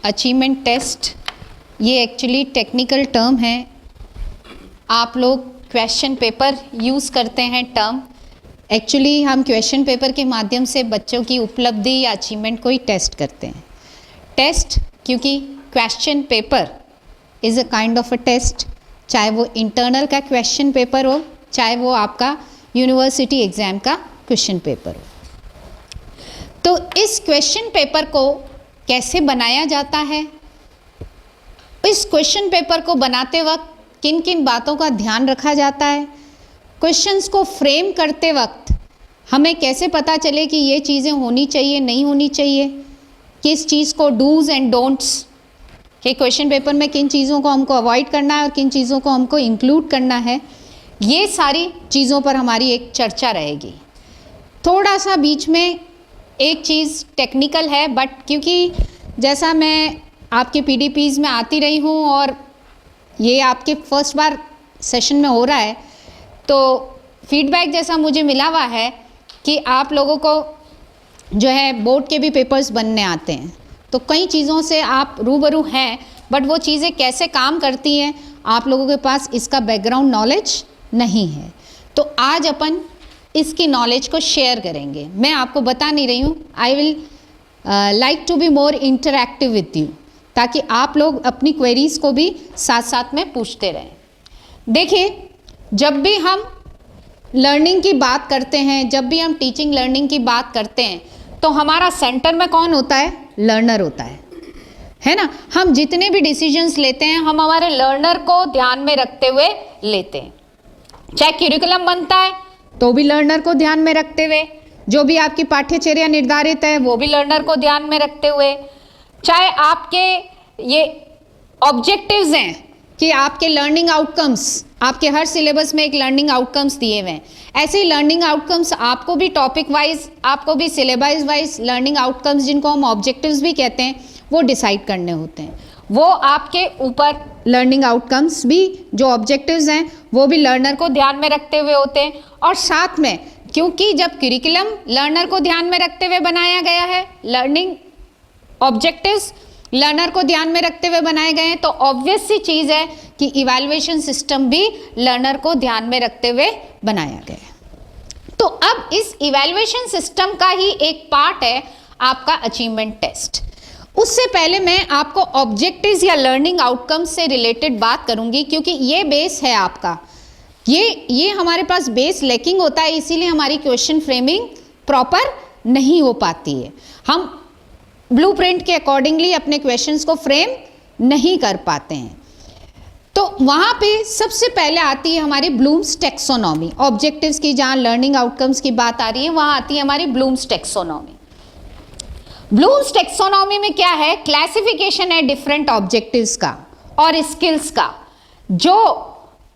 Achievement test ये actually technical term है। आप लोग क्वेश्चन पेपर यूज़ करते हैं टर्म। एक्चुअली हम क्वेश्चन पेपर के माध्यम से बच्चों की उपलब्धि या अचीवमेंट को ही टेस्ट करते हैं। टेस्ट क्योंकि question paper is a kind of a test, चाहे वो इंटरनल का क्वेश्चन पेपर हो, चाहे वो आपका यूनिवर्सिटी एग्ज़ाम का क्वेश्चन पेपर हो। तो इस क्वेश्चन पेपर को कैसे बनाया जाता है, इस क्वेश्चन पेपर को बनाते वक्त किन किन बातों का ध्यान रखा जाता है, क्वेश्चंस को फ्रेम करते वक्त हमें कैसे पता चले कि ये चीज़ें होनी चाहिए नहीं होनी चाहिए, किस चीज़ को डूज़ एंड डोंट्स कि क्वेश्चन पेपर में किन चीज़ों को हमको अवॉइड करना है और किन चीज़ों को हमको इंक्लूड करना है, ये सारी चीज़ों पर हमारी एक चर्चा रहेगी। थोड़ा सा बीच में एक चीज़ टेक्निकल है, बट क्योंकि जैसा मैं आपके पीडीपीज़ में आती रही हूँ और ये आपके फर्स्ट बार सेशन में हो रहा है, तो फीडबैक जैसा मुझे मिला हुआ है कि आप लोगों को जो है बोर्ड के भी पेपर्स बनने आते हैं, तो कई चीज़ों से आप रूबरू हैं, बट वो चीज़ें कैसे काम करती हैं आप लोगों के पास इसका बैकग्राउंड नॉलेज नहीं है। तो आज अपन इसकी नॉलेज को शेयर करेंगे। मैं आपको बता नहीं रही हूँ, I will like to be more interactive with you, ताकि आप लोग अपनी क्वेरीज़ को भी साथ साथ में पूछते रहें। देखिए, जब भी हम लर्निंग की बात करते हैं, जब भी हम टीचिंग लर्निंग की बात करते हैं, तो हमारा सेंटर में कौन होता है? लर्नर होता है ना। हम जितने भी डिसीजंस लेते हैं हम हमारे लर्नर को ध्यान में रखते हुए लेते हैं। चाहे करिकुलम बनता है तो भी लर्नर को ध्यान में रखते हुए, जो भी आपकी पाठ्यचर्या निर्धारित है वो भी लर्नर को ध्यान में रखते हुए, चाहे आपके ये ऑब्जेक्टिव्स हैं कि आपके लर्निंग आउटकम्स, आपके हर सिलेबस में एक लर्निंग आउटकम्स दिए हुए हैं, ऐसे ही लर्निंग आउटकम्स आपको भी टॉपिक वाइज, आपको भी सिलेबस वाइज लर्निंग आउटकम्स, जिनको हम ऑब्जेक्टिव्स भी कहते हैं, वो डिसाइड करने होते हैं। वो आपके ऊपर लर्निंग आउटकम्स भी, जो ऑब्जेक्टिव्स हैं, वो भी लर्नर को ध्यान में रखते हुए होते हैं। और साथ में, क्योंकि जब करिकुलम लर्नर को ध्यान में रखते हुए बनाया गया है, लर्निंग ऑब्जेक्टिव्स लर्नर को ध्यान में रखते हुए बनाए गए हैं, तो ऑब्वियस सी चीज़ है कि इवैल्यूएशन सिस्टम भी लर्नर को ध्यान में रखते हुए बनाया गया है। तो अब इस इवैल्यूएशन सिस्टम का ही एक पार्ट है आपका अचीवमेंट टेस्ट। उससे पहले मैं आपको ऑब्जेक्टिव्स या लर्निंग आउटकम्स से रिलेटेड बात करूंगी, क्योंकि ये बेस है आपका। ये हमारे पास बेस लैकिंग होता है, इसीलिए हमारी क्वेश्चन फ्रेमिंग प्रॉपर नहीं हो पाती है। हम ब्लूप्रिंट के अकॉर्डिंगली अपने क्वेश्चंस को फ्रेम नहीं कर पाते हैं। तो वहाँ पे सबसे पहले आती है हमारी ब्लूम्स टैक्सोनॉमी। ऑब्जेक्टिव्स की जहाँ लर्निंग आउटकम्स की बात आ रही है, वहाँ आती है हमारी ब्लूम्स टैक्सोनॉमी। ब्लूम्स टैक्सोनॉमी में क्या है? क्लासिफिकेशन है डिफरेंट ऑब्जेक्टिव्स का और स्किल्स का, जो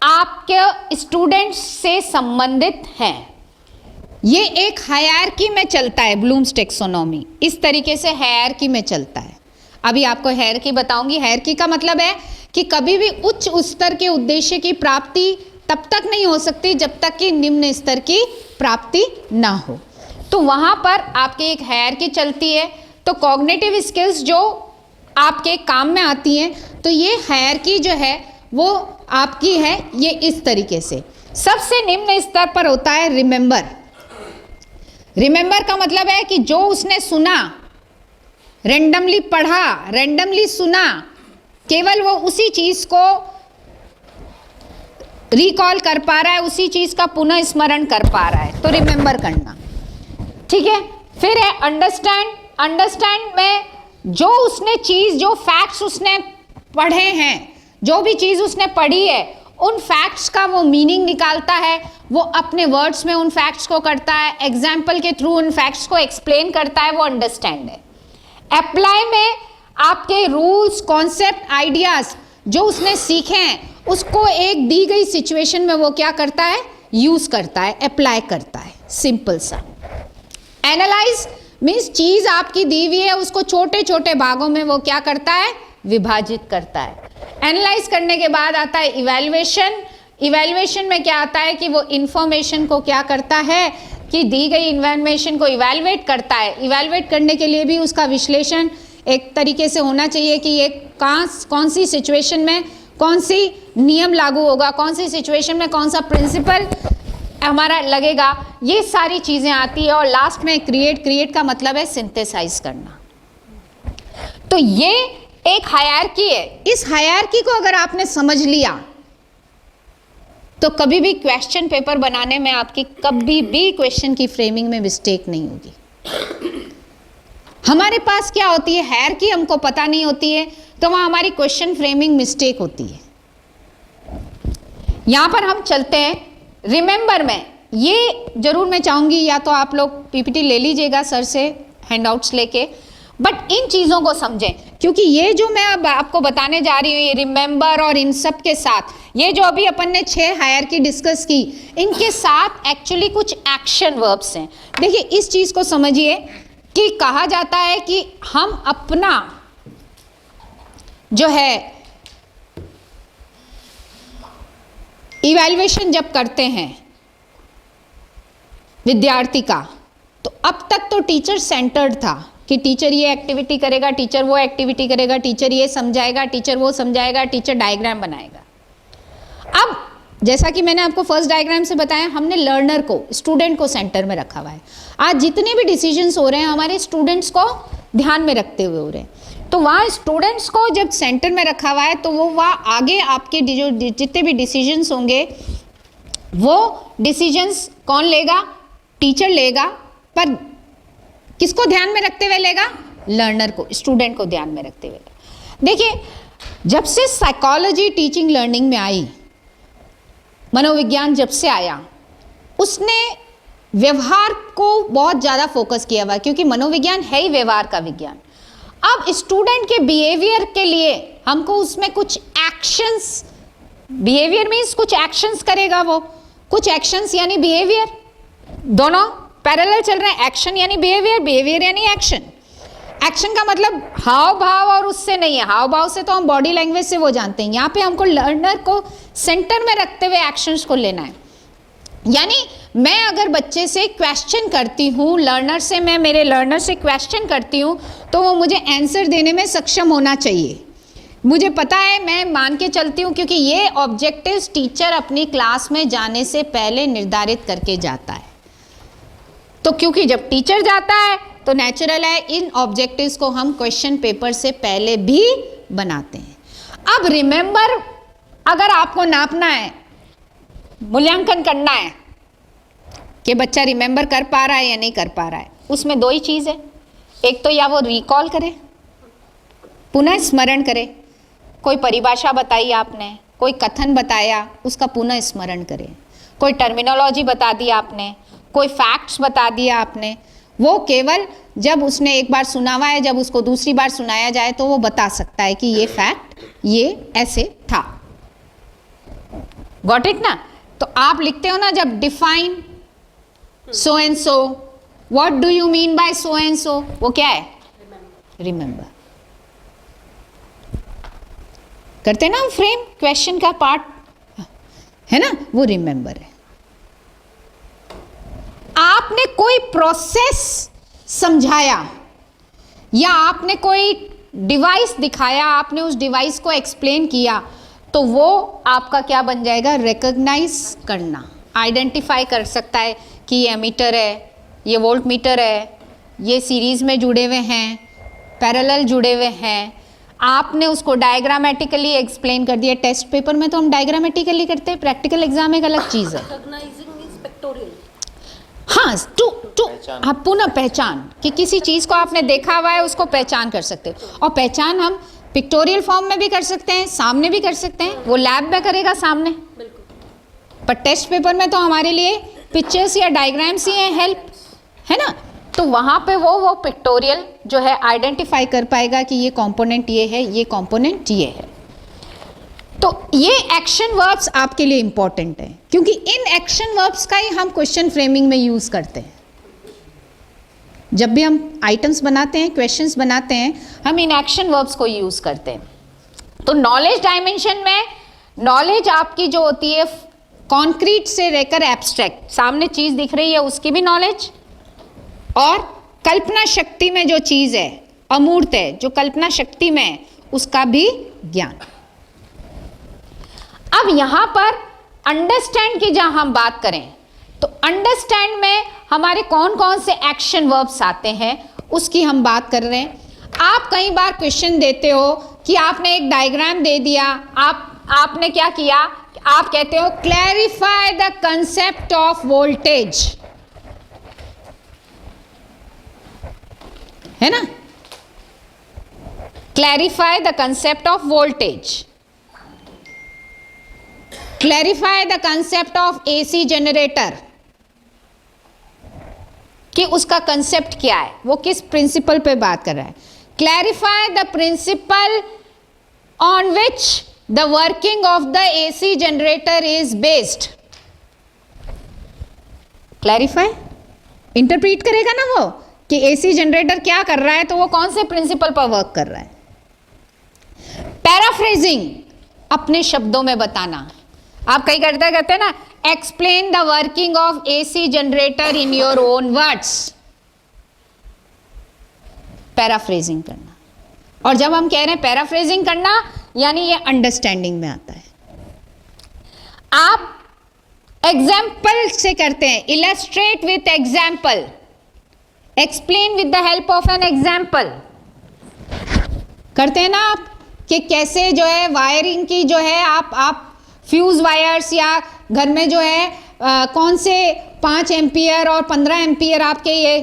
आपके स्टूडेंट्स से संबंधित हैं। ये एक हायरार्की में चलता है। ब्लूम्स टैक्सोनॉमी इस तरीके से हायरार्की में चलता है। अभी आपको हायरार्की बताऊंगी। हायरार्की का मतलब है कि कभी भी उच्च स्तर के उद्देश्य की प्राप्ति तब तक नहीं हो सकती जब तक कि निम्न स्तर की प्राप्ति ना हो। तो वहाँ पर आपकी एक हायरार्की चलती है। तो कॉग्निटिव स्किल्स जो आपके काम में आती हैं, तो ये हायरार्की जो है वो आपकी है ये इस तरीके से। सबसे निम्न स्तर पर होता है रिमेंबर। रिमेंबर का मतलब है कि जो उसने सुना, रैंडमली पढ़ा, रैंडमली सुना, केवल वो उसी चीज़ को रिकॉल कर पा रहा है, उसी चीज़ का पुनः स्मरण कर पा रहा है, तो रिमेंबर करना। ठीक है। फिर है अंडरस्टैंड। अंडरस्टैंड में जो उसने चीज़, जो फैक्ट्स उसने पढ़े हैं, जो भी चीज़ उसने पढ़ी है, उन फैक्ट्स का वो मीनिंग निकालता है, वो अपने वर्ड्स में उन फैक्ट्स को करता है, एग्जाम्पल के थ्रू उन फैक्ट्स को एक्सप्लेन करता है, वो अंडरस्टैंड है। अप्लाई में आपके रूल्स, कॉन्सेप्ट, आइडियाज़ जो उसने सीखे हैं, उसको एक दी गई सिचुएशन में वो क्या करता है? यूज़ करता है, अप्लाई करता है। सिंपल सा। एनालाइज मीन्स चीज़ आपकी दी हुई है, उसको छोटे छोटे भागों में वो क्या करता है? विभाजित करता है। एनालाइज करने के बाद आता है इवैल्यूएशन। इवैल्यूएशन में क्या आता है कि वो इंफॉर्मेशन को क्या करता है कि दी गई इन्फॉर्मेशन को इवैल्यूएट करता है। इवैल्यूएट करने के लिए भी उसका विश्लेषण एक तरीके से होना चाहिए कि ये कौन सी सिचुएशन में कौन सी नियम लागू होगा, कौन सी सिचुएशन में कौन सा प्रिंसिपल हमारा लगेगा, ये सारी चीज़ें आती है। और लास्ट में क्रिएट का मतलब है सिंथेसाइज करना। तो ये एक हायरार्की है। इस हायरार्की को अगर आपने समझ लिया तो कभी भी क्वेश्चन पेपर बनाने में आपकी कभी भी क्वेश्चन की फ्रेमिंग में मिस्टेक नहीं होगी। हमारे पास क्या होती है, हायरार्की हमको पता नहीं होती है, तो वहां हमारी क्वेश्चन फ्रेमिंग मिस्टेक होती है। यहां पर हम चलते हैं रिमेंबर में। ये जरूर मैं चाहूंगी या तो आप लोग पीपीटी ले लीजिएगा सर से हैंडआउट्स लेके, बट इन चीज़ों को समझें, क्योंकि ये जो मैं अब आपको बताने जा रही हूँ ये रिमेंबर और इन सब के साथ, ये जो अभी अपन ने 6 हायरार्की डिस्कस की, इनके साथ एक्चुअली कुछ एक्शन वर्ब्स हैं। देखिए इस चीज़ को समझिए कि कहा जाता है कि हम अपना जो है इवैल्यूएशन जब करते हैं विद्यार्थी का, तो अब तक तो टीचर सेंटर्ड था कि टीचर ये एक्टिविटी करेगा, टीचर वो एक्टिविटी करेगा, टीचर ये समझाएगा, टीचर वो समझाएगा, टीचर डायग्राम बनाएगा। अब जैसा कि मैंने आपको फर्स्ट डायग्राम से बताया, हमने लर्नर को, स्टूडेंट को सेंटर में रखा हुआ है। आज जितने भी डिसीजंस हो रहे हैं हमारे स्टूडेंट्स को ध्यान में रखते हुए हो रहे हैं। तो वहाँ स्टूडेंट्स को जब सेंटर में रखा हुआ है तो वो वहाँ आगे आपके जो जितने भी डिसीजंस होंगे वो डिसीजंस कौन लेगा, टीचर लेगा, पर किसको ध्यान में रखते हुए लेगा, लर्नर को, स्टूडेंट को ध्यान में रखते हुए। देखिए जब से साइकोलॉजी टीचिंग लर्निंग में आई, मनोविज्ञान जब से आया, उसने व्यवहार को बहुत ज़्यादा फोकस किया हुआ, क्योंकि मनोविज्ञान है ही व्यवहार का विज्ञान। अब स्टूडेंट के बिहेवियर के लिए हमको उसमें कुछ एक्शंस, बिहेवियर मीन्स कुछ एक्शंस करेगा वो, कुछ एक्शंस यानी बिहेवियर, दोनों पैरेलल चल रहे हैं। एक्शन यानी बिहेवियर, बिहेवियर यानी एक्शन। एक्शन का मतलब हाव भाव और उससे नहीं है, हाव भाव से तो हम बॉडी लैंग्वेज से वो जानते हैं, यहाँ पे हमको लर्नर को सेंटर में रखते हुए एक्शंस को लेना है। यानी मैं अगर बच्चे से क्वेश्चन करती हूँ, लर्नर से, मैं मेरे लर्नर से क्वेश्चन करती हूँ, तो वो मुझे आंसर देने में सक्षम होना चाहिए। मुझे पता है, मैं मान के चलती हूँ, क्योंकि ये ऑब्जेक्टिव्स टीचर अपनी क्लास में जाने से पहले निर्धारित करके जाता है। तो क्योंकि जब टीचर जाता है तो नेचुरल है इन ऑब्जेक्टिव्स को हम क्वेश्चन पेपर से पहले भी बनाते हैं। अब रिमेंबर, अगर आपको नापना है, मूल्यांकन करना है कि बच्चा रिमेंबर कर पा रहा है या नहीं कर पा रहा है, उसमें दो ही चीज़ है। एक तो या वो रिकॉल करे, पुनः स्मरण करे, कोई परिभाषा बताई आपने, कोई कथन बताया, उसका पुनः स्मरण करे, कोई टर्मिनोलॉजी बता दी आपने, कोई फैक्ट्स बता दिया आपने, वो केवल जब उसने एक बार सुना हुआ है, जब उसको दूसरी बार सुनाया जाए तो वो बता सकता है कि ये फैक्ट ये ऐसे था। गॉट इट ना? तो आप लिखते हो ना जब define so and so, what do you mean by so and so, वो क्या है? रिमेंबर। करते ना हम फ्रेम, क्वेश्चन का पार्ट है ना, वो रिमेंबर है। आपने कोई प्रोसेस समझाया या आपने कोई डिवाइस दिखाया, आपने उस डिवाइस को एक्सप्लेन किया, तो वो आपका क्या बन जाएगा? रिकॉग्नाइज करना, आइडेंटिफाई कर सकता है कि ये एमीटर है, ये वोल्ट मीटर है, ये सीरीज में जुड़े हुए हैं, पैरेलल जुड़े हुए हैं। आपने उसको डायग्रामेटिकली एक्सप्लेन कर दिया। टेस्ट पेपर में तो हम डायग्रामेटिकली करते हैं, प्रैक्टिकल एग्जाम एक अलग चीज़ है। हाँ, हाँ, पुनः पहचान, कि किसी चीज़ को आपने देखा हुआ है उसको पहचान कर सकते हो। और पहचान हम पिक्टोरियल फॉर्म में भी कर सकते हैं, सामने भी कर सकते हैं, वो लैब में करेगा सामने, पर टेस्ट पेपर में तो हमारे लिए पिक्चर्स या डायग्राम्स ही हैं, हेल्प है ना। तो वहाँ पे वो पिक्टोरियल जो है आइडेंटिफाई कर पाएगा कि ये कंपोनेंट ये है, ये कंपोनेंट ये है। तो ये एक्शन वर्ब्स आपके लिए इंपॉर्टेंट है, क्योंकि इन एक्शन वर्ब्स का ही हम क्वेश्चन फ्रेमिंग में यूज़ करते हैं। जब भी हम आइटम्स बनाते हैं, क्वेश्चंस बनाते हैं, हम इन एक्शन वर्ब्स को यूज़ करते हैं। तो नॉलेज डायमेंशन में नॉलेज आपकी जो होती है कॉन्क्रीट से लेकर एब्स्ट्रैक्ट, सामने चीज़ दिख रही है उसकी भी नॉलेज, और कल्पना शक्ति में जो चीज़ है अमूर्त है, जो कल्पना शक्ति में है, उसका भी ज्ञान। अब यहां पर अंडरस्टैंड की जहां हम बात करें तो अंडरस्टैंड में हमारे कौन कौन से एक्शन वर्ब्स आते हैं उसकी हम बात कर रहे हैं। आप कई बार क्वेश्चन देते हो कि आपने एक डायग्राम दे दिया, आपने क्या किया, आप कहते हो clarify the concept of voltage, है ना, clarify the concept of voltage, clarify the concept of AC generator, कि उसका कंसेप्ट क्या है, वो किस प्रिंसिपल पे बात कर रहा है। Clarify the principal on which the working of the AC generator is based. Clarify interpret करेगा ना वो कि एसी जनरेटर क्या कर रहा है, तो वो कौन से प्रिंसिपल पर वर्क कर रहा है। पैराफ्रेजिंग, अपने शब्दों में बताना। आप कहीं कहते हैं ना, explain the working of AC generator in your own words, paraphrasing करना। और जब हम कह रहे हैं पैराफ्रेजिंग करना, यानी ये अंडरस्टैंडिंग में आता है। आप एग्जाम्पल से करते हैं, illustrate with example, explain with the help of an example करते हैं ना आप, कि कैसे जो है वायरिंग की जो है आप फ्यूज वायर्स या घर में जो है कौन से 5 एम्पियर और 15 एम्पियर आपके ये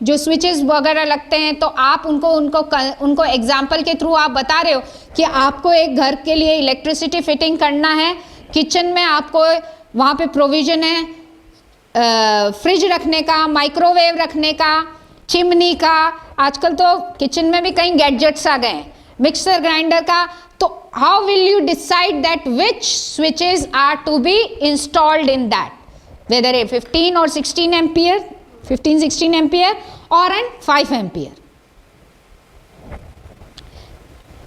जो स्विचेस वगैरह लगते हैं, तो आप उनको एग्जाम्पल के थ्रू आप बता रहे हो कि आपको एक घर के लिए इलेक्ट्रिसिटी फिटिंग करना है, किचन में आपको वहाँ पे प्रोविजन है फ्रिज रखने का, माइक्रोवेव रखने का, चिमनी का, आजकल तो किचन में भी कई गैजेट्स आ गए हैं, मिक्सर ग्राइंडर का। तो how will you decide that which switches are to be installed in that, whether a 15 or 16 ampere, 15-16 ampere और an 5 ampere.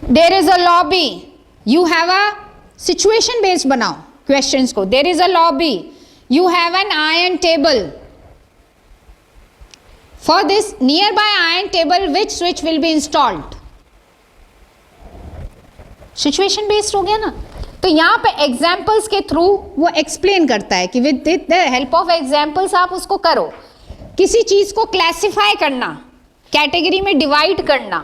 There is a lobby, you have a situation based बनाओ questions को। There is a lobby, you have an iron table, for this near by iron table which switch will be installed. Situation based हो गया ना। तो यहाँ पे examples के through वो एक्सप्लेन करता है कि with the help of examples आप उसको करो। किसी चीज को क्लासिफाई करना, कैटेगरी में डिवाइड करना,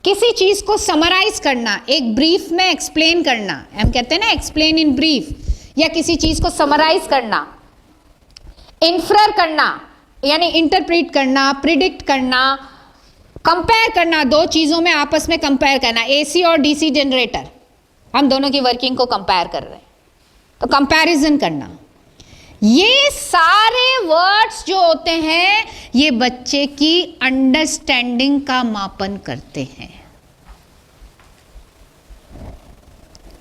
किसी चीज को समराइज करना, एक ब्रीफ में एक्सप्लेन करना, हम कहते हैं ना एक्सप्लेन इन ब्रीफ, या किसी चीज को समराइज करना, इन्फर करना यानी इंटरप्रीट करना, प्रिडिक्ट करना, कंपेयर करना, दो चीजों में आपस में कंपेयर करना, एसी और डीसी जनरेटर, हम दोनों की वर्किंग को कंपेयर कर रहे हैं, तो कंपैरिजन करना। ये सारे वर्ड्स जो होते हैं ये बच्चे की अंडरस्टैंडिंग का मापन करते हैं।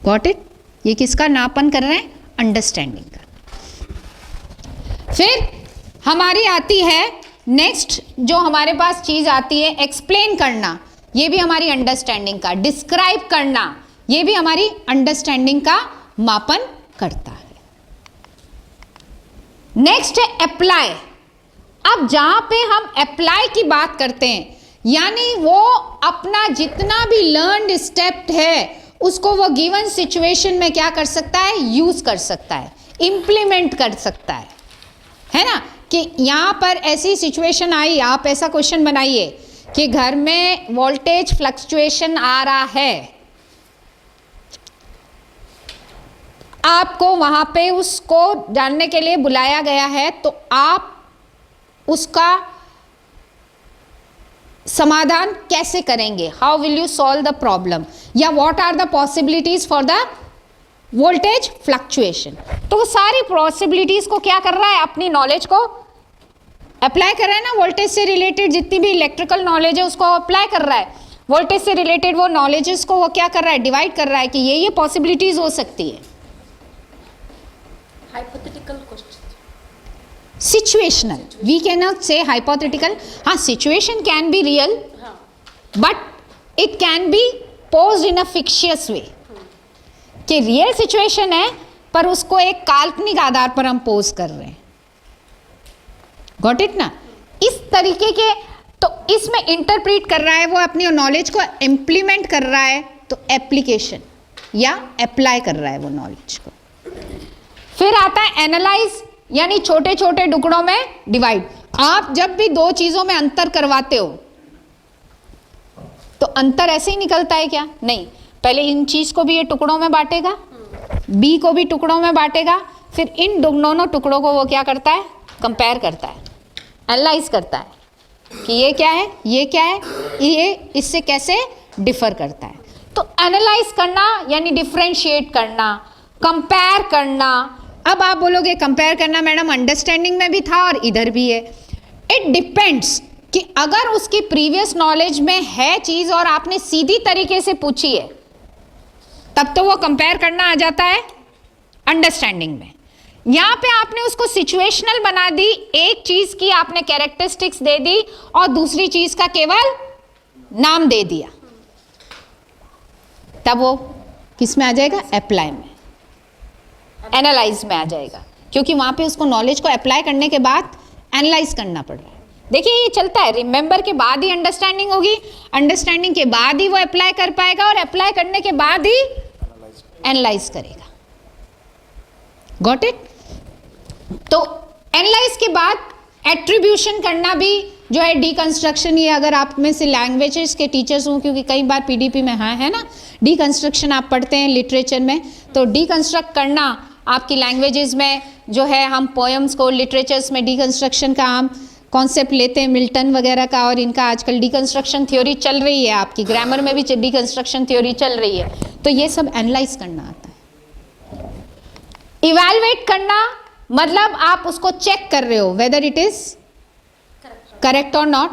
Got it? ये किसका नापन कर रहे हैं? अंडरस्टैंडिंग का। फिर हमारी आती है नेक्स्ट, जो हमारे पास चीज आती है एक्सप्लेन करना, ये भी हमारी अंडरस्टैंडिंग का, डिस्क्राइब करना, ये भी हमारी अंडरस्टैंडिंग का मापन करता है। नेक्स्ट है अप्लाई। अब जहां पे हम अप्लाई की बात करते हैं, यानी वो अपना जितना भी लर्नड स्टेप है उसको वो गिवन सिचुएशन में क्या कर सकता है? यूज कर सकता है, इंप्लीमेंट कर सकता है ना। कि यहां पर ऐसी सिचुएशन आई, आप ऐसा क्वेश्चन बनाइए कि घर में वोल्टेज फ्लक्चुएशन आ रहा है, आपको वहां पे उसको जानने के लिए बुलाया गया है, तो आप उसका समाधान कैसे करेंगे? How will you solve the problem, या what are the possibilities for the voltage fluctuation. तो वो सारी पॉसिबिलिटीज को क्या कर रहा है? अपनी नॉलेज को अप्लाई कर रहा है ना। वोल्टेज से रिलेटेड जितनी भी इलेक्ट्रिकल नॉलेज है उसको अप्लाई कर रहा है। वोल्टेज से रिलेटेड वो नॉलेजेस को वो क्या कर रहा है? डिवाइड कर रहा है कि ये पॉसिबिलिटीज हो सकती है। Hypothetical question. Situational. We cannot say hypothetical. हाँ, situation can be real, but it can be posed in a fictitious way. कि रियल सिचुएशन है पर उसको एक काल्पनिक आधार पर हम पोज कर रहे हैं। गॉट इट ना? इस तरीके के तो इसमें इंटरप्रीट कर रहा है, वो अपनी नॉलेज को इम्प्लीमेंट कर रहा है, तो एप्लीकेशन या अप्लाई कर रहा है वो नॉलेज को। फिर आता है एनालाइज, यानी छोटे छोटे टुकड़ों में डिवाइड। आप जब भी दो चीजों में अंतर करवाते हो तो अंतर ऐसे ही निकलता है क्या? नहीं, पहले इन चीज को भी ये टुकड़ों में बांटेगा, बी को भी टुकड़ों में बांटेगा, फिर इन दोनों टुकड़ों को वो क्या करता है? कंपेयर करता है, एनालाइज करता है कि ये क्या है, ये क्या है, ये इससे कैसे डिफर करता है। तो एनालाइज करना यानी डिफरेंशिएट करना, कंपेयर करना। अब आप बोलोगे कंपेयर करना मैडम अंडरस्टैंडिंग में भी था और इधर भी है। इट डिपेंड्स कि अगर उसकी प्रीवियस नॉलेज में है चीज और आपने सीधी तरीके से पूछी है, तब तो वो कंपेयर करना आ जाता है अंडरस्टैंडिंग में। यहां पे आपने उसको सिचुएशनल बना दी, एक चीज की आपने कैरेक्टरिस्टिक्स दे दी और दूसरी चीज का केवल नाम दे दिया, तब वो किस में आ जाएगा? अप्लाई में, एनालाइज में आ जाएगा, क्योंकि वहां पे उसको नॉलेज को अप्लाई करने के बाद एनालाइज करना पड़ रहा है। देखिए ये चलता है, रिमेंबर के बाद ही अंडरस्टैंडिंग होगी, अंडरस्टैंडिंग के बाद ही वो अप्लाई कर पाएगा और अप्लाई करने के बाद ही एनालाइज करेगा। Got it? तो एनालाइज के बाद एट्रीब्यूशन करना भी जो है डीकंस्ट्रक्शन। ये अगर आप में से लैंग्वेजेस के टीचर्स हों, क्योंकि कई बार पीडीपी में है ना, डीकंस्ट्रक्शन आप पढ़ते हैं लिटरेचर में, तो डीकंस्ट्रक्ट करना आपकी लैंग्वेजेस में जो है, हम पोएम्स को लिटरेचर्स में डीकंस्ट्रक्शन का हम कॉन्सेप्ट लेते हैं मिल्टन वगैरह का, और इनका आजकल डीकंस्ट्रक्शन थ्योरी चल रही है, आपकी ग्रामर में भी डीकंस्ट्रक्शन थ्योरी चल रही है। तो ये सब एनालाइज करना आता है। इवैल्यूएट करना मतलब आप उसको चेक कर रहे हो whether it is correct or not,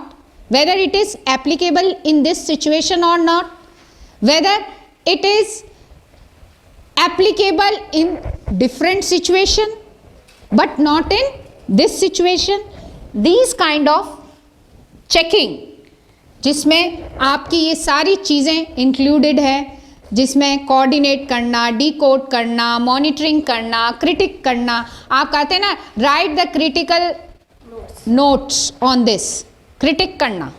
whether it is applicable in this situation or not, whether it is applicable in different situation but not in this situation. These kind of checking जिसमें आपकी ये सारी चीज़ें included है, जिसमें coordinate करना, decode करना, monitoring करना, क्रिटिक करना। आप कहते हैं ना right the critical notes on this. Critic करना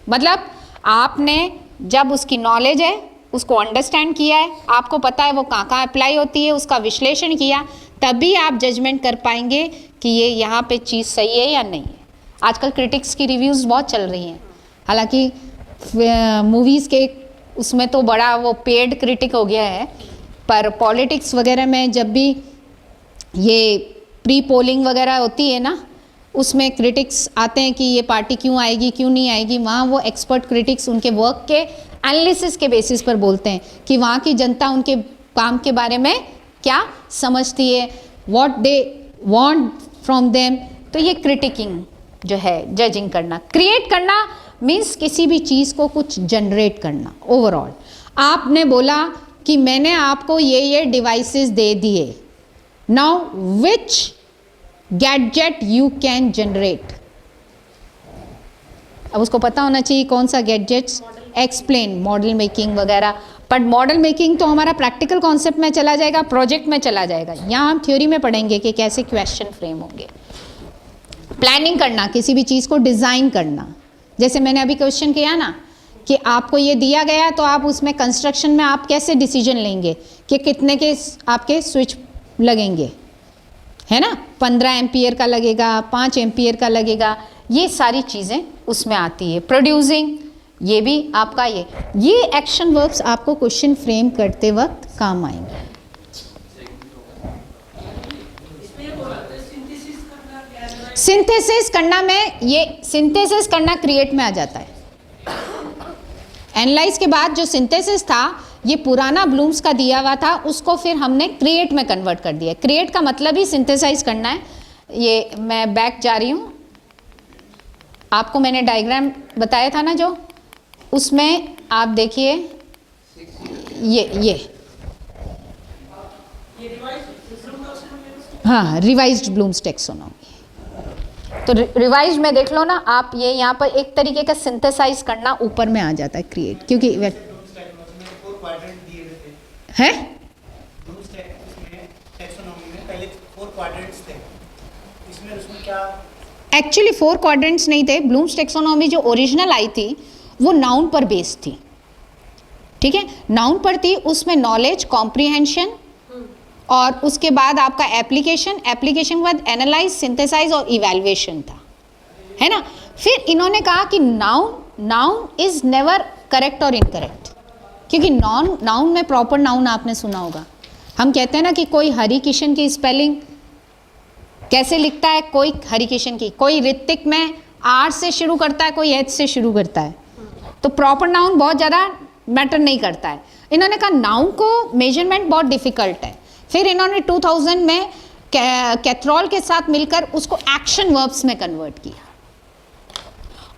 मतलब आपने जब उसकी नॉलेज है, उसको अंडरस्टैंड किया है, आपको पता है वो कहाँ कहाँ अप्लाई होती है, उसका विश्लेषण किया, तभी आप जजमेंट कर पाएंगे कि ये यहाँ पे चीज़ सही है या नहीं है। आजकल क्रिटिक्स की रिव्यूज़ बहुत चल रही हैं, हालांकि मूवीज़ के उसमें तो बड़ा वो पेड क्रिटिक हो गया है, पर पॉलिटिक्स वगैरह में जब भी ये प्री पोलिंग वगैरह होती है ना, उसमें क्रिटिक्स आते हैं कि ये पार्टी क्यों आएगी क्यों नहीं आएगी, वहाँ वो एक्सपर्ट क्रिटिक्स उनके वर्क के एनालिसिस के बेसिस पर बोलते हैं कि वहाँ की जनता उनके काम के बारे में क्या समझती है, what they want from them. तो ये क्रिटिकिंग जो है, जजिंग करना। क्रिएट करना मीन्स किसी भी चीज़ को कुछ जनरेट करना। ओवरऑल आपने बोला कि मैंने आपको ये डिवाइसेस दे दिए, now which gadget you can generate. अब उसको पता होना चाहिए कौन सा गैजेट्स, एक्सप्लेन, मॉडल मेकिंग वगैरह। बट मॉडल मेकिंग तो हमारा प्रैक्टिकल कॉन्सेप्ट में चला जाएगा, प्रोजेक्ट में चला जाएगा। यहाँ हम थ्योरी में पढ़ेंगे कि कैसे क्वेश्चन फ्रेम होंगे। प्लानिंग करना, किसी भी चीज़ को डिज़ाइन करना। जैसे मैंने अभी क्वेश्चन किया ना कि आपको ये दिया गया है, तो आप उसमें कंस्ट्रक्शन में आप कैसे डिसीजन लेंगे कि कितने के आपके स्विच लगेंगे, है ना, 15 एम्पियर का लगेगा, 5 एम्पियर का लगेगा, ये सारी चीज़ें उसमें आती है। प्रोड्यूसिंग, ये भी आपका ये एक्शन वर्ब्स आपको क्वेश्चन फ्रेम करते वक्त काम आएंगे। सिंथेसिस करना में, ये सिंथेसिस करना क्रिएट में आ जाता है। एनालाइज के बाद जो सिंथेसिस था, ये पुराना ब्लूम्स का दिया हुआ था, उसको फिर हमने क्रिएट में कन्वर्ट कर दिया। क्रिएट का मतलब ही सिंथेसाइज करना है। ये मैं बैक जा रही हूँ, आपको मैंने डायग्राम बताया था ना जो, उसमें आप देखिए ये हाँ, रिवाइज्ड ब्लूम्स टैक्सोनॉमी। तो रिवाइज में देख लो ना आप, ये यहाँ पर एक तरीके का सिंथेसाइज करना ऊपर में आ जाता है क्रिएट, क्योंकि है एक्चुअली 4 क्वाड्रेंट्स नहीं थे। ब्लूम्स टेक्सोनॉमी जो ओरिजिनल आई थी वो नाउन पर बेस्ड थी, ठीक है, नाउन पर थी। उसमें नॉलेज, कॉम्प्रिहेंशन और उसके बाद आपका एप्लीकेशन, एप्लीकेशन के बाद एनालाइज, सिंथेसाइज और इवैल्यूएशन था, है ना। फिर इन्होंने कहा कि नाउन इज नेवर करेक्ट और इनकरेक्ट, क्योंकि नाउन में प्रॉपर नाउन आपने सुना होगा। हम कहते हैं ना कि कोई हरि किशन की स्पेलिंग कैसे लिखता है, कोई हरि किशन की, कोई ऋतिक में आर से शुरू करता है, कोई एच से शुरू करता है, तो प्रॉपर नाउन बहुत ज़्यादा मैटर नहीं करता है। इन्होंने कहा नाउन को मेजरमेंट बहुत डिफिकल्ट है। फिर इन्होंने 2000 में कैथ्रॉल के साथ मिलकर उसको एक्शन वर्ब्स में कन्वर्ट किया।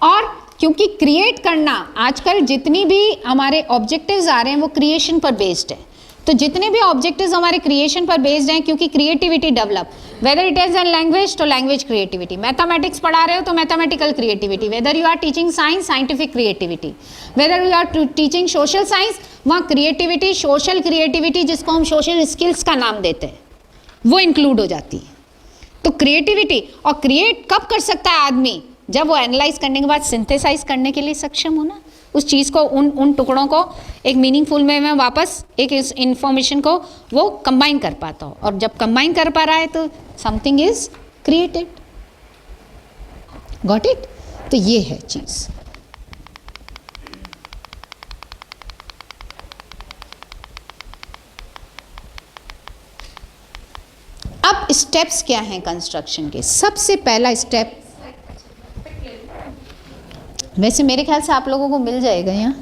और क्योंकि क्रिएट करना, आजकल जितनी भी हमारे ऑब्जेक्टिव्स आ रहे हैं वो क्रिएशन पर बेस्ड है, तो जितने भी ऑब्जेक्टिव्स हमारे क्रिएशन पर बेस्ड हैं, क्योंकि creativity develop, whether it is an language तो लैंग्वेज क्रिएटिविटी, मैथमेटिक्स पढ़ा रहे हो तो mathematical creativity, whether you are teaching science scientific creativity, whether you are teaching social science वहाँ क्रिएटिविटी, सोशल क्रिएटिविटी जिसको हम सोशल स्किल्स का नाम देते हैं वो इंक्लूड हो जाती है। तो क्रिएटिविटी, और क्रिएट कब कर सकता है आदमी, जब वो एनालाइज करने के बाद सिंथेसाइज करने के लिए सक्षम हो ना, उस चीज़ को, उन टुकड़ों को एक मीनिंगफुल में वापस एक इस इंफॉर्मेशन को वो कंबाइन कर पाता हो, और जब कंबाइन कर पा रहा है तो something is created. Got it? तो ये है चीज़। अब स्टेप्स क्या हैं कंस्ट्रक्शन के? सबसे पहला स्टेप, वैसे मेरे ख्याल से आप लोगों को मिल जाएगा यहाँ,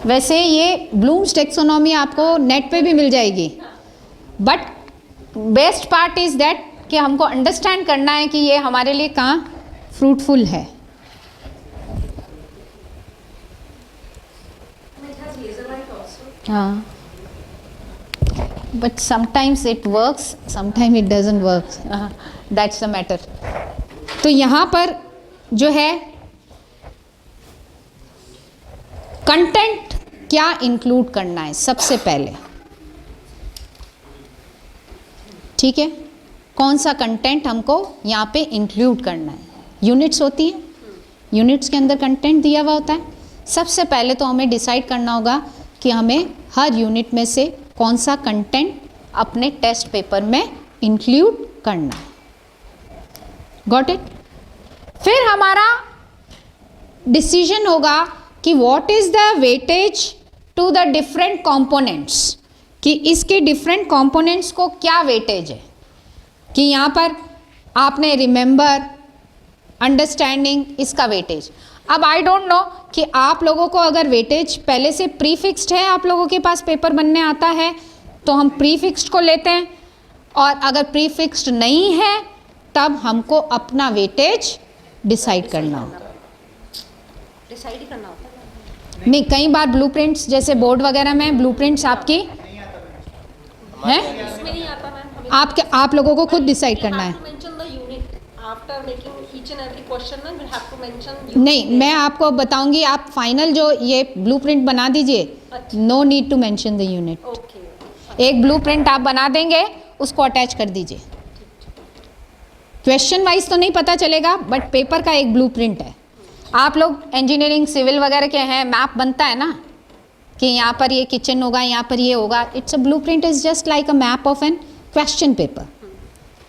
वैसे ये ब्लूम्स टेक्सोनॉमी आपको नेट पे भी मिल जाएगी, but best part is that कि हमको अंडरस्टैंड करना है कि ये हमारे लिए कहाँ फ्रूटफुल है। हाँ, but sometimes it works, sometimes it doesn't work, that's the matter। तो यहाँ पर जो है कंटेंट क्या इंक्लूड करना है सबसे पहले, ठीक है, कौन सा कंटेंट हमको यहाँ पे इंक्लूड करना है। यूनिट्स होती है, यूनिट्स के अंदर कंटेंट दिया हुआ होता है। सबसे पहले तो हमें डिसाइड करना होगा कि हमें हर यूनिट में से कौन सा कंटेंट अपने टेस्ट पेपर में इंक्लूड करना है। Got it? फिर हमारा डिसीजन होगा कि what is the weightage to the different components, कि इसके डिफरेंट कंपोनेंट्स को क्या वेटेज है, कि यहाँ पर आपने रिमेंबर, अंडरस्टैंडिंग, इसका वेटेज। अब आई डोंट नो कि आप लोगों को अगर वेटेज पहले से प्रीफिक्स्ड है, आप लोगों के पास पेपर बनने आता है तो हम प्रीफिक्स्ड को लेते हैं, और अगर प्रीफिक्स्ड नहीं है तब हमको अपना वेटेज डिसाइड करना होगा। डिसाइड ही करना होता है। नहीं, कई बार ब्लूप्रिंट्स, जैसे बोर्ड वगैरह में ब्लूप्रिंट्स आपकी हैं, इसमें नहीं आता मैम, आपके आप लोगों को खुद डिसाइड करना है। After making each and every question ना वी हैव टू मेंशन। नहीं, मैं आपको बताऊंगी, आप फाइनल जो ये ब्लूप्रिंट बना दीजिए, no need to mention the unit. Okay, एक ब्लूप्रिंट आप बना देंगे, उसको अटैच कर दीजिए। क्वेश्चन वाइज तो नहीं पता चलेगा, बट पेपर का एक ब्लूप्रिंट है। आप लोग इंजीनियरिंग सिविल वगैरह के हैं, मैप बनता है ना कि यहाँ पर ये किचन होगा, यहाँ पर ये होगा। It's a blueprint is just like a map of an question paper,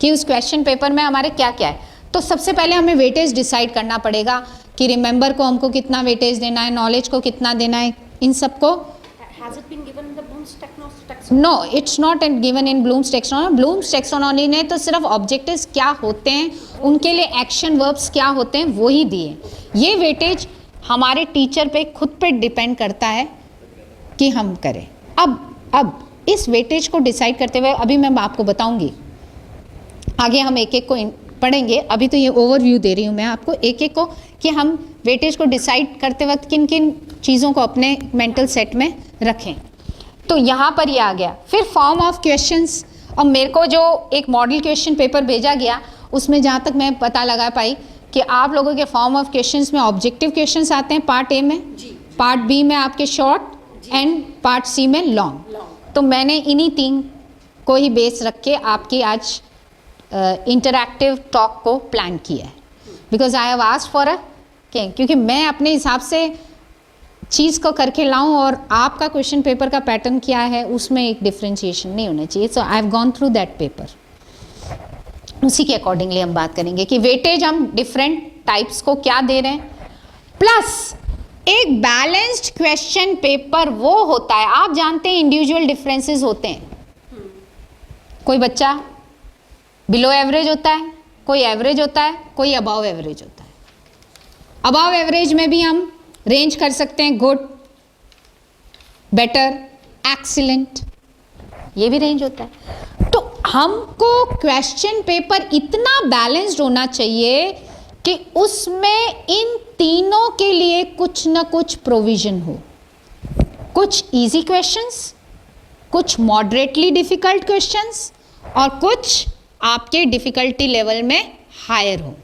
कि उस क्वेश्चन पेपर में हमारे क्या क्या है। तो सबसे पहले हमें वेटेज डिसाइड करना पड़ेगा कि रिमेंबर को हमको कितना वेटेज देना है, नॉलेज को कितना देना है, इन सबको। Has it been given in the Bloom's taxonomy? No, it's not given in Bloom's taxonomy. Bloom's taxonomy ने तो सिर्फ ऑब्जेक्टिव्स क्या होते हैं, उनके लिए एक्शन वर्ब्स क्या होते हैं, वो ही दिए। ये वेटेज हमारे टीचर पे खुद पे डिपेंड करता है कि हम करें। अब इस वेटेज को डिसाइड करते हुए अभी मैं आपको बताऊंगी, आगे हम एक एक को पढ़ेंगे। अभी तो ये ओवरव्यू दे रही हूँ मैं आपको एक एक को, कि हम वेटेज को डिसाइड करते वक्त किन किन चीज़ों को अपने मेंटल सेट में रखें। तो यहाँ पर ये आ गया। फिर फॉर्म ऑफ क्वेश्चंस, और मेरे को जो एक मॉडल क्वेश्चन पेपर भेजा गया उसमें जहाँ तक मैं पता लगा पाई कि आप लोगों के फॉर्म ऑफ क्वेश्चंस में ऑब्जेक्टिव क्वेश्चंस आते हैं पार्ट ए में, पार्ट बी में आपके शॉर्ट एंड पार्ट सी में लॉन्ग। तो मैंने इन्हीं 3 को ही बेस रख के आपकी आज इंटरैक्टिव टॉक को प्लान किया है, because I have asked for क्योंकि मैं अपने हिसाब से चीज़ को करके लाऊं और आपका क्वेश्चन पेपर का पैटर्न क्या है उसमें एक डिफ्रेंशिएशन नहीं होना चाहिए. So I have gone through that paper. उसी के अकॉर्डिंगली हम बात करेंगे कि वेटेज हम डिफरेंट टाइप्स को क्या दे रहे हैं. प्लस एक बैलेंस्ड क्वेश्चन पेपर वो होता है, आप जानते हैं इंडिविजुअल डिफरेंसेस होते हैं. कोई बच्चा बिलो एवरेज होता है, कोई एवरेज होता है, कोई अबव एवरेज होता है. अबव एवरेज में भी हम रेंज कर सकते हैं गुड, बेटर, एक्सीलेंट, ये भी रेंज होता है. तो हमको क्वेश्चन पेपर इतना बैलेंस्ड होना चाहिए कि उसमें इन तीनों के लिए कुछ ना कुछ प्रोविजन हो. कुछ इजी क्वेश्चंस, कुछ मॉडरेटली डिफिकल्ट क्वेश्चंस और कुछ आपके डिफिकल्टी लेवल में हायर हो,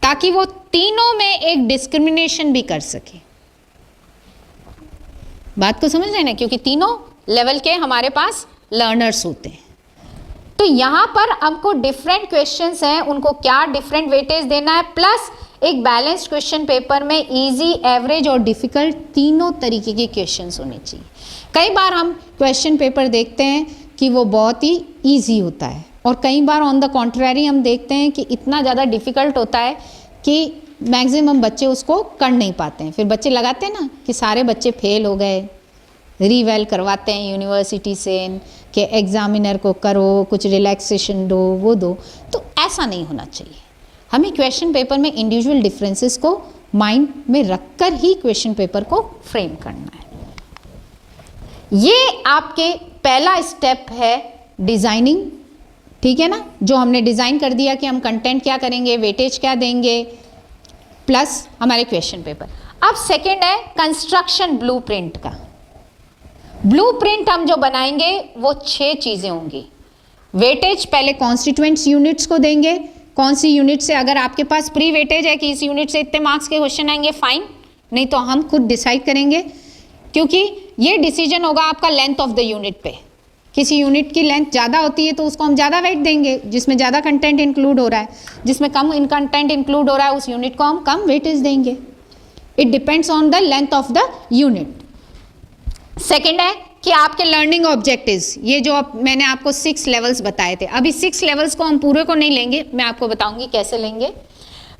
ताकि वो तीनों में एक डिस्क्रिमिनेशन भी कर सके. बात को समझ रहे हैं ना, क्योंकि तीनों लेवल के हमारे पास लर्नर्स होते हैं. तो यहाँ पर हमको डिफरेंट क्वेश्चंस हैं, उनको क्या डिफरेंट वेटेज देना है, प्लस एक बैलेंस्ड क्वेश्चन पेपर में इजी, एवरेज और डिफिकल्ट तीनों तरीके के क्वेश्चंस होने चाहिए. कई बार हम क्वेश्चन पेपर देखते हैं कि वो बहुत ही ईजी होता है और कई बार ऑन द कॉन्ट्रेरी हम देखते हैं कि इतना ज़्यादा डिफ़िकल्ट होता है कि मैक्सिमम बच्चे उसको कर नहीं पाते हैं. फिर बच्चे लगाते हैं ना कि सारे बच्चे फेल हो गए, रीवेल करवाते हैं यूनिवर्सिटी से कि एग्जामिनर को करो, कुछ रिलैक्सेशन दो, वो दो. तो ऐसा नहीं होना चाहिए. हमें क्वेश्चन पेपर में इंडिविजुअल डिफरेंसेस को माइंड में रखकर ही क्वेश्चन पेपर को फ्रेम करना है. ये आपके पहला स्टेप है डिज़ाइनिंग. ठीक है ना, जो हमने डिज़ाइन कर दिया कि हम कंटेंट क्या करेंगे, वेटेज क्या देंगे, प्लस हमारे क्वेश्चन पेपर. अब सेकंड है कंस्ट्रक्शन ब्लूप्रिंट का. ब्लूप्रिंट हम जो बनाएंगे वो 6 चीज़ें होंगी. वेटेज पहले कॉन्स्टिट्यूएंट्स यूनिट्स को देंगे. कौन सी यूनिट से, अगर आपके पास प्री वेटेज है कि इस यूनिट से इतने मार्क्स के क्वेश्चन आएंगे, फाइन, नहीं तो हम खुद डिसाइड करेंगे, क्योंकि ये डिसीजन होगा आपका लेंथ ऑफ द यूनिट पे. किसी यूनिट की लेंथ ज़्यादा होती है तो उसको हम ज़्यादा वेट देंगे, जिसमें ज़्यादा कंटेंट इंक्लूड हो रहा है. जिसमें कम कंटेंट इंक्लूड हो रहा है उस यूनिट को हम कम वेटेज देंगे. It depends on the length of the unit. Second है कि आपके लर्निंग ऑब्जेक्टिव्स, ये जो मैंने आपको 6 लेवल्स बताए थे, अभी 6 लेवल्स को हम पूरे को नहीं लेंगे, मैं आपको बताऊंगी कैसे लेंगे.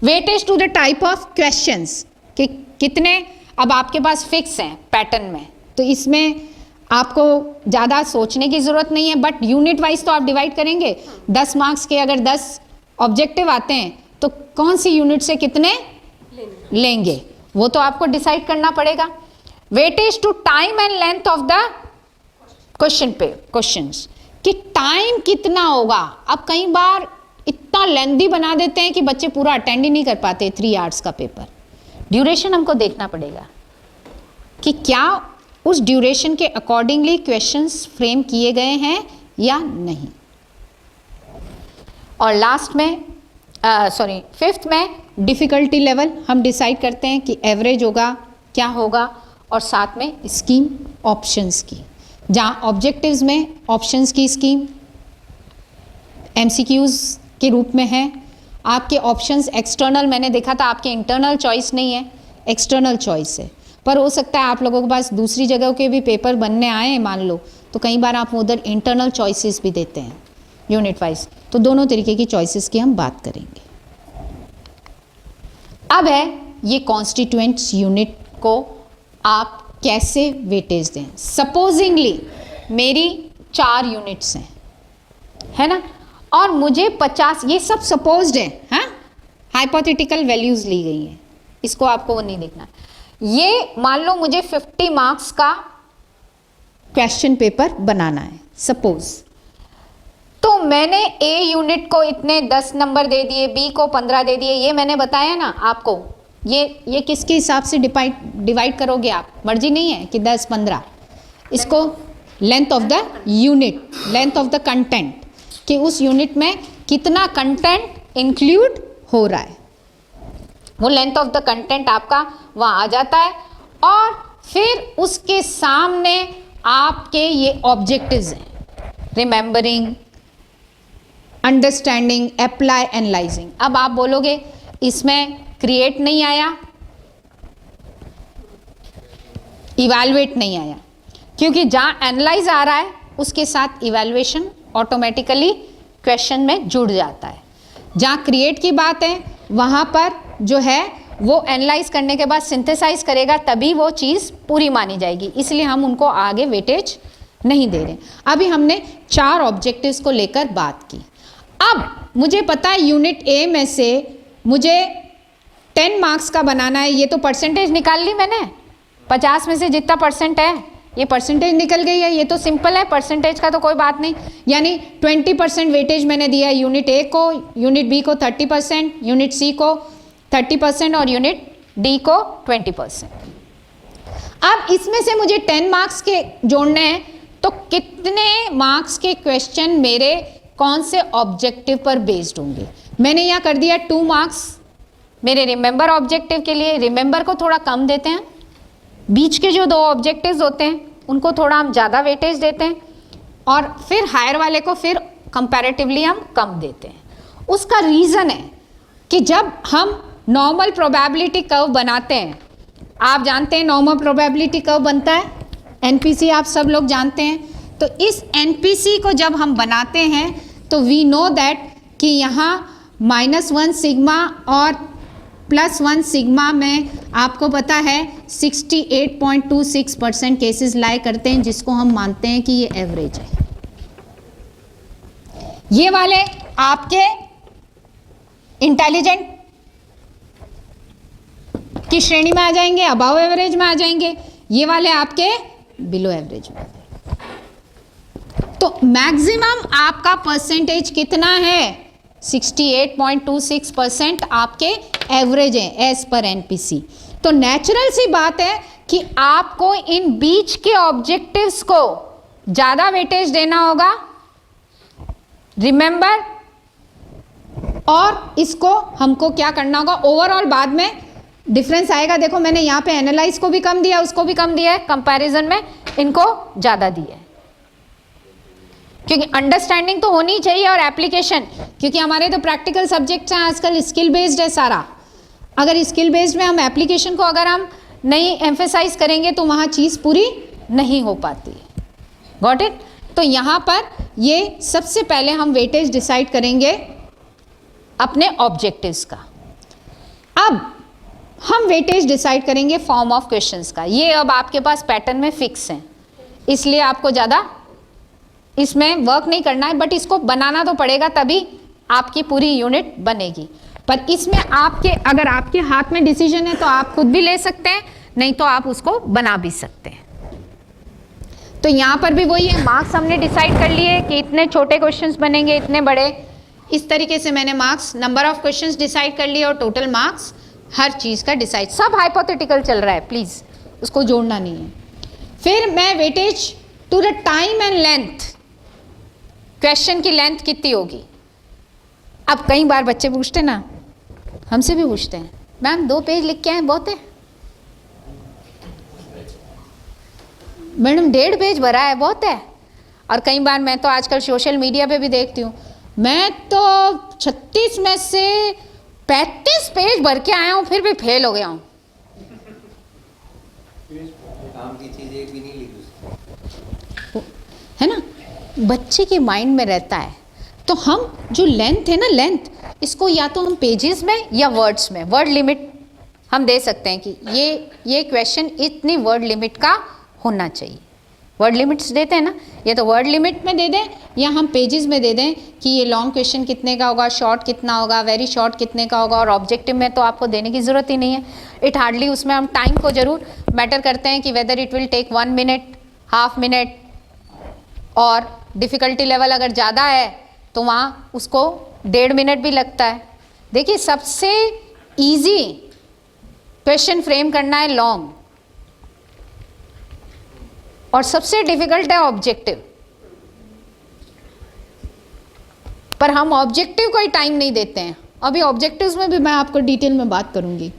Weightage to the type of questions, कि कितने अब आपके पास फिक्स हैं पैटर्न में, तो इसमें आपको ज़्यादा सोचने की ज़रूरत नहीं है. बट यूनिट वाइज तो आप डिवाइड करेंगे. 10 मार्क्स के अगर 10 ऑब्जेक्टिव आते हैं तो कौन सी यूनिट से कितने लेंगे वो तो आपको डिसाइड करना पड़ेगा. Weightage to time and length of the questions, कि टाइम कितना होगा. अब कई बार इतना लेंथी बना देते हैं कि बच्चे पूरा अटेंड ही नहीं कर पाते 3 आवर्स का पेपर. ड्यूरेशन हमको देखना पड़ेगा कि क्या उस ड्यूरेशन के अकॉर्डिंगली क्वेश्चंस फ्रेम किए गए हैं या नहीं. और लास्ट में फिफ्थ में डिफ़िकल्टी लेवल हम डिसाइड करते हैं कि एवरेज होगा, क्या होगा, और साथ में स्कीम ऑप्शंस की, जहाँ ऑब्जेक्टिव्स में ऑप्शंस की स्कीम एमसीक्यूज़ के रूप में है. आपके ऑप्शंस एक्सटर्नल, मैंने देखा था आपके इंटरनल चॉइस नहीं है, एक्सटर्नल चॉइस है. पर हो सकता है आप लोगों के पास दूसरी जगह के भी पेपर बनने आए हैं मान लो, तो कई बार आप उधर इंटरनल चॉइसेस भी देते हैं यूनिट वाइज. तो दोनों तरीके की चॉइसेस की हम बात करेंगे. अब है ये कॉन्स्टिट्यूएंट्स यूनिट को आप कैसे वेटेज दें. सपोजिंगली मेरी 4 यूनिट्स हैं, है ना, और मुझे 50, ये सब सपोज्ड है, हाँ, हाइपोथेटिकल वैल्यूज ली गई हैं, इसको आपको वो नहीं देखना. ये मान लो मुझे 50 मार्क्स का क्वेश्चन पेपर बनाना है सपोज, तो मैंने ए यूनिट को इतने 10 नंबर दे दिए, बी को 15 दे दिए, ये मैंने बताया ना आपको. ये किसके हिसाब से डिवाइड करोगे आप, मर्जी नहीं है कि 10 15, इसको length of the unit, length of the content, कि उस यूनिट में कितना कंटेंट इंक्लूड हो रहा है, वो लेंथ ऑफ द कंटेंट आपका वहाँ आ जाता है. और फिर उसके सामने आपके ये ऑब्जेक्टिव्स हैं, रिमेंबरिंग, अंडरस्टैंडिंग, अप्लाई, एनालाइजिंग। अब आप बोलोगे इसमें क्रिएट नहीं आया, इवैल्यूएट नहीं आया, क्योंकि जहाँ एनालाइज आ रहा है उसके साथ इवैल्यूएशन ऑटोमेटिकली क्वेश्चन में जुड़ जाता है। जहाँ क्रिएट की बात है वहाँ पर जो है वो एनालाइज करने के बाद सिंथेसाइज करेगा, तभी वो चीज़ पूरी मानी जाएगी, इसलिए हम उनको आगे वेटेज नहीं दे रहे। अभी हमने 4 ऑब्जेक्टिव्स को लेकर बात की। अब मुझे पता है यूनिट ए में से मुझे 10 मार्क्स का बनाना है। ये तो परसेंटेज निकाल ली मैंने, 50 में से जितना परसेंट है ये परसेंटेज निकल गई है। ये तो सिंपल है, परसेंटेज का तो कोई बात नहीं। यानी 20% वेटेज मैंने दिया है यूनिट ए को, यूनिट बी को 30%, यूनिट सी को 30% और यूनिट डी को 20%। अब इसमें से मुझे 10 मार्क्स के जोड़ने हैं, तो कितने मार्क्स के क्वेश्चन मेरे कौन से ऑब्जेक्टिव पर बेस्ड होंगे? मैंने यहाँ कर दिया 2 मार्क्स मेरे रिमेंबर ऑब्जेक्टिव के लिए। रिमेंबर को थोड़ा कम देते हैं, बीच के जो 2 ऑब्जेक्टिव्स होते हैं उनको थोड़ा हम ज़्यादा वेटेज देते हैं, और फिर हायर वाले को फिर कंपैरेटिवली हम कम देते हैं। उसका रीज़न है कि जब हम नॉर्मल प्रोबेबिलिटी कर्व बनाते हैं, आप जानते हैं नॉर्मल प्रोबेबिलिटी कर्व बनता है, एनपीसी आप सब लोग जानते हैं। तो इस एनपीसी को जब हम बनाते हैं तो वी नो दैट कि यहाँ -1 सिग्मा और +1 सिग्मा में आपको पता है 68.26% केसेस लाई करते हैं, जिसको हम मानते हैं कि ये एवरेज है। ये वाले आपके इंटेलिजेंट की श्रेणी में आ जाएंगे, अबव एवरेज में आ जाएंगे। ये वाले आपके बिलो एवरेज में। तो मैक्सिमम आपका परसेंटेज कितना है? 68.26% आपके एवरेज है एज पर एनपीसी। तो नेचुरल सी बात है कि आपको इन बीच के ऑब्जेक्टिव्स को ज़्यादा वेटेज देना होगा, रिमेंबर, और इसको हमको क्या करना होगा, ओवरऑल बाद में डिफरेंस आएगा। देखो मैंने यहाँ पे एनालाइज को भी कम दिया, उसको भी कम दिया है, कंपैरिजन में इनको ज़्यादा दिया है, क्योंकि अंडरस्टैंडिंग तो होनी चाहिए और एप्लीकेशन, क्योंकि हमारे तो प्रैक्टिकल सब्जेक्ट्स हैं आजकल, स्किल बेस्ड है सारा। अगर स्किल बेस्ड में हम एप्लीकेशन को अगर हम नहीं एम्फेसाइज करेंगे तो वहाँ चीज़ पूरी नहीं हो पाती है। Got it? तो यहाँ पर ये सबसे पहले हम वेटेज डिसाइड करेंगे अपने ऑब्जेक्टिव्स का। अब हम वेटेज डिसाइड करेंगे फॉर्म ऑफ क्वेश्चंस का। ये अब आपके पास पैटर्न में फिक्स हैं, इसलिए आपको ज़्यादा इसमें वर्क नहीं करना है, बट इसको बनाना तो पड़ेगा, तभी आपकी पूरी यूनिट बनेगी। पर इसमें आपके अगर आपके हाथ में डिसीजन है तो आप खुद भी ले सकते हैं, नहीं तो आप उसको बना भी सकते हैं। तो यहाँ पर भी वही है, मार्क्स हमने डिसाइड कर लिए कि इतने छोटे क्वेश्चंस बनेंगे, इतने बड़े। इस तरीके से मैंने marks, number of questions decide कर लिए और टोटल मार्क्स हर चीज़ का डिसाइड। सब हाइपोथेटिकल चल रहा है, प्लीज़ उसको जोड़ना नहीं है। फिर मैं weightage to the time and length, question की लेंथ कितनी होगी। अब कई बार बच्चे पूछते हैं ना, हमसे भी पूछते हैं, मैम 2 पेज लिख के आए बहुत है, मैडम 1.5 पेज भरा है बहुत है। और कई बार मैं तो आजकल सोशल मीडिया पे भी देखती हूँ, मैं तो 36 में से 35 पेज भर के आया हूँ फिर भी फेल हो गया हूँ। काम की चीज एक भी नहीं लिखी, है ना, बच्चे के माइंड में रहता है। तो हम जो लेंथ है ना, लेंथ, इसको या तो हम पेजेस में या वर्ड्स में, वर्ड लिमिट हम दे सकते हैं कि ये क्वेश्चन इतनी वर्ड लिमिट का होना चाहिए। वर्ड लिमिट्स देते हैं ना, ये तो वर्ड लिमिट में दे दें या हम पेजेस में दे दें कि ये लॉन्ग क्वेश्चन कितने का होगा, शॉर्ट कितना होगा, वेरी शॉर्ट कितने का होगा। और ऑब्जेक्टिव में तो आपको देने की ज़रूरत ही नहीं है, इट हार्डली, उसमें हम टाइम को ज़रूर मैटर करते हैं कि whether it will take 1 minute, half minute, और डिफ़िकल्टी लेवल अगर ज़्यादा है तो वहाँ उसको 1.5 मिनट भी लगता है। देखिए सबसे ईजी क्वेश्चन फ्रेम करना है लॉन्ग, और सबसे डिफिकल्ट है ऑब्जेक्टिव। पर हम ऑब्जेक्टिव को ही टाइम नहीं देते हैं। अभी ऑब्जेक्टिव्स में भी मैं आपको डिटेल में बात करूंगी।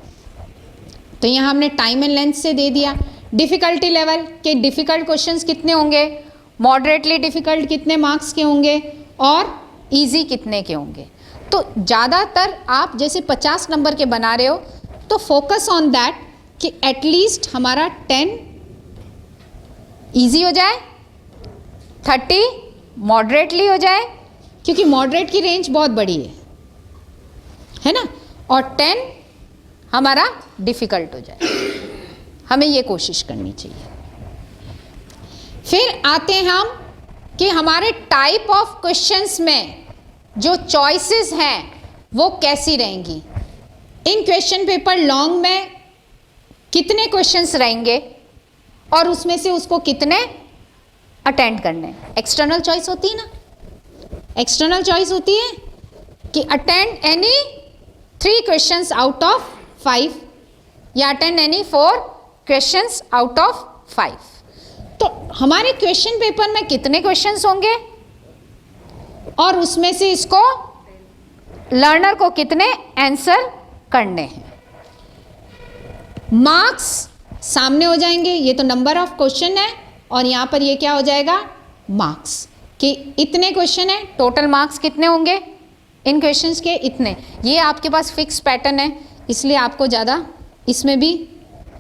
तो यहाँ हमने टाइम एंड लेंथ से दे दिया। डिफ़िकल्टी लेवल के डिफ़िकल्ट क्वेश्चंस कितने होंगे, मॉडरेटली डिफ़िकल्ट कितने मार्क्स के होंगे और इजी कितने के होंगे। तो ज़्यादातर आप जैसे 50 नंबर के बना रहे हो तो फोकस ऑन दैट कि एटलीस्ट हमारा 10 इजी हो जाए, 30 मॉडरेटली हो जाए, क्योंकि मॉडरेट की रेंज बहुत बड़ी है ना, और 10 हमारा डिफ़िकल्ट हो जाए। हमें ये कोशिश करनी चाहिए। फिर आते हैं हम कि हमारे टाइप ऑफ क्वेश्चंस में जो चॉइसेस हैं वो कैसी रहेंगी। इन क्वेश्चन पेपर लॉन्ग में कितने क्वेश्चंस रहेंगे और उसमें से उसको कितने अटेंड करने। एक्सटर्नल चॉइस होती है ना, एक्सटर्नल चॉइस होती है कि attend any 3 questions out of 5 या attend any 4 questions out of 5। तो हमारे क्वेश्चन पेपर में कितने क्वेश्चंस होंगे और उसमें से इसको लर्नर को कितने आंसर करने हैं। मार्क्स सामने हो जाएंगे, ये तो नंबर ऑफ क्वेश्चन है और यहाँ पर ये क्या हो जाएगा, मार्क्स, कि इतने क्वेश्चन है, टोटल मार्क्स कितने होंगे इन क्वेश्चंस के, इतने। ये आपके पास फिक्स पैटर्न है, इसलिए आपको ज़्यादा इसमें भी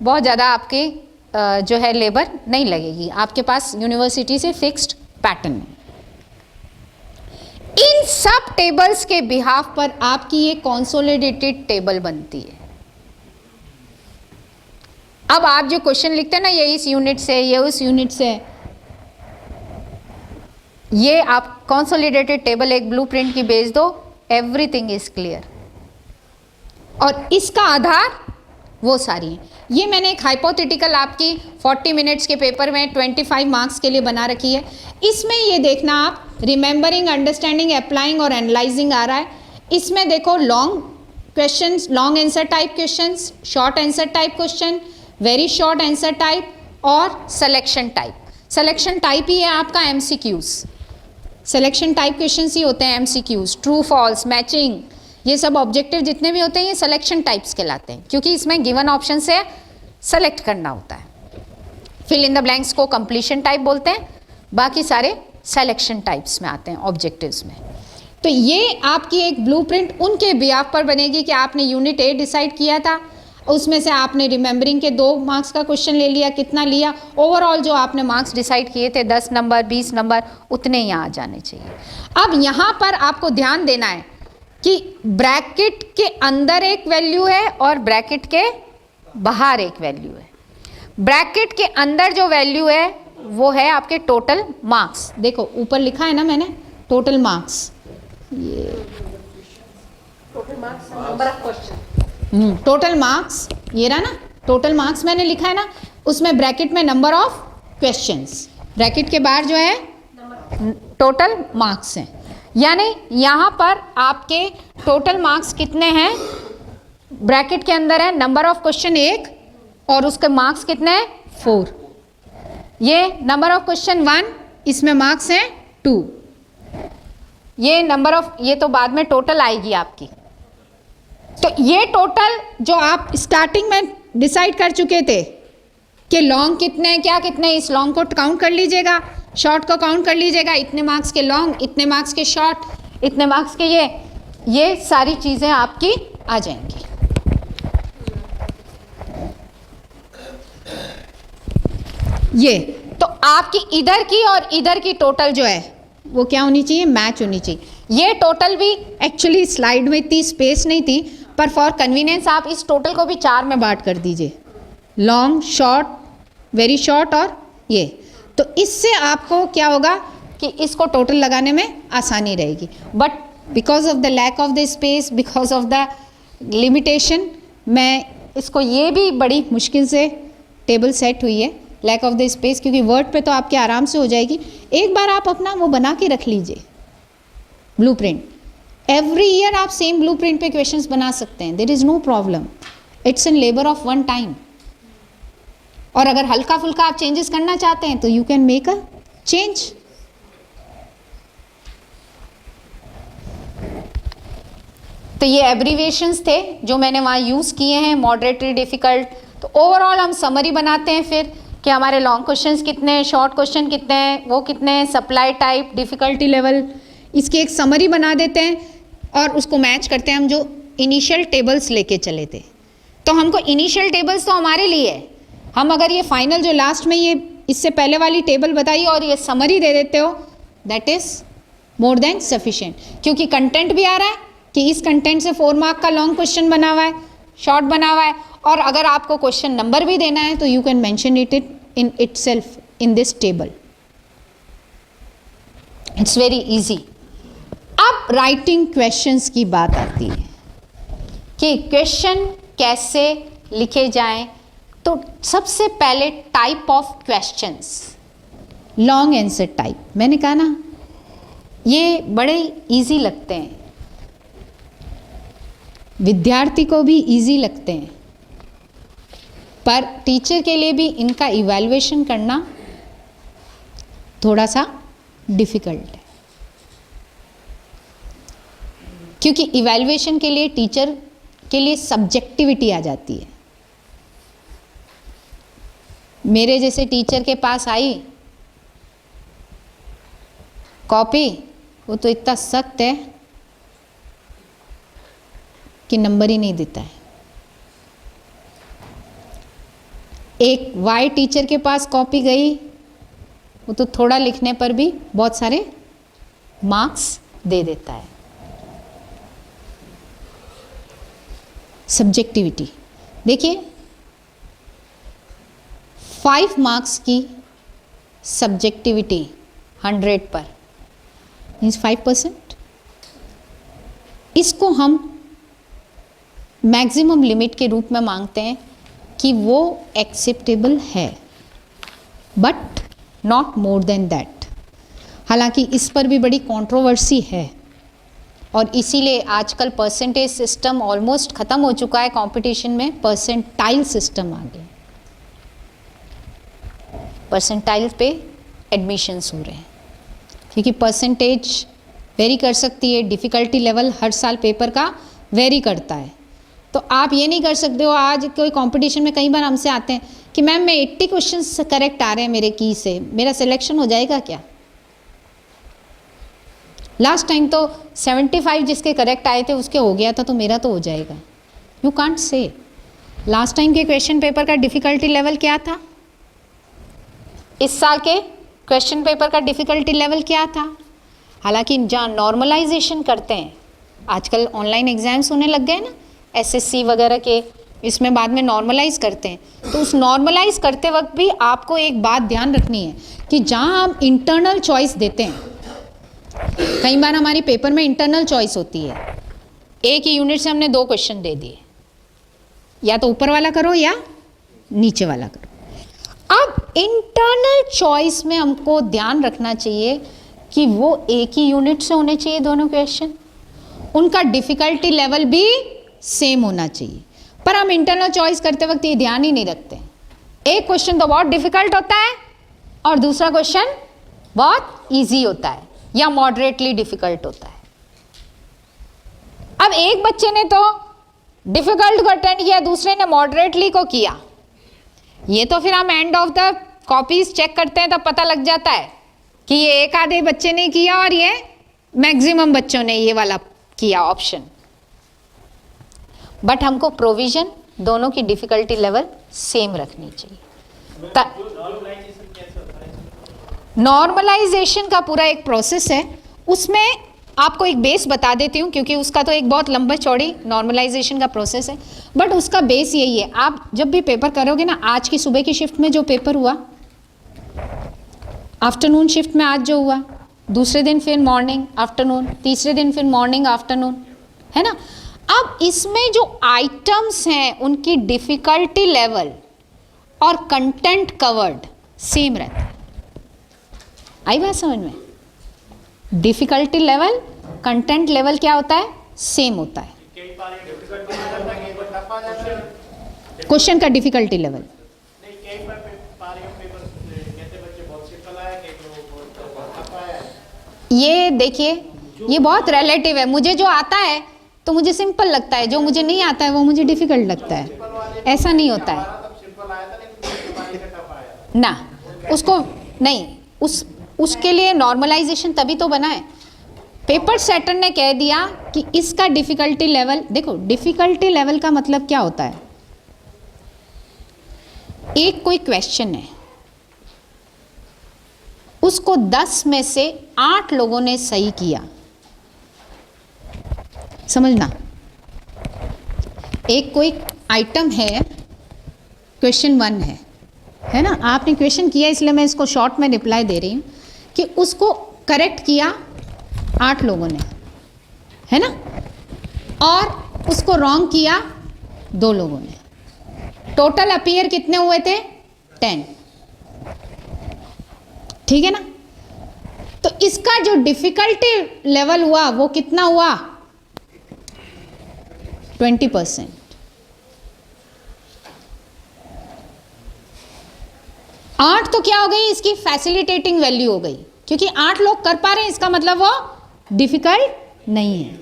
बहुत ज़्यादा आपके जो है लेबर नहीं लगेगी, आपके पास यूनिवर्सिटी से फिक्स्ड पैटर्न है। इन सब टेबल्स के बिहाफ पर आपकी ये कंसोलिडेटेड टेबल बनती है। अब आप जो क्वेश्चन लिखते हैं ना, ये इस यूनिट से, ये उस यूनिट से, ये आप कंसोलिडेटेड टेबल एक ब्लूप्रिंट की भेज दो, एवरीथिंग इज क्लियर। और इसका आधार वो सारी है। ये मैंने एक हाइपोथेटिकल आपकी 40 मिनट्स के पेपर में 25 मार्क्स के लिए बना रखी है। इसमें ये देखना आप रिमेंबरिंग, अंडरस्टैंडिंग, अप्लाइंग और एनालाइजिंग आ रहा है। इसमें देखो long questions, long answer type questions, short answer type question, very short answer type और सिलेक्शन टाइप। सिलेक्शन टाइप ही है आपका एमसीक्यूज। सिलेक्शन टाइप क्वेश्चंस ही होते हैं एमसीक्यूज, ट्रू फॉल्स, मैचिंग, ये सब ऑब्जेक्टिव जितने भी होते हैं ये सिलेक्शन टाइप्स कहलाते हैं, क्योंकि इसमें गिवन ऑप्शन से सेलेक्ट करना होता है। फिल इन द ब्लैंक्स को कंप्लीशन टाइप बोलते हैं, बाकी सारे सिलेक्शन टाइप्स में आते हैं ऑब्जेक्टिव्स में। तो ये आपकी एक ब्लूप्रिंट उनके बिहाफ पर बनेगी कि आपने यूनिट ए डिसाइड किया था, उसमें से आपने रिमेंबरिंग के 2 मार्क्स का क्वेश्चन ले लिया, कितना लिया, ओवरऑल जो आपने मार्क्स डिसाइड किए थे 10 नंबर 20 नंबर उतने यहाँ आ जाने चाहिए। अब यहाँ पर आपको ध्यान देना है कि ब्रैकेट के अंदर एक वैल्यू है और ब्रैकेट के बाहर एक वैल्यू है। ब्रैकेट के अंदर जो वैल्यू है वो है आपके टोटल मार्क्स। देखो ऊपर लिखा है ना मैंने, टोटल मार्क्स, ये total marks, number of question, total marks, ये रहा ना, टोटल मार्क्स मैंने लिखा है ना, उसमें ब्रैकेट में नंबर ऑफ क्वेश्चंस, ब्रैकेट के बाहर जो है टोटल मार्क्स हैं। यानी यहाँ पर आपके टोटल मार्क्स कितने हैं, ब्रैकेट के अंदर है नंबर ऑफ क्वेश्चन 1 और उसके मार्क्स कितने हैं 4। ये नंबर ऑफ क्वेश्चन 1, इसमें मार्क्स हैं 2। ये नंबर ऑफ, ये तो बाद में टोटल आएगी आपकी। तो ये टोटल जो आप स्टार्टिंग में डिसाइड कर चुके थे कि लॉन्ग कितने हैं, क्या कितने, इस लॉन्ग को काउंट कर लीजिएगा, शॉर्ट को काउंट कर लीजिएगा, इतने मार्क्स के लॉन्ग, इतने मार्क्स के शॉर्ट, इतने मार्क्स के ये सारी चीज़ें आपकी आ जाएंगी। ये तो आपकी इधर की और इधर की टोटल जो है वो क्या होनी चाहिए, मैच होनी चाहिए। ये टोटल भी एक्चुअली स्लाइड में इतनी स्पेस नहीं थी, पर फॉर कन्वीनियंस आप इस टोटल को भी 4 में बांट कर दीजिए, लॉन्ग, शॉर्ट, वेरी शॉर्ट और ये। तो इससे आपको क्या होगा कि इसको टोटल लगाने में आसानी रहेगी। But because of the lack of the space, because of the limitation, मैं इसको, ये भी बड़ी मुश्किल से टेबल सेट हुई है, लैक ऑफ द स्पेस, क्योंकि वर्ड पे तो आपके आराम से हो जाएगी। एक बार आप अपना वो बना के रख लीजिए ब्लूप्रिंट। एवरी ईयर आप सेम ब्लूप्रिंट पे क्वेश्चंस बना सकते हैं, there is no problem, it's an labour of one time. और अगर हल्का फुल्का आप चेंजेस करना चाहते हैं तो you can make a change. तो ये एब्रीविएशंस थे जो मैंने वहाँ यूज़ किए हैं, मॉडरेटली डिफ़िकल्ट। तो ओवरऑल हम समरी बनाते हैं फिर कि हमारे लॉन्ग क्वेश्चंस कितने हैं, शॉर्ट क्वेश्चन कितने हैं, वो कितने हैं, सप्लाई टाइप, डिफ़िकल्टी लेवल, इसकी एक समरी बना देते हैं और उसको मैच करते हैं हम जो इनिशियल टेबल्स लेके चले थे। तो हमको इनिशियल टेबल्स तो हमारे लिए है, हम अगर ये फाइनल जो लास्ट में ये इससे पहले वाली टेबल बताई और ये समरी दे देते हो, that is more than sufficient, क्योंकि कंटेंट भी आ रहा है कि इस कंटेंट से 4 मार्क का लॉन्ग क्वेश्चन बना हुआ है, शॉर्ट बना हुआ है, और अगर आपको क्वेश्चन नंबर भी देना है तो you can mention it in itself in this table. It's very easy. अब राइटिंग क्वेश्चंस की बात आती है कि क्वेश्चन कैसे लिखे जाएं। तो सबसे पहले type of questions, long answer type, मैंने कहा ना ये बड़े इजी लगते हैं, विद्यार्थी को भी इजी लगते हैं, पर टीचर के लिए भी इनका इवैल्यूएशन करना थोड़ा सा डिफ़िकल्ट है, क्योंकि इवैल्यूएशन के लिए टीचर के लिए सब्जेक्टिविटी आ जाती है। मेरे जैसे टीचर के पास आई कॉपी, वो तो इतना सख्त है कि नंबर ही नहीं देता है। एक वाई टीचर के पास कॉपी गई, वो तो थोड़ा लिखने पर भी बहुत सारे मार्क्स दे देता है। सब्जेक्टिविटी देखिए, 5 मार्क्स की सब्जेक्टिविटी 100 पर मीन्स 5%, इसको हम मैक्सिमम लिमिट के रूप में मांगते हैं कि वो एक्सेप्टेबल है, but not more than that. हालांकि इस पर भी बड़ी कंट्रोवर्सी है और इसीलिए आजकल परसेंटेज सिस्टम ऑलमोस्ट ख़त्म हो चुका है, कंपटीशन में परसेंटाइल सिस्टम आ गया, परसेंटाइल पे एडमिशन्स हो रहे हैं, क्योंकि परसेंटेज वेरी कर सकती है, डिफ़िकल्टी लेवल हर साल पेपर का वेरी करता है। तो आप ये नहीं कर सकते हो, आज कोई कंपटीशन में कई बार हमसे आते हैं कि मैम मैं 80 क्वेश्चंस करेक्ट आ रहे हैं मेरे की से, मेरा सिलेक्शन हो जाएगा क्या? लास्ट टाइम तो 75 जिसके करेक्ट आए थे उसके हो गया था, तो मेरा तो हो जाएगा। You can't say. Last time के क्वेश्चन पेपर का डिफ़िकल्टी लेवल क्या था? इस साल के क्वेश्चन पेपर का डिफ़िकल्टी लेवल क्या था? हालांकि जहाँ नॉर्मलाइजेशन करते हैं, आजकल ऑनलाइन एग्ज़ाम्स होने लग गए ना, एसएससी वगैरह के, इसमें बाद में नॉर्मलाइज करते हैं, तो उस नॉर्मलाइज करते वक्त भी आपको एक बात ध्यान रखनी है कि जहाँ हम इंटरनल चॉइस देते हैं, कई बार हमारी पेपर में इंटरनल चॉइस होती है, एक ही यूनिट से हमने 2 क्वेश्चन दे दिए, या तो ऊपर वाला करो या नीचे वाला करो। अब इंटरनल चॉइस में हमको ध्यान रखना चाहिए कि वो एक ही यूनिट से होने चाहिए दोनों क्वेश्चन, उनका डिफ़िकल्टी लेवल भी सेम होना चाहिए, पर हम इंटरनल चॉइस करते वक्त ये ध्यान ही नहीं रखते। एक क्वेश्चन तो बहुत डिफ़िकल्ट होता है और दूसरा क्वेश्चन बहुत इजी होता है या मॉडरेटली डिफ़िकल्ट होता है। अब एक बच्चे ने तो डिफ़िकल्ट को अटेंड किया, दूसरे ने मॉडरेटली को किया, ये तो फिर हम end of the copies check करते हैं, तब पता लग जाता है कि ये एक आधे बच्चे ने किया और ये मैक्सिमम बच्चों ने ये वाला किया ऑप्शन। बट हमको प्रोविजन दोनों की डिफ़िकल्टी लेवल सेम रखनी चाहिए। नॉर्मलाइजेशन का पूरा एक प्रोसेस है, उसमें आपको एक बेस बता देती हूँ, क्योंकि उसका तो एक बहुत लंबा चौड़ी नॉर्मलाइजेशन का प्रोसेस है, बट उसका बेस यही है। आप जब भी पेपर करोगे ना, आज की सुबह की शिफ्ट में जो पेपर हुआ, आफ्टरनून शिफ्ट में आज जो हुआ, दूसरे दिन फिर मॉर्निंग आफ्टरनून, तीसरे दिन फिर मॉर्निंग आफ्टरनून, है ना। अब इसमें जो आइटम्स हैं उनकी डिफ़िकल्टी लेवल और कंटेंट कवर्ड सेम रहता है। आई बात समझ में? डिफ़िकल्टी लेवल, कंटेंट लेवल क्या होता है? सेम होता है। क्वेश्चन का डिफ़िकल्टी लेवल ये देखिए, ये बहुत रिलेटिव है। मुझे जो आता है तो मुझे सिंपल लगता है, जो मुझे नहीं आता है वो मुझे डिफ़िकल्ट लगता है, ऐसा नहीं होता है। ना, उसको नहीं, उसके लिए नॉर्मलाइजेशन तभी तो बना है। पेपर सेटर ने कह दिया कि इसका डिफिकल्टी लेवल, देखो डिफिकल्टी लेवल का मतलब क्या होता है, एक कोई क्वेश्चन है, उसको 10 में से 8 लोगों ने सही किया, समझना, एक कोई आइटम है, क्वेश्चन 1 है ना, आपने क्वेश्चन किया इसलिए मैं इसको शॉर्ट में रिप्लाई दे रही हूं कि उसको करेक्ट किया 8 लोगों ने, है ना, और उसको रॉन्ग किया 2 लोगों ने, टोटल अपीयर कितने हुए थे? 10, ठीक है ना। तो इसका जो डिफिकल्टी लेवल हुआ वो कितना हुआ? 20%। आठ तो क्या हो गई, इसकी फैसिलिटेटिंग वैल्यू हो गई, क्योंकि 8 लोग कर पा रहे हैं, इसका मतलब वो डिफिकल्ट नहीं है,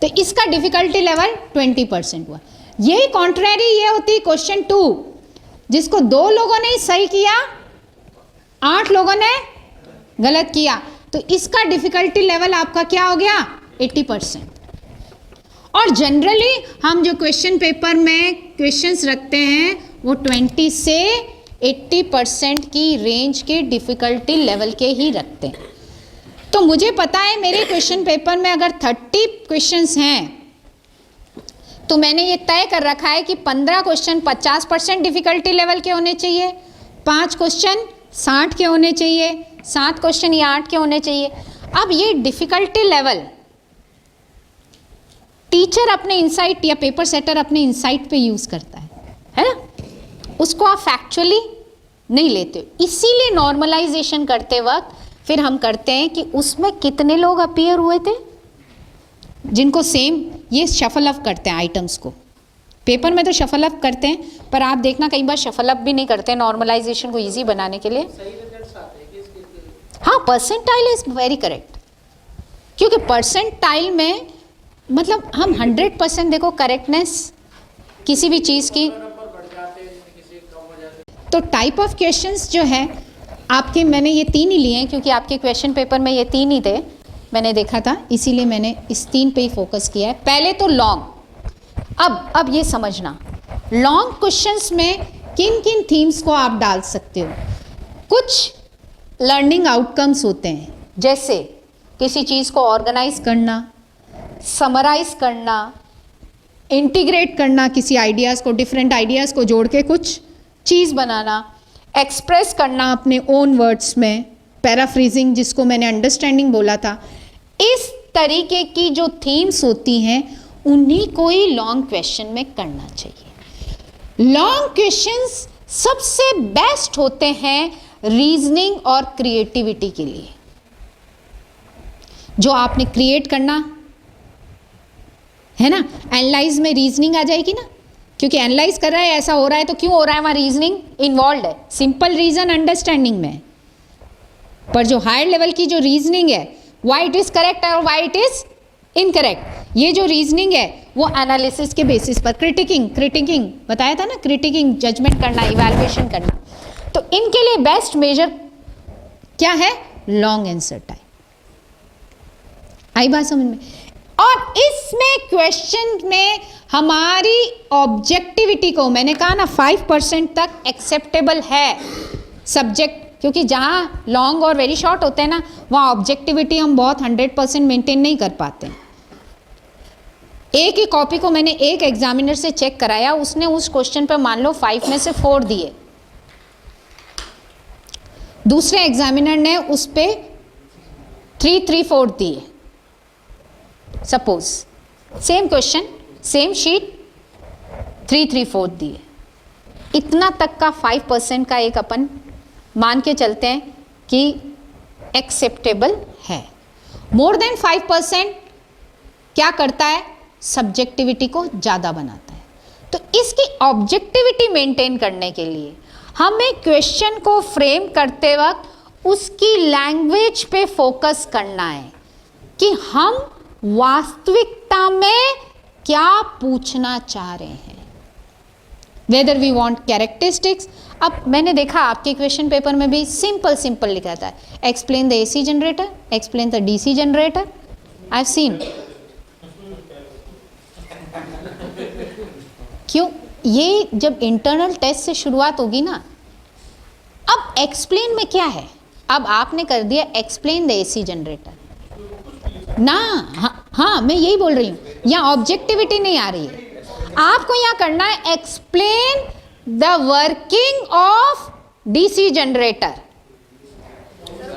तो इसका डिफिकल्टी लेवल 20% हुआ। यही कॉन्ट्रेरी ये होती क्वेश्चन 2, जिसको 2 लोगों ने सही किया, 8 लोगों ने गलत किया, तो इसका डिफिकल्टी लेवल आपका क्या हो गया? 80%। और जनरली हम जो क्वेश्चन पेपर में क्वेश्चंस रखते हैं वो 20 से 80% की रेंज के डिफिकल्टी लेवल के ही रखते हैं। तो मुझे पता है मेरे क्वेश्चन पेपर में अगर 30 क्वेश्चंस हैं तो मैंने ये तय कर रखा है कि 15 क्वेश्चन 50% डिफिकल्टी लेवल के होने चाहिए, 5 क्वेश्चन 60 के होने चाहिए, 7 क्वेश्चन या 8 के होने चाहिए। अब ये डिफिकल्टी लेवल टीचर अपने इंसाइट या पेपर सेटर अपने इंसाइट पे यूज करता है ना, उसको आप फैक्चुअली नहीं लेते हो। इसीलिए नॉर्मलाइजेशन करते वक्त फिर हम करते हैं कि उसमें कितने लोग अपीयर हुए थे जिनको सेम, ये शफल अप करते हैं आइटम्स को, पेपर में तो शफल अप करते हैं, पर आप देखना कई बार शफल अप भी नहीं करते नॉर्मलाइजेशन को इजी बनाने के लिए। हाँ, परसेंटाइल इज वेरी करेक्ट, क्योंकि परसेंटाइल में मतलब हम 100% देखो करेक्टनेस किसी भी चीज़ की। तो टाइप ऑफ क्वेश्चंस जो है आपके, मैंने ये 3 ही लिए हैं क्योंकि आपके क्वेश्चन पेपर में ये 3 ही थे, मैंने देखा था, इसीलिए मैंने इस 3 पे ही फोकस किया है। पहले तो लॉन्ग, अब ये समझना लॉन्ग क्वेश्चंस में किन किन थीम्स को आप डाल सकते हो। कुछ लर्निंग आउटकम्स होते हैं, जैसे किसी चीज़ को ऑर्गेनाइज करना, समराइज करना, इंटीग्रेट करना, किसी आइडियाज़ को, डिफरेंट आइडियाज़ को जोड़ के कुछ चीज़ बनाना, एक्सप्रेस करना अपने ओन वर्ड्स में, पैराफ्रीजिंग जिसको मैंने अंडरस्टैंडिंग बोला था। इस तरीके की जो थीम्स होती हैं उन्हीं को ही लॉन्ग क्वेश्चन में करना चाहिए। लॉन्ग क्वेश्चंस सबसे बेस्ट होते हैं रीजनिंग और क्रिएटिविटी के लिए। जो आपने क्रिएट करना है ना, एनालाइज में रीजनिंग आ जाएगी ना, क्योंकि एनालाइज कर रहा है, ऐसा हो रहा है तो क्यों हो रहा है, वहां रीजनिंग इन्वॉल्व है। सिंपल रीजन अंडरस्टैंडिंग में, पर जो हायर लेवल की जो रीजनिंग है, व्हाई इट इज करेक्ट और व्हाई इट इज इनकरेक्ट, ये जो रीजनिंग है वो एनालिसिस के बेसिस पर, क्रिटिकिंग बताया था ना, क्रिटिकिंग, जजमेंट करना, इवैल्यूएशन करना, तो इनके लिए बेस्ट मेजर क्या है? Long answer time. आई बात समझ में? और इसमें क्वेश्चन में हमारी ऑब्जेक्टिविटी को, मैंने कहा ना 5% तक एक्सेप्टेबल है सब्जेक्ट, क्योंकि जहाँ लॉन्ग और वेरी शॉर्ट होते हैं ना, वहाँ ऑब्जेक्टिविटी हम बहुत 100% मेंटेन नहीं कर पाते। एक ही कॉपी को मैंने एक एग्जामिनर से चेक कराया, उसने उस क्वेश्चन पर मान लो 5 में से 4 दिए, दूसरे एग्जामिनर ने उस पे 3-4 दिए। Suppose same question, same sheet, 3-4 दिए। इतना तक का 5% का एक अपन मान के चलते हैं कि एक्सेप्टेबल है। मोर देन 5% क्या करता है? सब्जेक्टिविटी को ज़्यादा बनाता है। तो इसकी ऑब्जेक्टिविटी मेंटेन करने के लिए हमें क्वेश्चन को फ्रेम करते वक्त उसकी लैंग्वेज पे फोकस करना है कि हम वास्तविकता में क्या पूछना चाह रहे हैं। Whether we want characteristics. अब मैंने देखा आपके क्वेश्चन पेपर में भी सिंपल लिखा था, explain the AC generator, explain the DC generator. I have seen. क्यों? ये जब इंटरनल टेस्ट से शुरुआत होगी ना, अब एक्सप्लेन में क्या है, अब आपने कर दिया एक्सप्लेन द एसी जनरेटर ना। हाँ मैं यही बोल रही हूँ, यहाँ ऑब्जेक्टिविटी नहीं आ रही है। आपको यहाँ करना है explain the working of DC generator.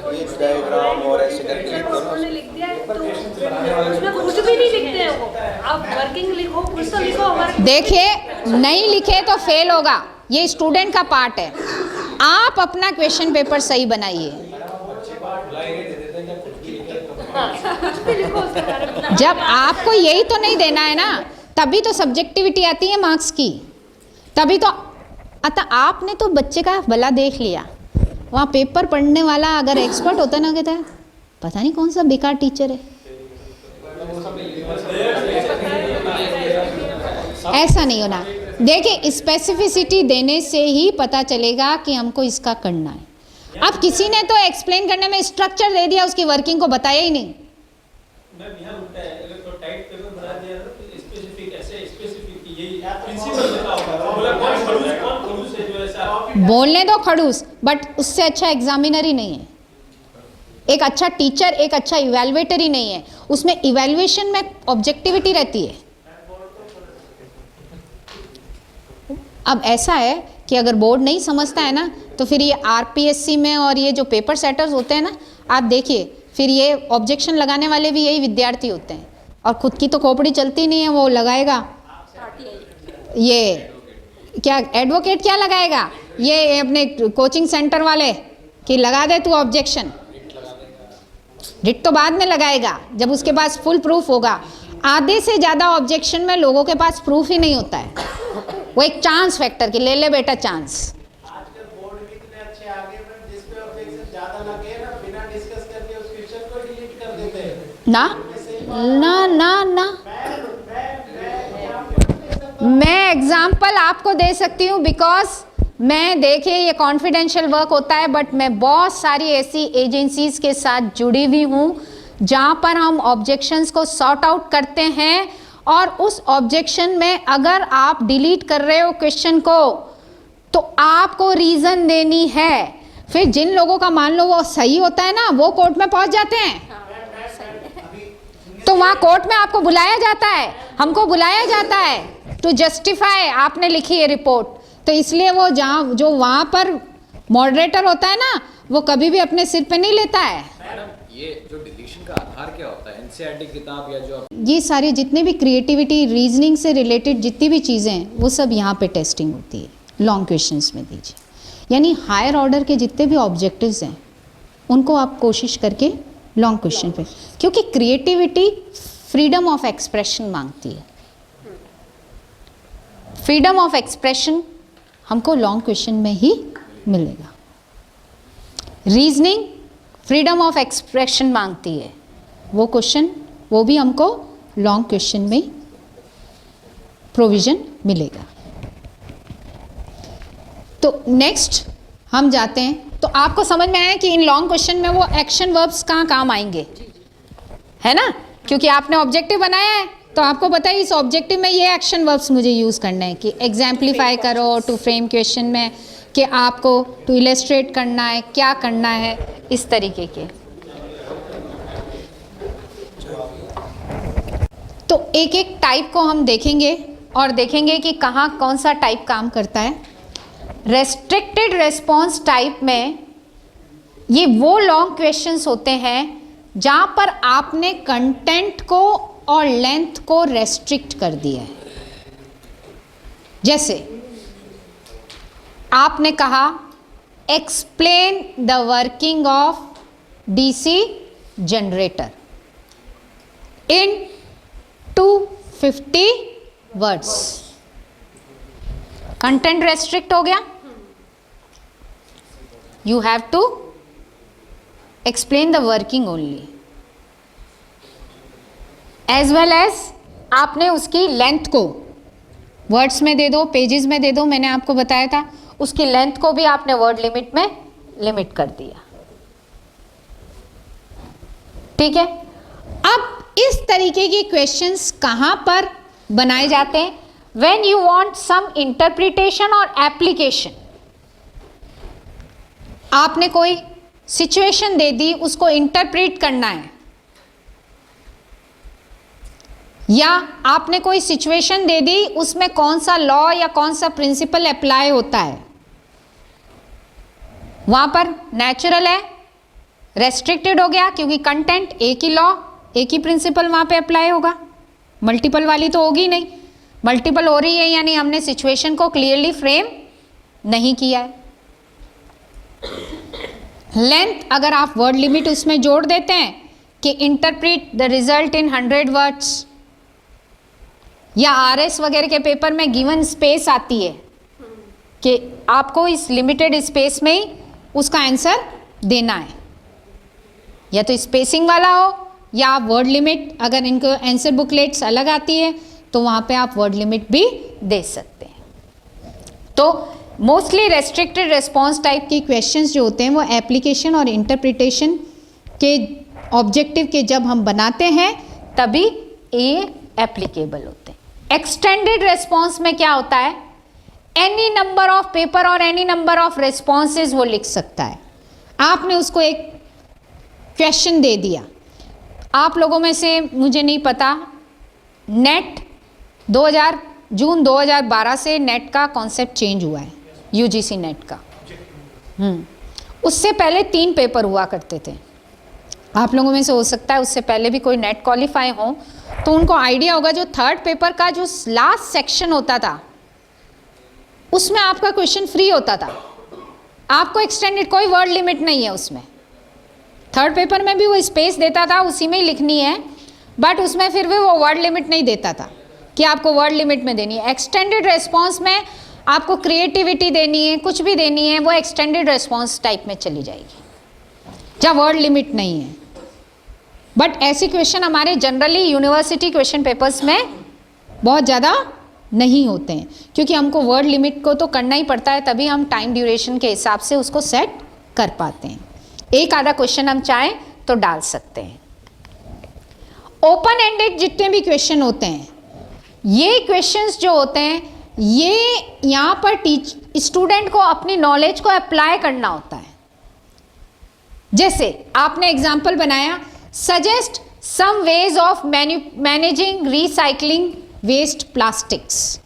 उन्होंने लिख दिया है तो उसमें कुछ भी नहीं लिखते हैं वो, आप वर्किंग लिखो, कुछ तो लिखो। देखिए नहीं लिखे तो फेल होगा, ये स्टूडेंट का पार्ट है। आप अपना क्वेश्चन पेपर सही बनाइए। जब आपको यही तो नहीं देना है ना, तभी तो सब्जेक्टिविटी आती है मार्क्स की, तभी तो। अतः आपने तो बच्चे का भला देख लिया, वहाँ पेपर पढ़ने वाला अगर एक्सपर्ट होता ना, कहता है पता नहीं कौन सा बेकार टीचर है। ऐसा नहीं होना। देखिए स्पेसिफिसिटी देने से ही पता चलेगा कि हमको इसका करना है। अब किसी ने तो एक्सप्लेन करने में स्ट्रक्चर दे दिया, उसकी वर्किंग को बताया ही नहीं। बोलने दो खड़ूस, बट उससे अच्छा एग्जामिनर ही नहीं है। एक अच्छा टीचर, एक अच्छा इवैल्यूएटर ही नहीं है। उसमें इवैल्यूएशन में ऑब्जेक्टिविटी रहती है। अब ऐसा है कि अगर बोर्ड नहीं समझता है ना, तो फिर ये आरपीएससी में और ये जो पेपर सेटर्स होते हैं ना, आप देखिए फिर ये ऑब्जेक्शन लगाने वाले भी यही विद्यार्थी होते हैं, और खुद की तो खोपड़ी चलती नहीं है, वो लगाएगा ये क्या, एडवोकेट क्या लगाएगा, ये अपने कोचिंग सेंटर वाले कि लगा दे तू ऑब्जेक्शन। रिट तो बाद में लगाएगा जब उसके पास फुल प्रूफ होगा। आधे से ज़्यादा ऑब्जेक्शन में लोगों के पास प्रूफ ही नहीं होता है, वो एक चांस फैक्टर कि ले ले बेटा चांस। आजकल बोर्ड भी इतने अच्छे आ गए हैं, जिस पे ऑब्जेक्शन ज्यादा लगे ना, बिना डिस्कस करके उस क्वेश्चन को डिलीट कर देते हैं ना ना ना ना। मैं एग्जाम्पल आपको दे सकती हूँ, बिकॉज मैं देखिए ये कॉन्फिडेंशियल वर्क होता है, बट मैं बहुत सारी ऐसी एजेंसीज के साथ जुड़ी हुई हूँ जहाँ पर हम ऑब्जेक्शंस को सॉर्ट आउट करते हैं, और उस ऑब्जेक्शन में अगर आप डिलीट कर रहे हो क्वेश्चन को, तो आपको रीज़न देनी है। फिर जिन लोगों का मान लो वो सही होता है ना, वो कोर्ट में पहुँच जाते हैं, तो वहाँ कोर्ट में आपको बुलाया जाता है, हमको बुलाया जाता है टू जस्टिफाई आपने लिखी है रिपोर्ट। तो इसलिए वो जहाँ जो वहाँ पर मॉडरेटर होता है ना, वो कभी भी अपने सिर पे नहीं लेता है। ये जो डिलीशन का आधार क्या होता है? एनसीईआरटी किताब या जो ये सारी जितने भी क्रिएटिविटी, रीजनिंग से रिलेटेड जितनी भी चीज़ें हैं, वो सब यहाँ पे टेस्टिंग होती है, लॉन्ग क्वेश्चंस में दीजिए। यानी हायर ऑर्डर के जितने भी ऑब्जेक्टिव्स हैं, उनको आप कोशिश करके लॉन्ग क्वेश्चन पे, क्योंकि क्रिएटिविटी फ्रीडम ऑफ एक्सप्रेशन मांगती है। फ्रीडम ऑफ एक्सप्रेशन हमको लॉन्ग क्वेश्चन में ही मिलेगा। रीजनिंग फ्रीडम ऑफ एक्सप्रेशन मांगती है, वो क्वेश्चन वो भी हमको लॉन्ग क्वेश्चन में प्रोविजन मिलेगा। तो नेक्स्ट हम जाते हैं। तो आपको समझ में आया कि इन लॉन्ग क्वेश्चन में वो एक्शन वर्ब्स कहाँ काम आएंगे, है ना? क्योंकि आपने ऑब्जेक्टिव बनाया है, तो आपको पता है इस ऑब्जेक्टिव में ये एक्शन वर्ब्स मुझे यूज़ करना है कि एग्जाम्प्लीफाई करो, टू फ्रेम क्वेश्चन में कि आपको टू इलस्ट्रेट करना है, क्या करना है, इस तरीके के। तो एक एक टाइप को हम देखेंगे और देखेंगे कि कहाँ कौन सा टाइप काम करता है। रेस्ट्रिक्टेड रेस्पॉन्स टाइप में ये वो लॉन्ग क्वेश्चंस होते हैं जहाँ पर आपने कंटेंट को और लेंथ को रेस्ट्रिक्ट कर दिया है। जैसे आपने कहा explain the working of DC generator in 250 words. Content restrict हो गया। You have to explain the working only, as well as आपने उसकी लेंथ को वर्ड्स में दे दो, पेजेस में दे दो, मैंने आपको बताया था। उसकी लेंथ को भी आपने वर्ड लिमिट में लिमिट कर दिया, ठीक है। अब इस तरीके के क्वेश्चंस कहां पर बनाए जाते हैं? When you want some interpretation और एप्लीकेशन। आपने कोई सिचुएशन दे दी, उसको इंटरप्रेट करना है, या आपने कोई सिचुएशन दे दी, उसमें कौन सा लॉ या कौन सा प्रिंसिपल अप्लाई होता है। वहां पर नेचुरल है, रेस्ट्रिक्टेड हो गया, क्योंकि कंटेंट एक ही लॉ एक ही प्रिंसिपल वहां पे अप्लाई होगा, मल्टीपल वाली तो होगी नहीं। मल्टीपल हो रही है यानी हमने सिचुएशन को क्लियरली फ्रेम नहीं किया है। लेंथ, अगर आप वर्ड लिमिट उसमें जोड़ देते हैं कि interpret the result in 100 words, या आरएस वगैरह के पेपर में गिवन स्पेस आती है कि आपको इस लिमिटेड स्पेस में ही उसका आंसर देना है, या तो स्पेसिंग वाला हो या आप वर्ड लिमिट, अगर इनको आंसर बुकलेट्स अलग आती है तो वहाँ पे आप वर्ड लिमिट भी दे सकते हैं। तो मोस्टली रेस्ट्रिक्टेड रिस्पॉन्स टाइप के क्वेश्चंस जो होते हैं वो एप्लीकेशन और इंटरप्रिटेशन के ऑब्जेक्टिव के जब हम बनाते हैं तभी ये एप्लीकेबल होते हैं। एक्सटेंडेड रिस्पॉन्स में क्या होता है? एनी नंबर ऑफ पेपर और एनी नंबर ऑफ रिस्पॉन्सेज वो लिख सकता है। आपने उसको एक क्वेश्चन दे दिया, आप लोगों में से मुझे नहीं पता, नेट जून 2012 से नेट का कॉन्सेप्ट चेंज हुआ है, यूजीसी नेट का। उससे पहले 3 पेपर हुआ करते थे। आप लोगों में से हो सकता है उससे पहले भी कोई नेट क्वालिफाई हो तो उनको आइडिया होगा, जो 3rd पेपर का जो लास्ट सेक्शन होता था उसमें आपका क्वेश्चन फ्री होता था, आपको एक्सटेंडेड कोई वर्ड लिमिट नहीं है उसमें। 3rd पेपर में भी वो स्पेस देता था, उसी में ही लिखनी है, बट उसमें फिर भी वो वर्ड लिमिट नहीं देता था कि आपको वर्ड लिमिट में देनी है। एक्सटेंडेड रेस्पॉन्स में आपको क्रिएटिविटी देनी है, कुछ भी देनी है, वो एक्सटेंडेड रेस्पॉन्स टाइप में चली जाएगी जहाँ वर्ड लिमिट नहीं है। बट ऐसे क्वेश्चन हमारे जनरली यूनिवर्सिटी क्वेश्चन पेपर्स में बहुत ज़्यादा नहीं होते हैं, क्योंकि हमको वर्ड लिमिट को तो करना ही पड़ता है, तभी हम टाइम ड्यूरेशन के हिसाब से उसको सेट कर पाते हैं। एक आधा क्वेश्चन हम चाहें तो डाल सकते हैं। ओपन एंडेड जितने भी क्वेश्चन होते हैं, ये क्वेश्चंस जो होते हैं ये यहाँ पर स्टूडेंट को अपनी नॉलेज को अप्लाई करना होता है। जैसे आपने एग्जाम्पल बनाया, suggest some ways of managing recycling waste plastics.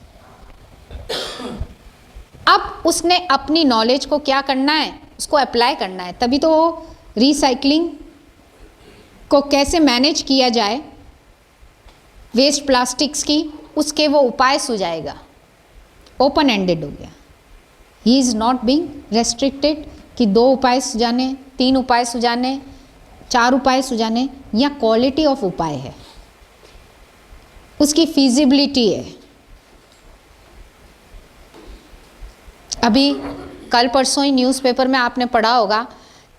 अब उसने अपनी नॉलेज को क्या करना है, उसको अप्लाई करना है, तभी तो रिसाइकलिंग को कैसे मैनेज किया जाए वेस्ट प्लास्टिक्स की, उसके वो उपाय सुझाएगा। ओपन एंडेड हो गया। He is not being restricted कि 2 उपाय सुझाने, 3 उपाय सुझाने, 4 उपाय सुझाने, या क्वालिटी ऑफ उपाय है, उसकी फिजिबिलिटी है। अभी कल परसों ही न्यूज़पेपर में आपने पढ़ा होगा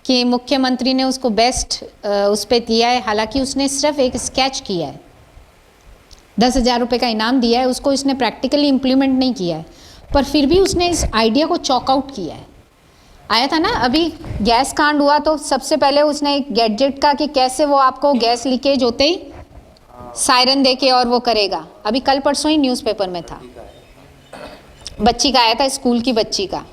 कि मुख्यमंत्री ने उसको बेस्ट उस पर दिया है, हालांकि उसने सिर्फ एक स्केच किया है, 10,000 रुपये का इनाम दिया है उसको, इसने प्रैक्टिकली इम्प्लीमेंट नहीं किया है, पर फिर भी उसने इस आइडिया को चॉकआउट किया है। आया था ना अभी गैस कांड हुआ तो सबसे पहले उसने एक गैजेट का कि कैसे वो आपको गैस लीकेज होते ही सायरन देके और वो करेगा। अभी कल परसों ही न्यूज़पेपर में था, बच्ची का आया था, स्कूल की बच्ची का,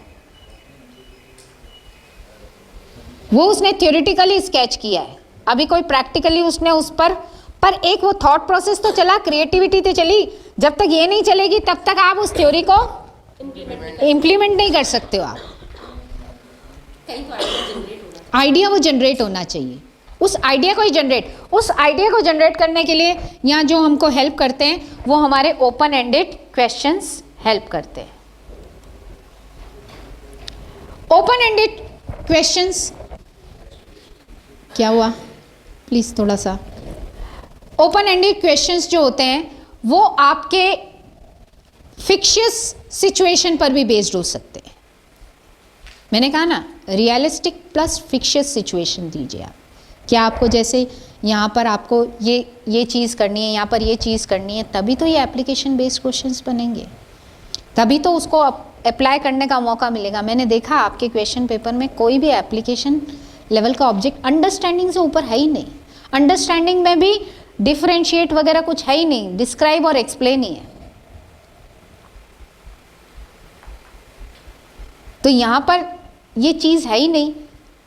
वो उसने थ्योरेटिकली स्केच किया है, अभी कोई प्रैक्टिकली उसने उस पर एक वो थॉट प्रोसेस तो चला, क्रिएटिविटी तो चली। जब तक ये नहीं चलेगी तब तक आप उस थ्योरी को इम्प्लीमेंट नहीं कर सकते हो। आप आइडिया वो जनरेट होना चाहिए, उस आइडिया को जनरेट करने के लिए यहाँ जो हमको हेल्प करते हैं वो हमारे ओपन एंडेड क्वेश्चंस हेल्प करते हैं। ओपन एंडेड क्वेश्चंस क्या हुआ, प्लीज थोड़ा सा। ओपन एंडेड क्वेश्चंस जो होते हैं वो आपके फिक्शियस सिचुएशन पर भी बेस्ड हो सकते हैं। मैंने कहा ना, रियलिस्टिक प्लस फिक्शियस सिचुएशन दीजिए आप। क्या आपको जैसे यहाँ पर आपको ये चीज़ करनी है, यहाँ पर ये चीज़ करनी है, तभी तो ये एप्लीकेशन बेस्ड क्वेश्चंस बनेंगे। तभी तो उसको अप्लाई करने का मौका मिलेगा। मैंने देखा आपके क्वेश्चन पेपर में कोई भी एप्लीकेशन लेवल का ऑब्जेक्ट अंडरस्टैंडिंग से ऊपर है ही नहीं। अंडरस्टैंडिंग में भी डिफरेंशिएट वगैरह कुछ है ही नहीं, डिस्क्राइब और एक्सप्लेन ही है। तो यहाँ पर ये चीज़ है ही नहीं,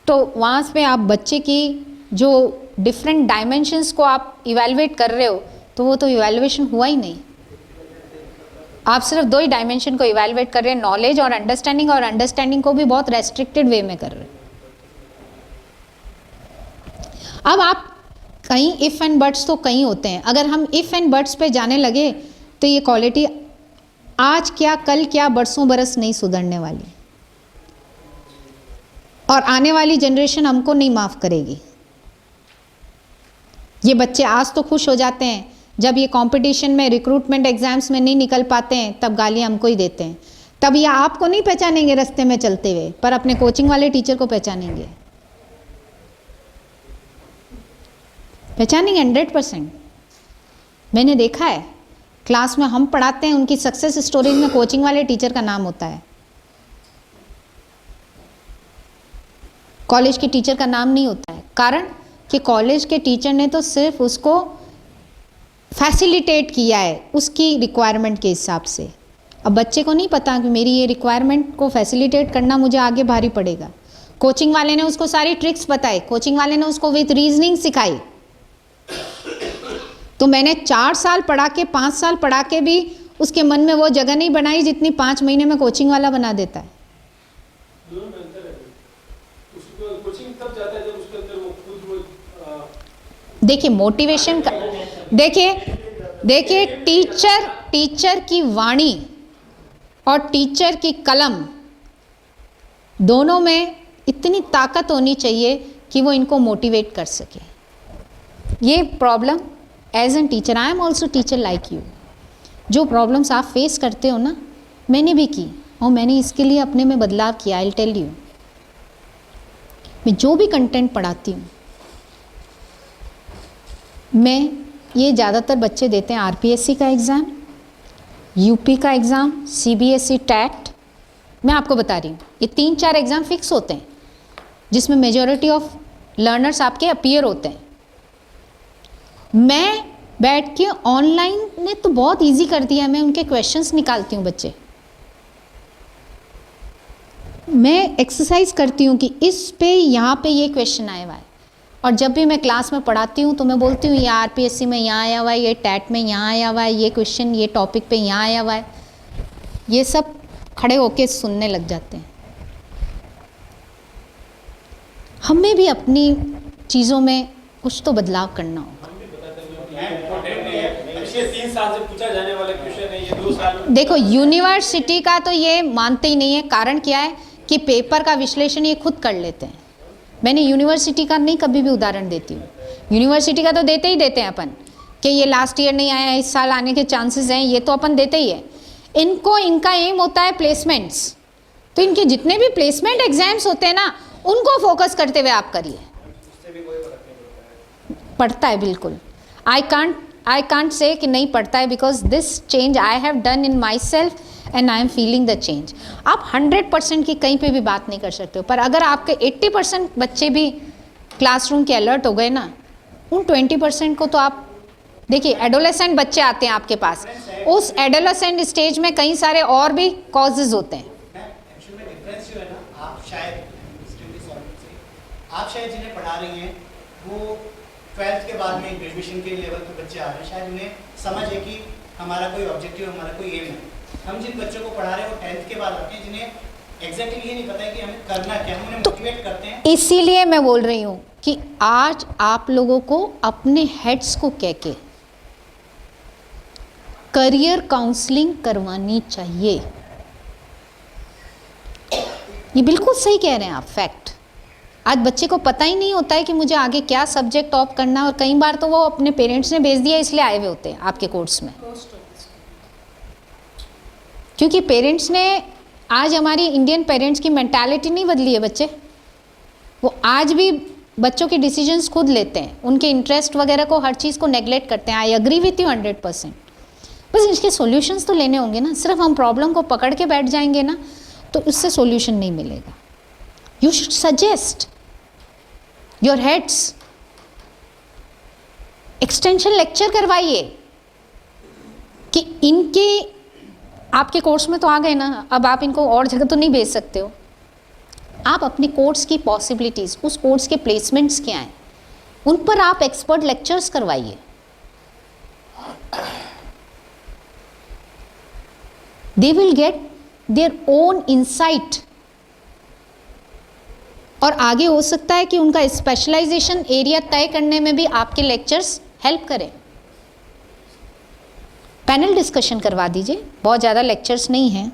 तो वहाँ पे आप बच्चे की जो डिफरेंट डायमेंशंस को आप इवैल्यूएट कर रहे हो, तो वो तो इवैल्यूएशन हुआ ही नहीं। आप सिर्फ 2 ही डायमेंशन को इवैल्यूएट कर रहे हैं, नॉलेज और अंडरस्टैंडिंग को भी बहुत रेस्ट्रिक्टेड वे में कर रहे हैं। अब आप कहीं इफ एंड बट्स तो कहीं होते हैं, अगर हम इफ एंड बट्स पे जाने लगे तो ये क्वालिटी आज क्या कल क्या बरसों बरस नहीं सुधरने वाली, और आने वाली जनरेशन हमको नहीं माफ़ करेगी। ये बच्चे आज तो खुश हो जाते हैं, जब ये कंपटीशन में रिक्रूटमेंट एग्जाम्स में नहीं निकल पाते हैं तब गालियाँ हमको ही देते हैं। तब ये आपको नहीं पहचानेंगे रास्ते में चलते हुए, पर अपने कोचिंग वाले टीचर को पहचानेंगे, 100%। मैंने देखा है क्लास में हम पढ़ाते हैं, उनकी सक्सेस स्टोरीज में कोचिंग वाले टीचर का नाम होता है, कॉलेज के टीचर का नाम नहीं होता है। कारण कि कॉलेज के टीचर ने तो सिर्फ उसको फैसिलिटेट किया है उसकी रिक्वायरमेंट के हिसाब से। अब बच्चे को नहीं पता कि मेरी ये रिक्वायरमेंट को फैसिलिटेट करना मुझे आगे भारी पड़ेगा। कोचिंग वाले ने उसको सारी ट्रिक्स बताई, कोचिंग वाले ने उसको विथ रीजनिंग सिखाई। तो मैंने 4 साल पढ़ा के 5 साल पढ़ा के भी उसके मन में वो जगह नहीं बनाई जितनी 5 महीने में कोचिंग वाला बना देता है। देखिए मोटिवेशन का, देखिए टीचर की वाणी और टीचर की कलम दोनों में इतनी ताकत होनी चाहिए कि वो इनको मोटिवेट कर सके। ये problem as an teacher, I am also teacher like you, जो प्रॉब्लम्स आप फेस करते हो ना, मैंने भी की और मैंने इसके लिए अपने में बदलाव किया। आई विल टेल यू, मैं जो भी कंटेंट पढ़ाती हूँ, मैं ये ज़्यादातर बच्चे देते हैं आरपीएससी का एग्ज़ाम, यूपी का एग्ज़ाम, सीबीएसई टैट। मैं आपको बता रही हूँ ये 3-4 एग्ज़ाम फिक्स होते हैं जिसमें मेजॉरिटी ऑफ लर्नर्स आपके अपीयर होते हैं। मैं बैठ के ऑनलाइन ने तो बहुत इजी कर दिया है, मैं उनके क्वेश्चंस निकालती हूँ बच्चे, मैं एक्सरसाइज करती हूँ कि इस पे यहाँ पे ये क्वेश्चन आया हुआ है। और जब भी मैं क्लास में पढ़ाती हूँ तो मैं बोलती हूँ ये आरपीएससी में यहाँ आया हुआ है, ये टैट में यहाँ आया हुआ है, ये क्वेश्चन ये टॉपिक पे यहाँ आया हुआ है। ये सब खड़े होके सुनने लग जाते हैं। हमें भी अपनी चीज़ों में कुछ तो बदलाव करना होगा। देखो यूनिवर्सिटी का तो ये मानते ही नहीं है। कारण क्या है कि पेपर का विश्लेषण ये खुद कर लेते हैं। मैंने यूनिवर्सिटी का नहीं कभी भी उदाहरण देती हूँ, यूनिवर्सिटी का तो देते ही देते हैं अपन कि ये लास्ट ईयर नहीं आया, इस साल आने के चांसेस हैं, ये तो अपन देते ही है। इनको इनका एम होता है प्लेसमेंट्स, तो इनके जितने भी प्लेसमेंट एग्जाम्स होते हैं ना, उनको फोकस करते हुए आप करिए। पढ़ता है बिल्कुल, आई कांट से कि नहीं पढ़ता है, because this change I have done in my self and I am feeling the change. आप 100% की कहीं पे भी बात नहीं कर सकते हो, पर अगर आपके 80% बच्चे भी क्लासरूम के अलर्ट हो गए ना, उन 20% को तो आप देखिए, एडोलेसेंट बच्चे आते हैं आपके पास, उस एडोलेसेंट स्टेज में कई सारे और भी कॉजेज होते हैं। आप शायद जिन्हें पढ़ा रही हैं वो 12th के बाद में ग्रेजुएशन के लेवल पे बच्चे आ रहे हैं, शायद उन्हें समझ है कि हमारा कोई ऑब्जेक्टिव, हमारा कोई एम है। हम जिन बच्चों को पढ़ा रहे हैं वो 10th के बाद आते हैं, जिन्हें एग्जैक्टली ये नहीं पता है कि हमें करना क्या, हम उन्हें मोटिवेट करते हैं। इसीलिए मैं बोल रही हूँ कि आज आप लोगों को अपने हेड्स को कह के करियर काउंसलिंग करवानी चाहिए। ये बिल्कुल सही कह रहे हैं आप, फैक्ट। आज बच्चे को पता ही नहीं होता है कि मुझे आगे क्या सब्जेक्ट ऑप्ट करना है, और कई बार तो वो अपने पेरेंट्स ने भेज दिया इसलिए आए हुए होते हैं आपके कोर्स में, क्योंकि पेरेंट्स ने, आज हमारी इंडियन पेरेंट्स की मेंटालिटी नहीं बदली है बच्चे, वो आज भी बच्चों के डिसीजंस खुद लेते हैं, उनके इंटरेस्ट वगैरह को, हर चीज़ को नेग्लेक्ट करते हैं। I agree with you 100%। बस इसके सॉल्यूशंस तो लेने होंगे ना। सिर्फ हम प्रॉब्लम को पकड़ के बैठ जाएंगे ना तो उससे सॉल्यूशन नहीं मिलेगा। You should suggest your heads, extension lecture करवाइए कि इनके आपके कोर्स में तो आ गए ना, अब आप इनको और जगह तो नहीं भेज सकते हो। आप अपने कोर्स की पॉसिबिलिटीज़, उस कोर्स के प्लेसमेंट्स क्या हैं, उन पर आप एक्सपर्ट लेक्चर्स करवाइए। They will get their own insight, और आगे हो सकता है कि उनका स्पेशलाइजेशन एरिया तय करने में भी आपके लेक्चर्स हेल्प करें। पैनल डिस्कशन करवा दीजिए, बहुत ज़्यादा लेक्चर्स नहीं हैं,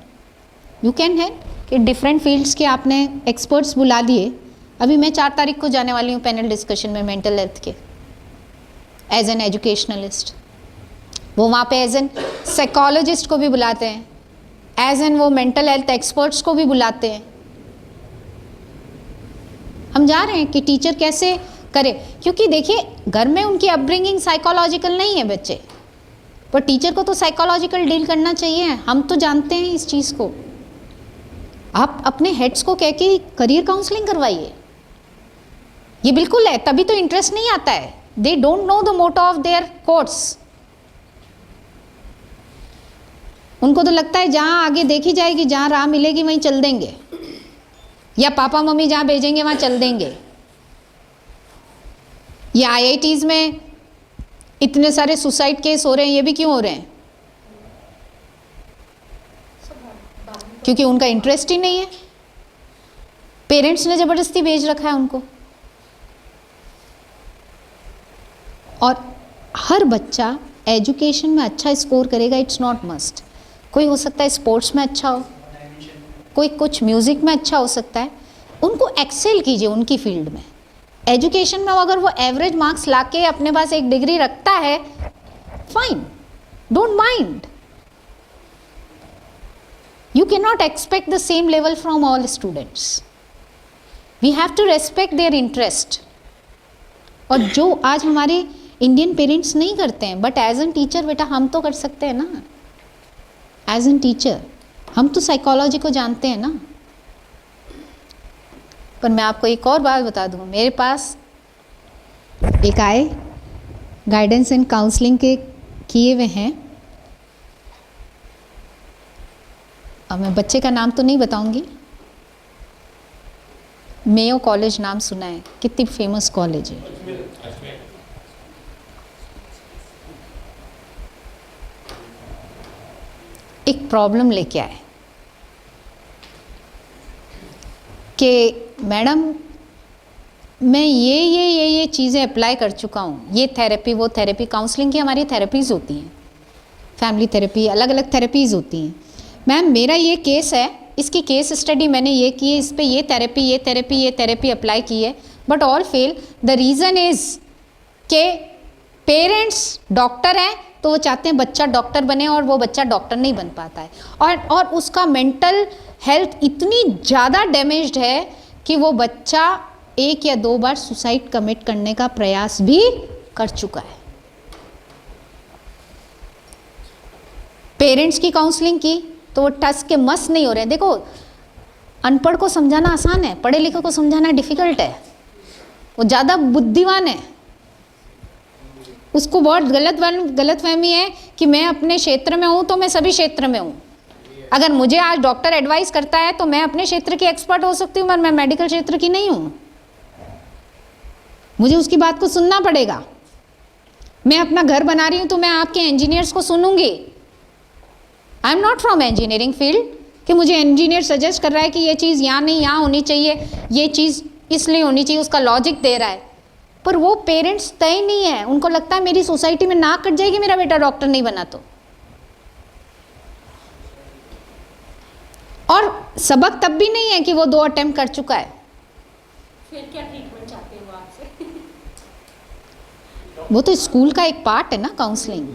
यू कैन है कि डिफरेंट फील्ड्स के आपने एक्सपर्ट्स बुला दिए। अभी मैं 4 तारीख को जाने वाली हूँ पैनल डिस्कशन में मेंटल हेल्थ के, एज एन एजुकेशनलिस्ट। वो वहाँ पे एज एन साइकोलॉजिस्ट को भी बुलाते हैं, एज एन वो मेंटल हेल्थ एक्सपर्ट्स को भी बुलाते हैं। हम जा रहे हैं कि टीचर कैसे करे, क्योंकि देखिए घर में उनकी अपब्रिंगिंग साइकोलॉजिकल नहीं है बच्चे, पर टीचर को तो साइकोलॉजिकल डील करना चाहिए। हम तो जानते हैं इस चीज़ को। आप अपने हेड्स को कह के करियर काउंसलिंग करवाइए, ये बिल्कुल है, तभी तो इंटरेस्ट नहीं आता है। They don't know the motto of their course. उनको तो लगता है जहाँ आगे देखी जाएगी, जहाँ राह मिलेगी वहीं चल देंगे, या पापा मम्मी जहाँ भेजेंगे वहाँ चल देंगे। ये IITs में इतने सारे सुसाइड केस हो रहे हैं, ये भी क्यों हो रहे हैं? क्योंकि उनका इंटरेस्ट ही नहीं है, पेरेंट्स ने ज़बरदस्ती भेज रखा है उनको। और हर बच्चा एजुकेशन में अच्छा स्कोर करेगा, इट्स नॉट मस्ट। कोई हो सकता है स्पोर्ट्स में अच्छा हो, कोई कुछ म्यूज़िक में अच्छा हो सकता है, उनको एक्सेल कीजिए उनकी फील्ड में। एजुकेशन में अगर वो एवरेज मार्क्स लाके अपने पास एक डिग्री रखता है, fine, don't mind. You cannot expect the same level from all students. We have to respect their interest. और जो आज हमारे इंडियन पेरेंट्स नहीं करते हैं, बट एज एन टीचर बेटा हम तो कर सकते हैं ना। एज एन टीचर हम तो साइकोलॉजी को जानते हैं ना। पर मैं आपको एक और बात बता दूँ, मेरे पास एक आए गाइडेंस एंड काउंसलिंग के किए हुए हैं, अब मैं बच्चे का नाम तो नहीं बताऊंगी, मेयो कॉलेज नाम सुना है, कितनी फेमस कॉलेज है। एक प्रॉब्लम लेके आए कि मैडम मैं ये चीज़ें अप्लाई कर चुका हूँ, ये थेरेपी वो थेरेपी, काउंसलिंग की हमारी थेरेपीज़ होती हैं, फैमिली थेरेपी, अलग अलग थेरेपीज़ होती हैं। मैम मेरा ये केस है, इसकी केस स्टडी मैंने ये की है, इस पे ये थेरेपी अप्लाई की है, but all fail. The reason is के पेरेंट्स डॉक्टर हैं तो वो चाहते हैं बच्चा डॉक्टर बने, और वो बच्चा डॉक्टर नहीं बन पाता है, और उसका मेंटल हेल्थ इतनी ज़्यादा डैमेज्ड है कि वो बच्चा 1 या 2 बार सुसाइड कमिट करने का प्रयास भी कर चुका है। पेरेंट्स की काउंसलिंग की तो वो टस के मस नहीं हो रहे हैं। देखो अनपढ़ को समझाना आसान है, पढ़े लिखे को समझाना डिफ़िकल्ट है। वो ज़्यादा बुद्धिमान है, उसको बहुत गलतफहमी है कि मैं अपने क्षेत्र में हूँ तो मैं सभी क्षेत्र में हूँ। अगर मुझे आज डॉक्टर एडवाइस करता है तो मैं अपने क्षेत्र की एक्सपर्ट हो सकती हूँ, पर मैं मेडिकल क्षेत्र की नहीं हूँ, मुझे उसकी बात को सुनना पड़ेगा। मैं अपना घर बना रही हूँ तो मैं आपके इंजीनियर्स को सुनूंगी। I am not from engineering field कि मुझे इंजीनियर सजेस्ट कर रहा है कि ये चीज़ यहाँ नहीं यहाँ होनी चाहिए, ये चीज़ इसलिए होनी चाहिए, उसका लॉजिक दे रहा है, पर वो पेरेंट्स तय नहीं है। उनको लगता है मेरी सोसाइटी में नाक कट जाएगी मेरा बेटा डॉक्टर नहीं बना तो। और सबक तब भी नहीं है कि वो 2 अटेम्प्ट कर चुका है। फिर क्या ट्रीटमेंट चाहते हो आपसे? वो तो स्कूल का एक पार्ट है ना काउंसलिंग,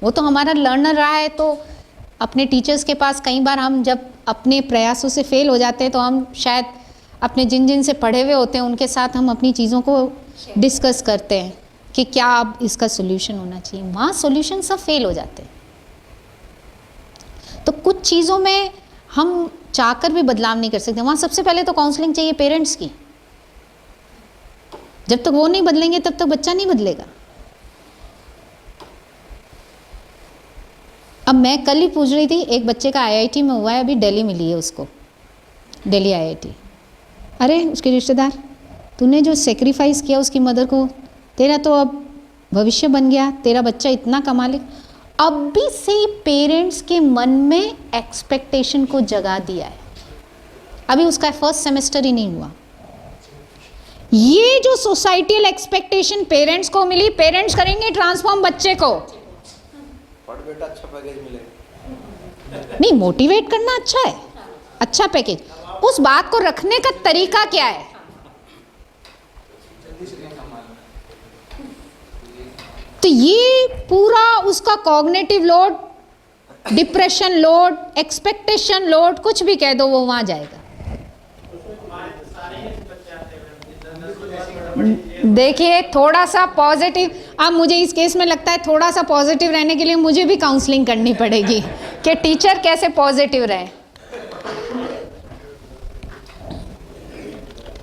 वो तो हमारा लर्नर रहा है। तो अपने टीचर्स के पास कई बार हम जब अपने प्रयासों से फेल हो जाते हैं तो हम शायद अपने जिन से पढ़े हुए होते हैं उनके साथ हम अपनी चीज़ों को डिस्कस करते हैं कि क्या अब इसका सोल्यूशन होना चाहिए। वहाँ सोल्यूशन सब फेल हो जाते हैं। तो कुछ चीज़ों में हम चाहकर भी बदलाव नहीं कर सकते। वहाँ सबसे पहले तो काउंसलिंग चाहिए पेरेंट्स की। जब तक वो नहीं बदलेंगे तब तक बच्चा नहीं बदलेगा। अब मैं कल ही पूछ रही थी, एक बच्चे का IIT में हुआ है, अभी दिल्ली मिली है उसको, दिल्ली IIT। अरे उसके रिश्तेदार, तूने जो सेक्रीफाइस किया उसकी मदर को, तेरा तो अब भविष्य बन गया, तेरा बच्चा इतना कमा ले। अभी से पेरेंट्स के मन में एक्सपेक्टेशन को जगा दिया है। अभी उसका फर्स्ट सेमेस्टर ही नहीं हुआ। ये जो सोसाइटल एक्सपेक्टेशन पेरेंट्स को मिली, पेरेंट्स करेंगे ट्रांसफॉर्म बच्चे को। पढ़ बेटा, अच्छा पैकेज मिलेगा। नहीं, मोटिवेट करना अच्छा है, अच्छा पैकेज, उस बात को रखने का तरीका क्या है। तो ये पूरा उसका cognitive load, depression load, expectation load, कुछ भी कह दो, वो वहां जाएगा। देखिए थोड़ा सा पॉजिटिव, अब मुझे इस केस में लगता है थोड़ा सा पॉजिटिव रहने के लिए मुझे भी काउंसलिंग करनी पड़ेगी कि टीचर कैसे पॉजिटिव रहे।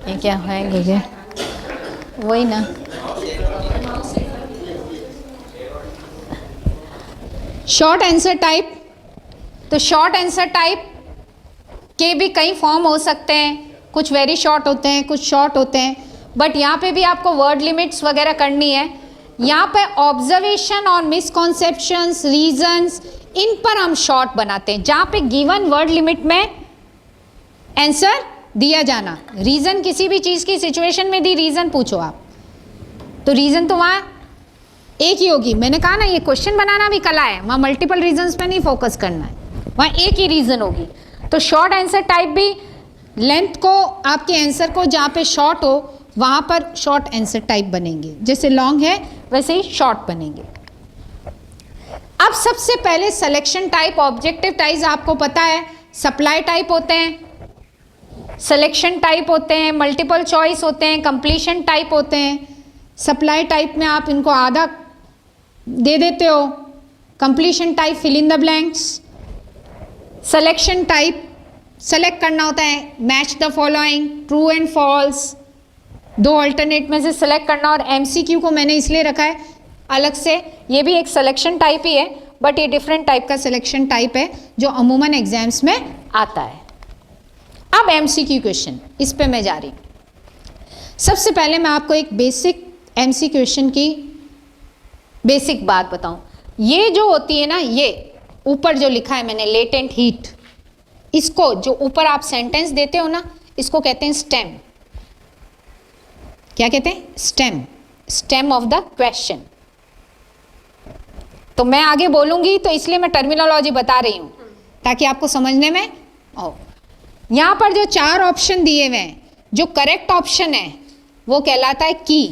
ये क्या है मुझे वही ना, शॉर्ट आंसर टाइप। तो शॉर्ट आंसर टाइप के भी कई फॉर्म हो सकते हैं, कुछ वेरी शॉर्ट होते हैं, कुछ शॉर्ट होते हैं, बट यहाँ पे भी आपको वर्ड लिमिट्स वगैरह करनी है। यहाँ पे ऑब्जर्वेशन और मिसकॉन्सेप्शंस, रीजंस, इन पर हम शॉर्ट बनाते हैं। जहाँ पे गिवन वर्ड लिमिट में आंसर दिया जाना, रीजन किसी भी चीज़ की सिचुएशन में दी, रीजन पूछो आप, तो रीजन तो वहाँ एक ही होगी। मैंने कहा ना, ये क्वेश्चन बनाना भी कला है, वहाँ मल्टीपल रीजंस पे नहीं फोकस करना है, वहाँ एक ही रीजन होगी। तो शॉर्ट आंसर टाइप भी लेंथ को, आपके आंसर को जहाँ पे शॉर्ट हो वहाँ पर शॉर्ट आंसर टाइप बनेंगे, जैसे लॉन्ग है वैसे ही शॉर्ट बनेंगे। अब सबसे पहले सिलेक्शन टाइप, ऑब्जेक्टिव टाइप आपको पता है, सप्लाई टाइप होते हैं, सिलेक्शन टाइप होते हैं, मल्टीपल चॉइस होते हैं, कंप्लीशन टाइप होते हैं। सप्लाई टाइप में आप इनको आधा दे देते हो, completion type fill in the blanks, selection type select करना होता है, match the following, true and false, दो अल्टरनेट में से सिलेक्ट करना। और MCQ को मैंने इसलिए रखा है अलग से, ये भी एक सिलेक्शन टाइप ही है, बट ये डिफरेंट टाइप का सिलेक्शन टाइप है जो अमूमन एग्जाम्स में आता है। अब MCQ क्वेश्चन, इस पे मैं जा रही हूँ। सबसे पहले मैं आपको एक बेसिक MCQ क्वेश्चन की बेसिक बात बताऊं। ये जो होती है ना, ये ऊपर जो लिखा है मैंने, लेटेंट हीट, इसको जो ऊपर आप सेंटेंस देते हो ना, इसको कहते हैं स्टेम। क्या कहते हैं? Stem, stem of the question. तो मैं आगे बोलूंगी तो इसलिए मैं टर्मिनोलॉजी बता रही हूं ताकि आपको समझने में हो। यहां पर जो 4 ऑप्शन दिए हुए हैं, जो करेक्ट ऑप्शन है वो कहलाता है की।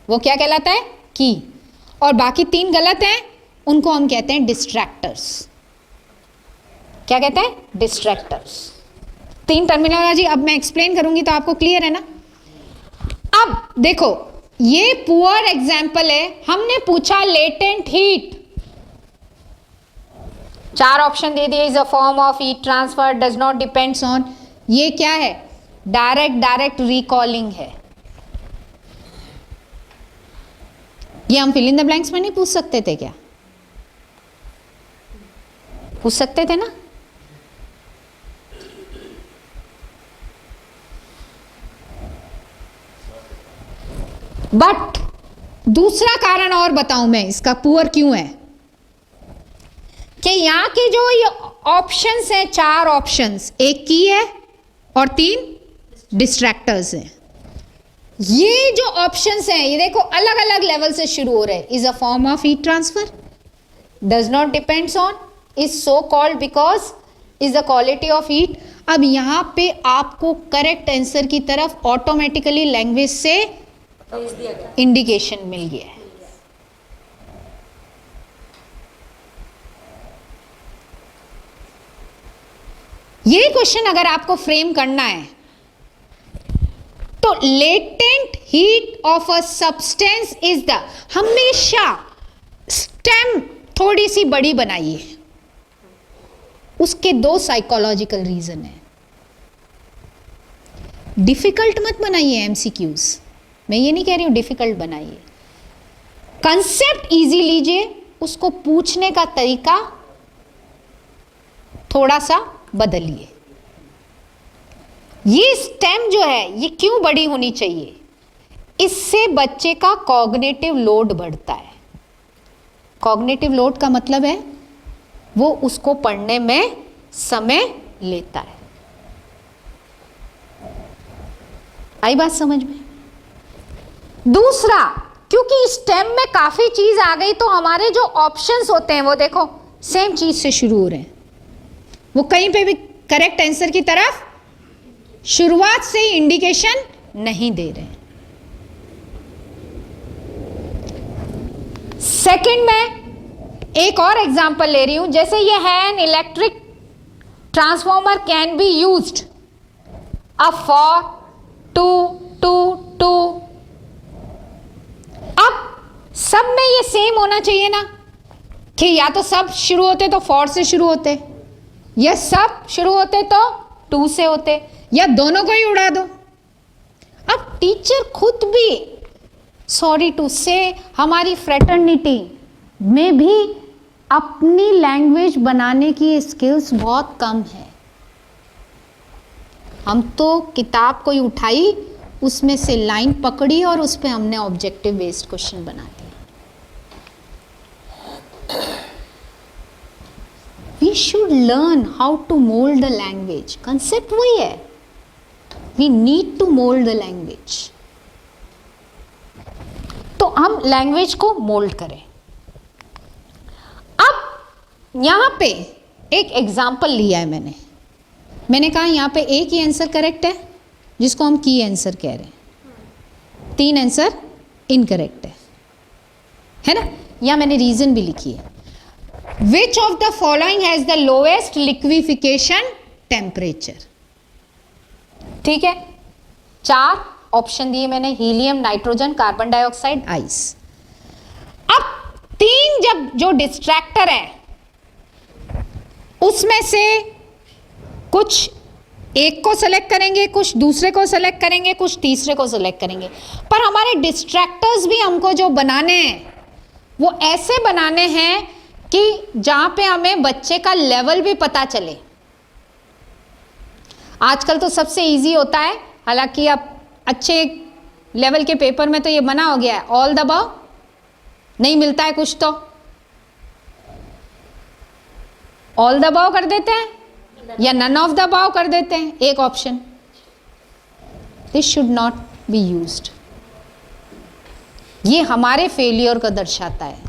वो क्या कहलाता है? की। और बाकी 3 गलत हैं, उनको हम कहते हैं डिस्ट्रैक्टर्स। क्या कहते हैं? डिस्ट्रैक्टर्स। 3 टर्मिनोलॉजी अब मैं एक्सप्लेन करूंगी तो आपको क्लियर है ना। अब देखो, ये पुअर एग्जाम्पल है, हमने पूछा लेटेंट हीट, 4 ऑप्शन दे दिए, is a form of heat transfer, does not depends on. ये क्या है? डायरेक्ट रिकॉलिंग है। ये हम फिल इन द ब्लैंक्स में नहीं पूछ सकते थे क्या? पूछ सकते थे ना। बट दूसरा कारण और बताऊं मैं इसका पुअर क्यों है, कि यहां के जो ये ऑप्शंस हैं, 4 ऑप्शंस, एक की है और 3 डिस्ट्रैक्टर्स हैं। ये जो ऑप्शंस हैं, ये देखो अलग अलग लेवल से शुरू हो रहे हैं। Is a form of heat transfer, does not depends on, is so called because, is the quality of heat. अब यहां पे आपको करेक्ट आंसर की तरफ ऑटोमेटिकली लैंग्वेज से इंडिकेशन मिल गया है। ये क्वेश्चन अगर आपको फ्रेम करना है तो latent heat of a substance is the, हमेशा स्टेम थोड़ी सी बड़ी बनाइए। उसके 2 साइकोलॉजिकल रीजन है। डिफिकल्ट मत बनाइए एमसीक्यूज, मैं ये नहीं कह रही हूं डिफिकल्ट बनाइए, कंसेप्ट इजी लीजिए, उसको पूछने का तरीका थोड़ा सा बदलिए। ये स्टेम जो है ये क्यों बड़ी होनी चाहिए? इससे बच्चे का कॉग्निटिव लोड बढ़ता है। कॉग्निटिव लोड का मतलब है वो उसको पढ़ने में समय लेता है। आई बात समझ में? दूसरा, क्योंकि स्टेम में काफी चीज आ गई तो हमारे जो ऑप्शंस होते हैं वो देखो सेम चीज से शुरू हो रहे हैं, वो कहीं पे भी करेक्ट आंसर की तरफ शुरुआत से ही इंडिकेशन नहीं दे रहे हैं। सेकंड में एक और एग्जांपल ले रही हूं, जैसे ये है an electric transformer can be used a for 2 अब सब में ये सेम होना चाहिए ना, कि या तो सब शुरू होते तो फॉर से शुरू होते, या सब शुरू होते तो 2 से होते, या दोनों को ही उड़ा दो। अब टीचर खुद भी, सॉरी टू से, हमारी फ्रेटर्निटी में भी अपनी लैंग्वेज बनाने की स्किल्स बहुत कम है। हम तो किताब कोई उठाई, उसमें से लाइन पकड़ी और उस पर हमने ऑब्जेक्टिव बेस्ड क्वेश्चन बना दिया। We should learn how to mold the language. Concept वही है, we need to mold the language. तो हम लैंग्वेज को मोल्ड करें। अब यहां पे एक एग्जाम्पल लिया है मैंने कहा यहां पे एक ही आंसर करेक्ट है, जिसको हम की आंसर कह रहे हैं, 3 आंसर इनकरेक्ट है ना? या मैंने रीजन भी लिखी है। Which of the following has the lowest liquefaction temperature? ठीक है, 4 ऑप्शन दिए मैंने, helium, nitrogen, carbon dioxide, ice. अब 3 जब जो डिस्ट्रैक्टर है उसमें से कुछ एक को सेलेक्ट करेंगे, कुछ दूसरे को सेलेक्ट करेंगे, कुछ तीसरे को सेलेक्ट करेंगे, पर हमारे डिस्ट्रैक्टर्स भी हमको जो बनाने हैं वो ऐसे बनाने हैं कि जहां पे हमें बच्चे का लेवल भी पता चले। आजकल तो सबसे इजी होता है, हालांकि अब अच्छे लेवल के पेपर में तो ये मना हो गया है, ऑल द अबव नहीं मिलता है कुछ तो ऑल द अबव कर देते हैं या नन ऑफ द अबव कर देते हैं, एक option. This should not be used. ये हमारे फेलियर को दर्शाता है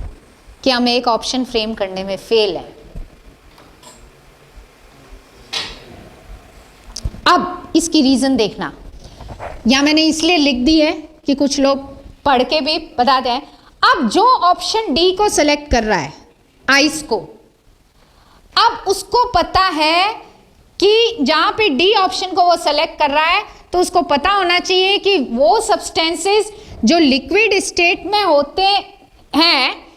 कि हम एक ऑप्शन फ्रेम करने में फेल है। अब इसकी रीजन देखना, या मैंने इसलिए लिख दी है कि कुछ लोग पढ़ के भी बताते हैं। अब जो ऑप्शन डी को सेलेक्ट कर रहा है, आइस को, अब उसको पता है कि जहां पे डी ऑप्शन को वो सेलेक्ट कर रहा है तो उसको पता होना चाहिए कि वो सब्सटेंसेस जो लिक्विड स्टेट में होते हैं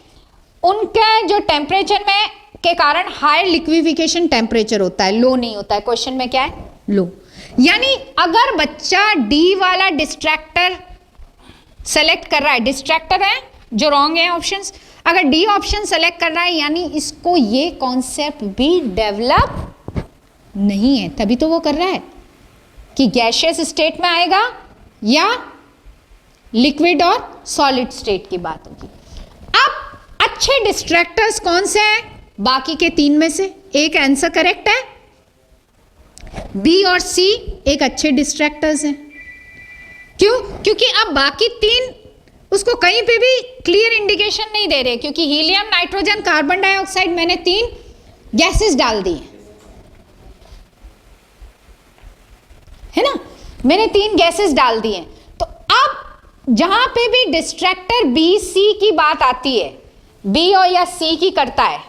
उनका जो टेम्परेचर में के कारण हाई लिक्विफिकेशन टेम्परेचर होता है, लो नहीं होता है। क्वेश्चन में क्या है? लो। यानी अगर बच्चा डी वाला डिस्ट्रैक्टर सेलेक्ट कर रहा है, डिस्ट्रैक्टर है जो रॉन्ग है ऑप्शंस, अगर डी ऑप्शन सेलेक्ट कर रहा है यानी इसको ये कॉन्सेप्ट भी डेवलप नहीं है, तभी तो वो कर रहा है कि गैशियस स्टेट में आएगा या लिक्विड और सॉलिड स्टेट की बात होगी। अब अच्छे डिस्ट्रैक्टर्स कौन से हैं? बाकी के 3 में से एक आंसर करेक्ट है, बी और सी एक अच्छे डिस्ट्रैक्टर्स हैं। क्यों? क्योंकि अब बाकी 3 उसको कहीं पे भी क्लियर इंडिकेशन नहीं दे रहे, क्योंकि हीलियम, नाइट्रोजन, कार्बन डाइऑक्साइड मैंने 3 गैसेस डाल दी है ना, मैंने 3 गैसेस डाल दी हैं। तो अब जहां पे भी डिस्ट्रैक्टर बी सी की बात आती है, बी और या सी की करता है,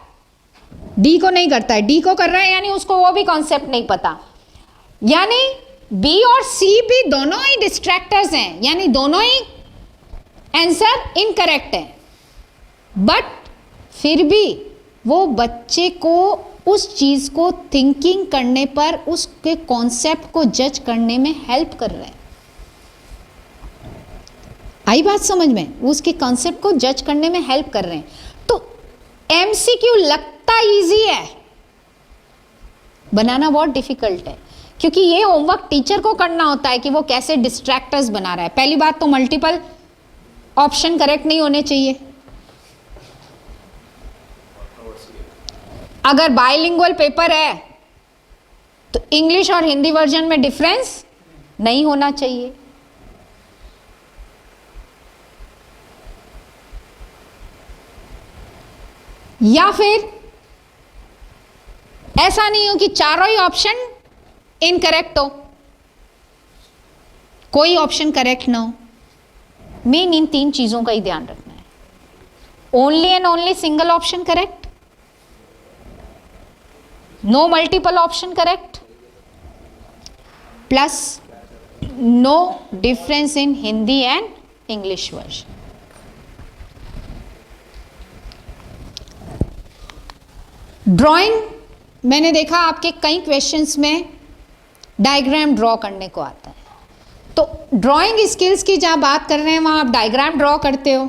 डी को नहीं करता है, डी को कर रहा है यानी उसको वो भी कॉन्सेप्ट नहीं पता, यानी बी और सी भी दोनों ही डिस्ट्रैक्टर्स हैं, यानी दोनों ही आंसर इनकरेक्ट है। बट फिर भी वो बच्चे को उस चीज़ को थिंकिंग करने पर उसके कॉन्सेप्ट को जज करने में हेल्प कर रहे हैं। आई बात समझ में? उसके कॉन्सेप्ट को जज करने में हेल्प कर रहे हैं। तो एमसीक्यू लगता इजी है, बनाना बहुत डिफिकल्ट है, क्योंकि ये होमवर्क टीचर को करना होता है कि वो कैसे डिस्ट्रैक्टर्स बना रहा है। पहली बात तो मल्टीपल ऑप्शन करेक्ट नहीं होने चाहिए। अगर बाइलिंगुअल पेपर है तो इंग्लिश और हिंदी वर्जन में डिफरेंस नहीं होना चाहिए। या फिर ऐसा नहीं हो कि चारों ही ऑप्शन इनकरेक्ट हो, कोई ऑप्शन करेक्ट ना हो। मेन इन 3 चीजों का ही ध्यान रखना है। Only and only single option correct, no multiple option correct, plus no difference in Hindi and English version. Drawing मैंने देखा आपके कई क्वेश्चंस में डायग्राम ड्रॉ करने को आता है, तो ड्राइंग स्किल्स की जहाँ बात कर रहे हैं वहाँ आप डायग्राम ड्रॉ करते हो,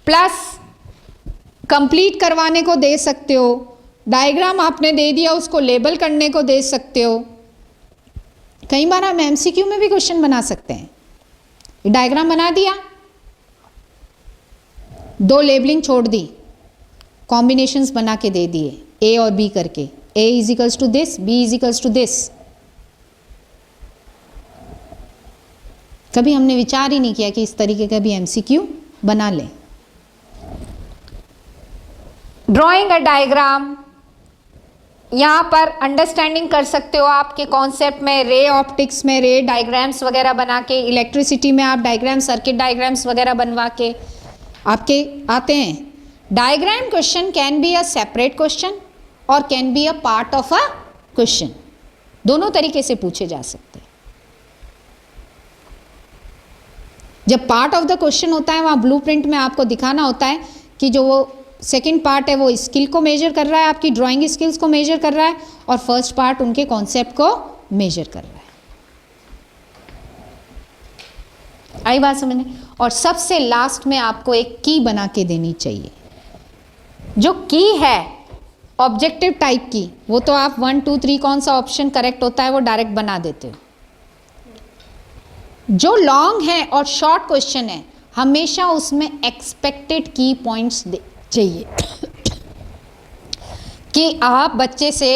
प्लस कंप्लीट करवाने को दे सकते हो। डायग्राम आपने दे दिया, उसको लेबल करने को दे सकते हो। कई बार हम एमसीक्यू में भी क्वेश्चन बना सकते हैं। डायग्राम बना दिया, 2 लेबलिंग छोड़ दी, कॉम्बिनेशंस बना के दे दिए ए और बी करके, A is equals to this, B is equals to this. कभी हमने विचार ही नहीं किया कि इस तरीके का भी एमसीक्यू बना लें। ड्राइंग अ डायग्राम, यहाँ पर अंडरस्टैंडिंग कर सकते हो आपके कॉन्सेप्ट में। रे ऑप्टिक्स में रे डायग्राम्स वगैरह बना के, इलेक्ट्रिसिटी में आप डायग्राम, सर्किट डायग्राम्स वगैरह बनवा के आपके आते हैं। Diagram question can be a separate question और can be a part of a question, दोनों तरीके से पूछे जा सकते हैं। जब पार्ट ऑफ द क्वेश्चन होता है वहाँ ब्लूप्रिंट में आपको दिखाना होता है कि जो वो सेकंड पार्ट है वो स्किल को मेजर कर रहा है, आपकी ड्राइंग स्किल्स को मेजर कर रहा है, और फर्स्ट पार्ट उनके कॉन्सेप्ट को मेजर कर रहा है। आई बात समझने? और सबसे लास्ट में आपको एक की बना के देनी चाहिए। जो की है ऑब्जेक्टिव टाइप की, वो तो आप 1 2 3 कौन सा ऑप्शन करेक्ट होता है वो डायरेक्ट बना देते हो। जो लॉन्ग है और शॉर्ट क्वेश्चन है, हमेशा उसमें एक्सपेक्टेड की पॉइंट्स चाहिए कि आप बच्चे से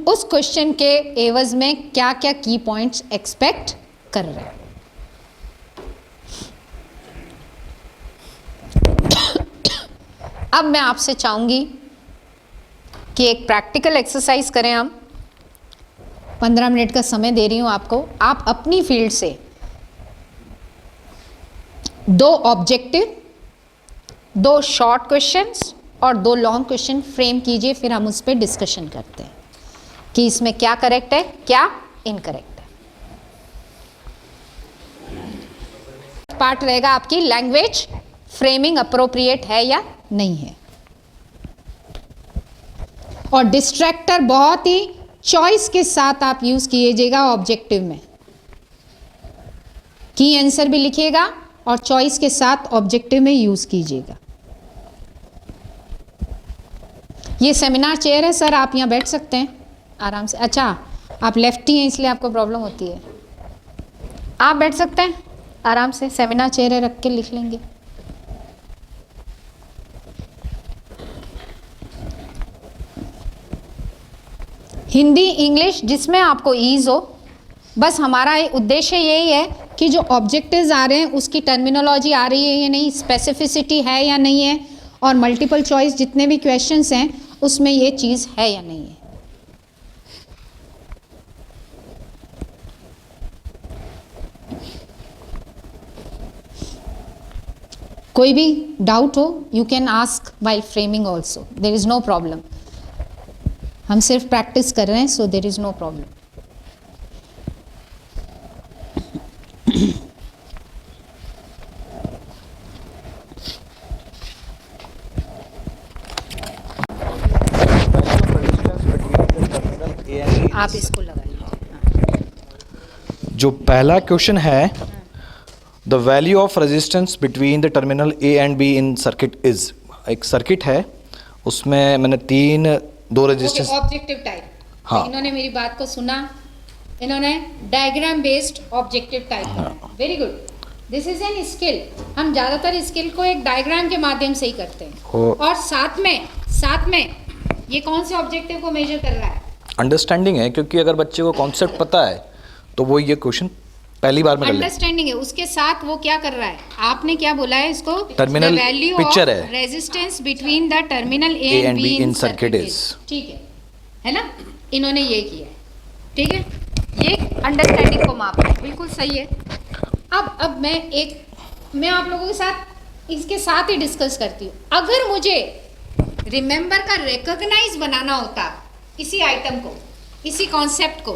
उस क्वेश्चन के एवज में क्या क्या की पॉइंट्स एक्सपेक्ट कर रहे हैं। अब मैं आपसे चाहूंगी कि एक प्रैक्टिकल एक्सरसाइज करें हम। 15 मिनट का समय दे रही हूं आपको। आप अपनी फील्ड से 2 ऑब्जेक्टिव, 2 शॉर्ट क्वेश्चंस और 2 लॉन्ग क्वेश्चन फ्रेम कीजिए, फिर हम उस पर डिस्कशन करते हैं कि इसमें क्या करेक्ट है, क्या इनकरेक्ट है। पार्ट रहेगा आपकी लैंग्वेज फ्रेमिंग अप्रोप्रिएट है या नहीं है, और डिस्ट्रैक्टर बहुत ही चॉइस के साथ आप यूज कीजिएगा। ऑब्जेक्टिव में की आंसर भी लिखिएगा और चॉइस के साथ ऑब्जेक्टिव में यूज कीजिएगा। ये सेमिनार चेयर है सर, आप यहाँ बैठ सकते हैं आराम से। अच्छा, आप लेफ्टी हैं इसलिए आपको प्रॉब्लम होती है। आप बैठ सकते हैं आराम से, सेमिनार चेयर है, रख के लिख लेंगे। हिंदी इंग्लिश जिसमें आपको ईज हो, बस हमारा उद्देश्य यही है कि जो ऑब्जेक्टिव्स आ रहे हैं उसकी टर्मिनोलॉजी आ रही है या नहीं, स्पेसिफिसिटी है या नहीं है, और मल्टीपल चॉइस जितने भी क्वेश्चंस हैं उसमें ये चीज़ है या नहीं है। कोई भी डाउट हो you can ask while framing also, there is no problem. हम सिर्फ प्रैक्टिस कर रहे हैं, so there is no problem. A&B आप इसको लगा लीजिए। जो पहला क्वेश्चन है, the value of resistance between the terminal A and B in circuit is. एक सर्किट है, उसमें मैंने दो रेजिस्टेंस। Objective type. हाँ। इन्होंने मेरी बात को सुना, इन्होंने diagram based objective type. Very good, this is an skill. हम ज़्यादातर स्किल को एक डायग्राम के माध्यम से ही करते हैं। और साथ में ये कौन से ऑब्जेक्टिव को मेजर कर रहा है? अंडरस्टैंडिंग है, क्योंकि अगर बच्चे को कॉन्सेप्ट पता है तो वो ये क्वेश्चन पहली बार में कर लेगा। अंडरस्टैंडिंग है, उसके साथ वो क्या कर रहा है? आपने क्या बोला है इसको? टर्मिनल पिक्चर है, resistance between the terminal A and B in circuit is. ठीक है ना? इन्होंने ये किया है, ठीक है, ये अंडरस्टैंडिंग को माप है, बिल्कुल सही है। अब मैं आप लोगों के साथ इसके साथ ही डिस्कस करती हूँ। अगर मुझे रिमेंबर का रिकॉग्नाइज बनाना होता इसी आइटम को, इसी कॉन्सेप्ट को,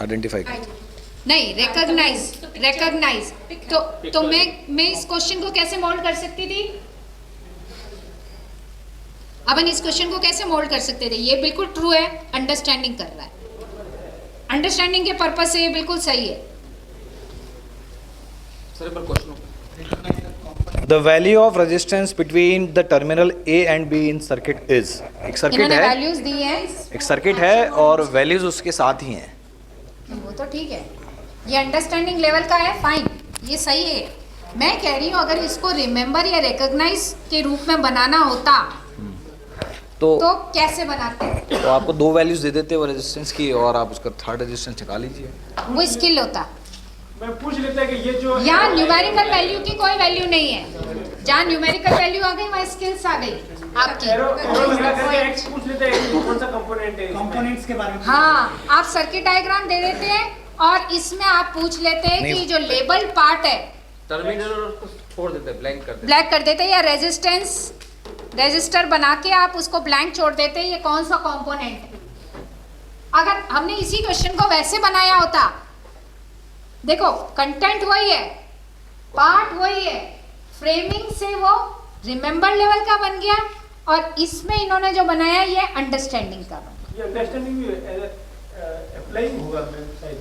आइडेंटिफाई नहीं रिकॉग्नाइज, तो मैं इस क्वेश्चन को कैसे मोल्ड कर सकती थी? अपन इस क्वेश्चन को कैसे मोल्ड कर सकते थे? ये बिल्कुल ट्रू है, अंडरस्टैंडिंग कर रहा है, अंडरस्टैंडिंग के पर्पस से ये बिल्कुल सही है। सर एक बार question the value of resistance between the terminal A and B in circuit is. एक सर्किट इन्होंने है, वैल्यूज दी हैं, एक सर्किट है और वैल्यूज उसके साथ ही हैं। वो तो ठीक है, ये अंडरस्टैंडिंग लेवल का है, फाइन, ये सही है। मैं कह रही हूँ अगर इसको रिमेंबर या रिकॉग्नाइज के रूप में बनाना होता तो कैसे बनाते हैं? तो आपको दो वैल्यूज दे देते वो रेजिस्टेंस की, और आप उसका थर्ड रेजिस्टेंस निकाल लीजिए। वो स्किल होता। मैं पूछ लेता है कि ये जो यहाँ न्यूमेरिकल वैल्यू की कोई वैल्यू नहीं है, जहाँ न्यूमेरिकल वैल्यू आ गई वहाँ स्किल्स आ गई आपकी। एरो लगा करके एक्स पूछ लेते हैं कौन सा कंपोनेंट है, कंपोनेंट्स के बारे में। हाँ, आप सर्किट डायग्राम दे देते हैं और इसमें आप पूछ लेते हैं कि जो लेबल पार्ट है टर्मिनल को छोड़ देते हैं, ब्लैंक कर देते ब्लैक कर देते हैं, या रजिस्टर बना के आप उसको ब्लैंक छोड़ देते हैं, ये कौन सा कंपोनेंट है। अगर हमने इसी क्वेश्चन को वैसे बनाया होता, देखो कंटेंट वही है, पार्ट वही है, फ्रेमिंग से वो रिमेंबर लेवल का बन गया, और इसमें इन्होंने जो बनाया ये अंडरस्टैंडिंग का बन गया। ये अंडरस्टैंडिंग भी अप्लाइंग होगा मैं शायद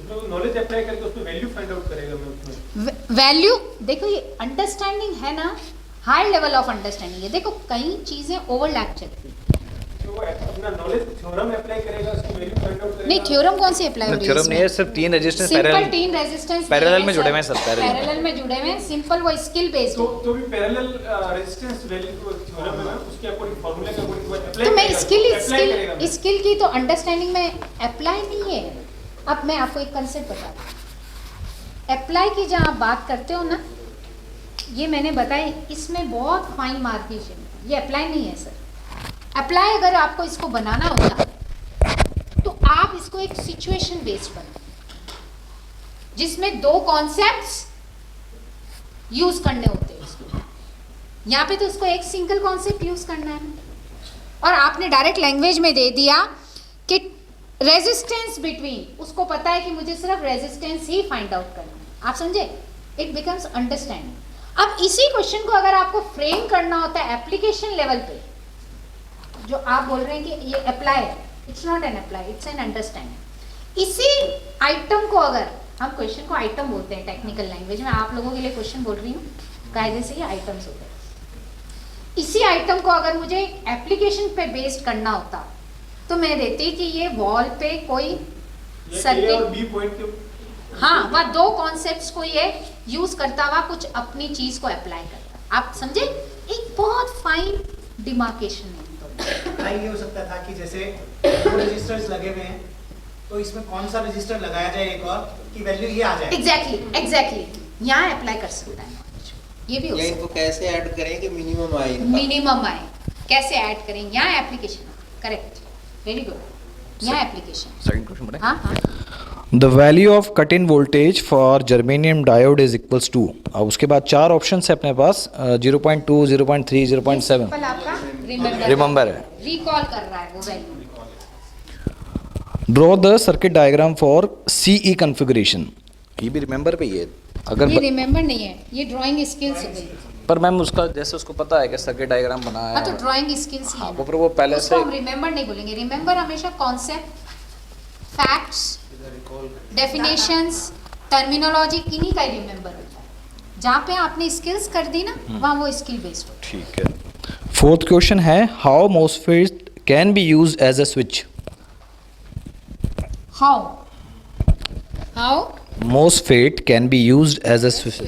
उसमें नॉलेज अप्लाई करके उसमें वैल्यू फाइंड आउट करेगा मैं उसमें। वैल्यू देखो, ये अंडरस्टैंडिंग है ना, हाई लेवल ऑफ अंडरस्टैंडिंग है। देखो कई चीजें ओवरलैप चलती हैं, तो वो अपना नॉलेज थ्योरम अप्लाई करेगा, उसकी वैल्यू फाइंड आउट करेगा। नहीं थ्योरम कौन सी अप्लाई हो रही है? थ्योरम नहीं है, सिर्फ तीन रेजिस्टेंस सिंपल तीन रेजिस्टेंस पैरेलल में जुड़े हुए हैं सर, पैरेलल में जुड़े हुए हैं, सिंपल वो स्किल बेस्ड। तो भी पैरेलल रेजिस्टेंस वैल्यू थ्योरम है ना, उसके अकॉर्डिंग फार्मूले के अकॉर्डिंग वो अप्लाई तो मैं करेगा। स्किल की तो अंडरस्टैंडिंग में अप्लाई नहीं है। अब मैं आपको एक कंसेप्ट बताती हूँ, अप्लाई की जहाँ आप बात करते हो ना, ये मैंने बताया, इसमें बहुत फाइन मार्केशन है, ये अप्लाई नहीं है सर। अप्लाई अगर आपको इसको बनाना होता तो आप इसको एक सिचुएशन बेस्ड बनाओ, जिसमें दो कॉन्सेप्ट्स यूज करने होते हैं उसको। यहाँ पे तो उसको एक सिंगल कॉन्सेप्ट यूज करना है, और आपने डायरेक्ट लैंग्वेज में दे दिया कि रेजिस्टेंस बिटवीन, उसको पता है कि मुझे सिर्फ रेजिस्टेंस ही फाइंड आउट करना है। आप समझे? It becomes understanding. अब इसी क्वेश्चन को अगर आपको फ्रेम करना होता है एप्लीकेशन लेवल पे, जो आप बोल रहे हैं कि ये अप्लाई है, it's not an apply, it's an understanding. इसी आइटम को, अगर हम क्वेश्चन को आइटम बोलते हैं टेक्निकल लैंग्वेज में, आप लोगों के लिए क्वेश्चन बोल रही हूँ, कायदे से ये आइटम्स होते हैं। इसी आइटम को अगर मुझे एप्लीकेशन पे बेस्ड करना होता तो मैं देती कि ये वॉल पे कोई सर्किट, बी पॉइंट के, हाँ, वह दो कॉन्सेप्ट्स को ये यूज करता हुआ कुछ अपनी चीज को अप्लाई करता। आप समझे? एक बहुत फाइन डिमार्केशन है। ये हो सकता था कि जैसे दो रजिस्टर्स लगे हुए हैं, तो इसमें कौन सा रजिस्टर लगाया जाए एक और, कि वैल्यू ये आ जाए। एग्जैक्टली यहाँ अप्लाई कर सकता है, ये भी हो या सकता इनको कैसे ऐड करें कि मिनिमम आए है। इनका? मिनिमम आए, कैसे ऐड करें, यहाँ एप्लीकेशन। करेक्ट, वेरी गुड, यहाँ एप्लीकेशन। सेकंड क्वेश्चन बताएं। हाँ हाँ, the value of cut in voltage for germanium diode is equals to. अब उसके बाद चार ऑप्शन है अपने पास, 0.2, 0.3, 0.7। सिंपल आपका रिमेंबर है, रिकॉल कर रहा है वो वैल्यू। Draw the circuit diagram for CE configuration. ये भी रिमेंबर पे ही है। अगर ये रिमेंबर नहीं है, ये ड्राइंग स्किल्स हो गई। पर मैम उसका जैसे उसको पता है कि सर्किट डायग्राम बनाया हाँ तो है, ड्राइंग स्किल्स ही हाँ है वो ना। पर वो पहले उसको से हम रिमेंबर नहीं बोलेंगे, रिमेंबर हमेशा कॉन्सेप्ट, फैक्ट्स, डेफिनेशंस, टर्मिनोलॉजी, इन्हीं का ही रिमेंबर होता है। जहाँ पे आपने स्किल्स कर दी ना, वहाँ वो स्किल बेस्ड होता ठीक है। फोर्थ क्वेश्चन है, how MOSFET can be use as a switch. है। How MOSFET can be use as a switch.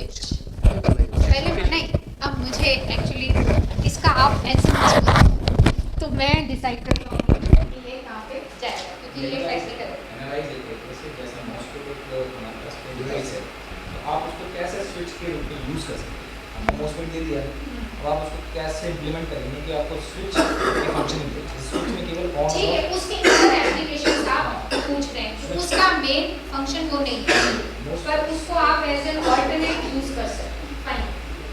पहले नहीं, अब मुझे एक्चुअली इसका आप आंसर तो मैं डिसाइड करता हूँ कि ये कहाँ पे जाएगा, क्योंकि ये टेक्निकल है। एनालाइज देखिए जैसे जैसे मॉस्फेट एक हमारे पास कोई डिवाइस है, तो आप उसको कैसे स्विच के रूप में यूज़ कर सकते हैं। हमने मॉस्फेट दे दिया है, अब आप उसको कैसे इम्प्लीमेंट करेंगे कि आपको स्विच की फंक्शनिंग दे। स्विच में केवल ऑन ठीक है, उसके अंदर एप्लीकेशंस आप पूछ रहे हैं, तो उसका मेन फंक्शन वो नहीं है, पर उसको आप एज एन ऑल्टरनेट यूज कर सकते हैं। फाइन,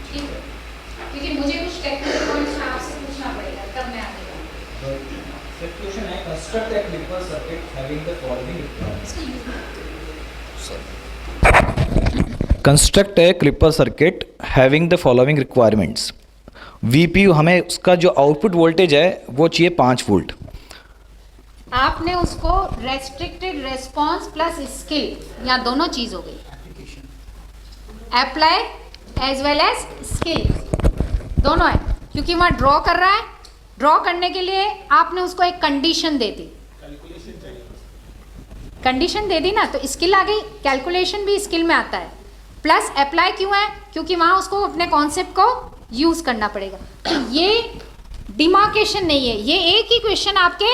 ठीक है, क्योंकि मुझे कुछ टेक्निकल पॉइंट्स आपसे पूछना पड़ेगा, तब मैं आगे बढ़ूंगी। फिफ्थ क्वेश्चन है, construct A clipper circuit having the following requirements. Construct A clipper circuit having the following requirements. VPU, हमें उसका जो आउटपुट वोल्टेज है वो चाहिए 5 वोल्ट। आपने उसको रेस्ट्रिक्टेड रेस्पॉन्स प्लस स्किल, या दोनों चीज हो गई, apply as well as skill दोनों है, क्योंकि वहाँ ड्रॉ कर रहा है, ड्रॉ करने के लिए आपने उसको एक कंडीशन दे दी, कंडीशन दे दी ना, तो स्किल आ गई, कैलकुलेशन भी स्किल में आता है। प्लस अप्लाई क्यों है, क्योंकि वहाँ उसको अपने कॉन्सेप्ट को यूज करना पड़ेगा। तो ये डिमार्केशन नहीं है, ये एक ही क्वेश्चन आपके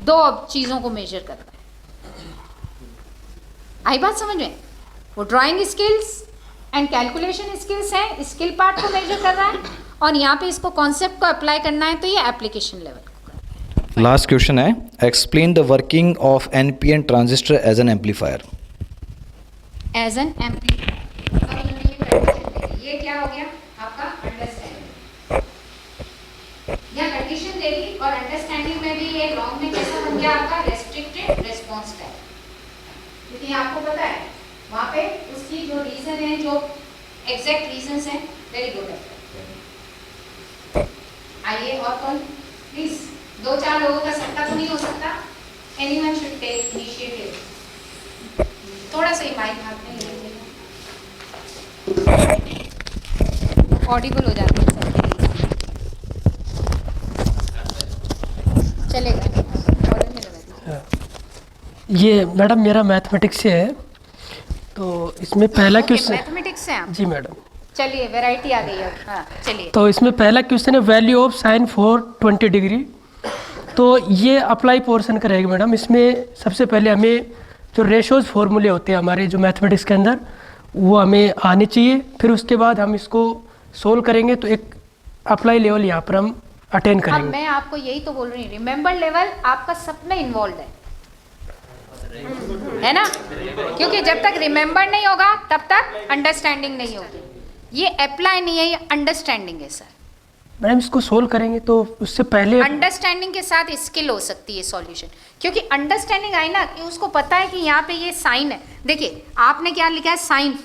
दो चीज़ों को मेजर करता है। आई बात समझ में? वो drawing skills and calculation skills है, स्किल पार्ट को मेजर कर रहा है, और यहाँ पे इसको कॉन्सेप्ट को अप्लाई करना है, तो ये एप्लीकेशन लेवल को करना है। लास्ट क्वेश्चन है, explain the working of NPN transistor as an amplifier. As an amplifier, ये क्या हो गया आपका अंडरस्टैंडिंग, या कंडीशन दे दी, और अंडरस्टैंडिंग में भी ये लॉन्ग में कैसा बन गया आपका रेस्ट्रिक्टेड रेस्पॉन्स टाइप, क्योंकि आपको पता है वहाँ पे उसकी जो रीजन है, जो एग्जैक्ट रीजंस हैं, वेरी गुड है। आइए और कौन प्लीज, 2-4 लोगों का सत्ता तो नहीं हो सकता, एनीवन शुड टेक इनिशिएटिव। थोड़ा सा ही माइक हाथ में ले लीजिए, ऑडिबल हो जाती है सब। चलेगा, ऑडियो में लगा दीजिए। ये मैडम मेरा मैथमेटिक्स से है, तो इसमें पहला क्वेश्चन। मैथमेटिक्स से आप? जी मैडम। चलिए, वैरायटी आ गई है। हाँ चलिए। तो इसमें पहला क्वेश्चन है, value of sine for 20 degree. तो ये अप्लाई पोर्शन करेगा मैडम। इसमें सबसे पहले हमें जो रेशोज़ फार्मूले होते हैं हमारे जो मैथमेटिक्स के अंदर, वो हमें आने चाहिए। फिर उसके बाद हम इसको सोल्व करेंगे, तो एक अप्लाई लेवल यहाँ पर हम अटेन अब करेंगे। मैं आपको यही तो बोल रही हूँ, रिमेंबर लेवल आपका सब में इन्वॉल्व है ना, क्योंकि जब तक रिमेंबर नहीं होगा तब तक अंडरस्टैंडिंग नहीं होगी। ये अप्लाई नहीं है, ये अंडरस्टैंडिंग है सर। मैडम इसको सोल्व करेंगे तो उससे पहले अंडरस्टैंडिंग के साथ स्किल हो सकती है सॉल्यूशन, क्योंकि अंडरस्टैंडिंग आई ना कि उसको पता है कि यहाँ पे ये साइन है। देखिए आपने क्या लिखा है, sine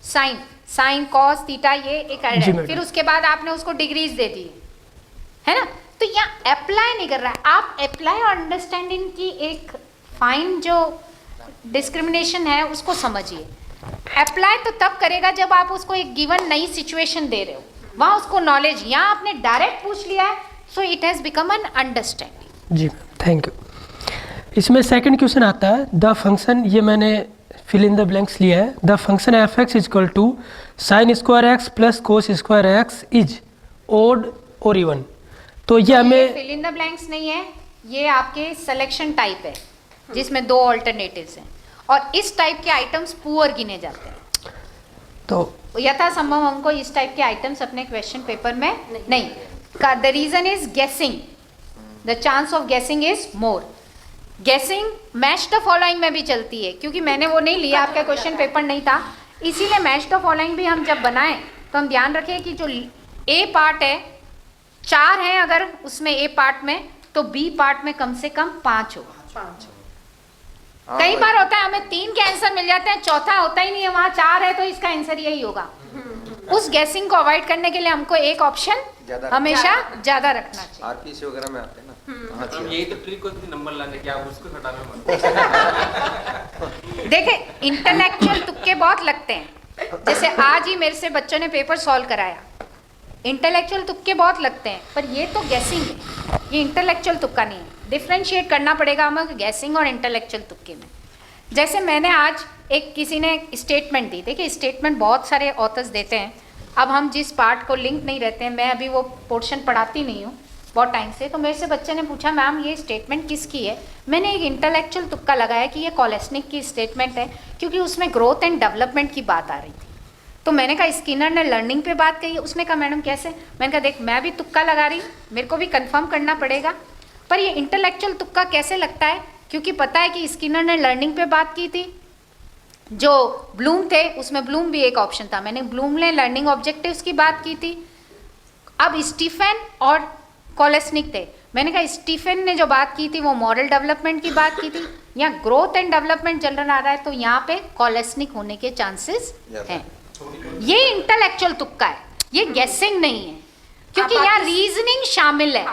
sine sine cos theta, ये एक है, फिर उसके बाद आपने उसको डिग्रीज दे दी है ना, तो यहाँ अप्लाई नहीं कर रहा है। आप अप्लाई और अंडरस्टैंडिंग की एक फाइन जो डिस्क्रिमिनेशन है उसको समझिए। अप्लाई तो तब करेगा जब आप उसको एक गिवन नई सिचुएशन दे रहे हो, वहाँ उसको नॉलेज, यहाँ आपने डायरेक्ट पूछ लिया है, so it has become an understanding. जी थैंक यू। इसमें सेकंड क्वेश्चन आता है, द फंक्शन, ये मैंने फिल इन द ब्लैंक्स लिया है, the function F X is equal to sine square X plus cos square X is odd और even. तो ये हमें फिल इन द ब्लैंक्स नहीं है, ये आपके सिलेक्शन टाइप है जिसमें 2 ऑल्टरनेटिव्स हैं, और इस टाइप के आइटम्स पुअर गिने जाते हैं। तो यथासंभव हमको इस टाइप के आइटम्स अपने क्वेश्चन पेपर में नहीं का, द रीजन इज गेसिंग, द चांस ऑफ गेसिंग इज मोर। गेसिंग मैच द फॉलोइंग में भी चलती है, क्योंकि मैंने वो नहीं लिया, आपका क्वेश्चन पेपर नहीं था, इसीलिए मैच द फॉलोइंग भी हम जब बनाएं तो हम ध्यान रखें कि जो ए पार्ट है 4 हैं अगर उसमें ए पार्ट में, तो बी पार्ट में कम से कम 5 हो। कई बार होता है हमें 3 के आंसर मिल जाते हैं, चौथा होता ही नहीं है, वहाँ 4 है तो इसका आंसर यही होगा। उस गैसिंग को अवॉइड करने के लिए हमको एक ऑप्शन हमेशा ज़्यादा रखना चाहिए। आरपीसी वगैरह में आते हैं ना। हाँ जी। यही तो ट्रिक होती है नंबर लाने की, आप उसको हटाना मत। देखे इंटेलेक्चुअल तुक्के बहुत लगते हैं, जैसे आज ही मेरे से बच्चों ने पेपर सॉल्व कराया, इंटेलेक्चुअल तुक्के बहुत लगते हैं, पर ये तो गैसिंग है, ये इंटेलेक्चुअल तुक्का नहीं है। डिफ्रेंशिएट करना पड़ेगा हमें गैसिंग और इंटेलेक्चुअल तुक्के में। जैसे मैंने आज एक किसी ने स्टेटमेंट दी, देखिए स्टेटमेंट बहुत सारे ऑथर्स देते हैं, अब हम जिस पार्ट को लिंक नहीं रहते हैं, मैं अभी वो पोर्शन पढ़ाती नहीं हूँ बहुत टाइम से, तो मेरे से बच्चे ने पूछा मैम ये स्टेटमेंट किसकी है, मैंने एक इंटेलेक्चुअल तुक्का लगाया कि ये कॉलेस्निक की स्टेटमेंट है, क्योंकि उसमें ग्रोथ एंड डेवलपमेंट की बात आ रही थी। तो मैंने कहा स्किनर ने लर्निंग पे बात कही है, उसने कहा मैडम कैसे, मैंने कहा देख मैं भी तुक्का लगा रही हूँ, मेरे को भी कंफर्म करना पड़ेगा, पर ये इंटेलेक्चुअल तुक्का कैसे लगता है, क्योंकि पता है कि स्किनर ने लर्निंग पे बात की थी, जो ब्लूम थे उसमें ब्लूम भी एक ऑप्शन था, मैंने ब्लूम ने लर्निंग ऑब्जेक्टिव्स की बात की थी। अब स्टीफन और कॉलेस्निक थे, मैंने कहा स्टीफन ने जो बात की थी वो मॉरल डेवलपमेंट की बात की थी, यहाँ ग्रोथ एंड डेवलपमेंट चल रहा है, तो यहाँ पे कॉलेस्निक होने के चांसेस हैं। ये इंटेलेक्चुअल तुक्का है, ये गेसिंग नहीं है, क्योंकि यहाँ रीजनिंग शामिल है।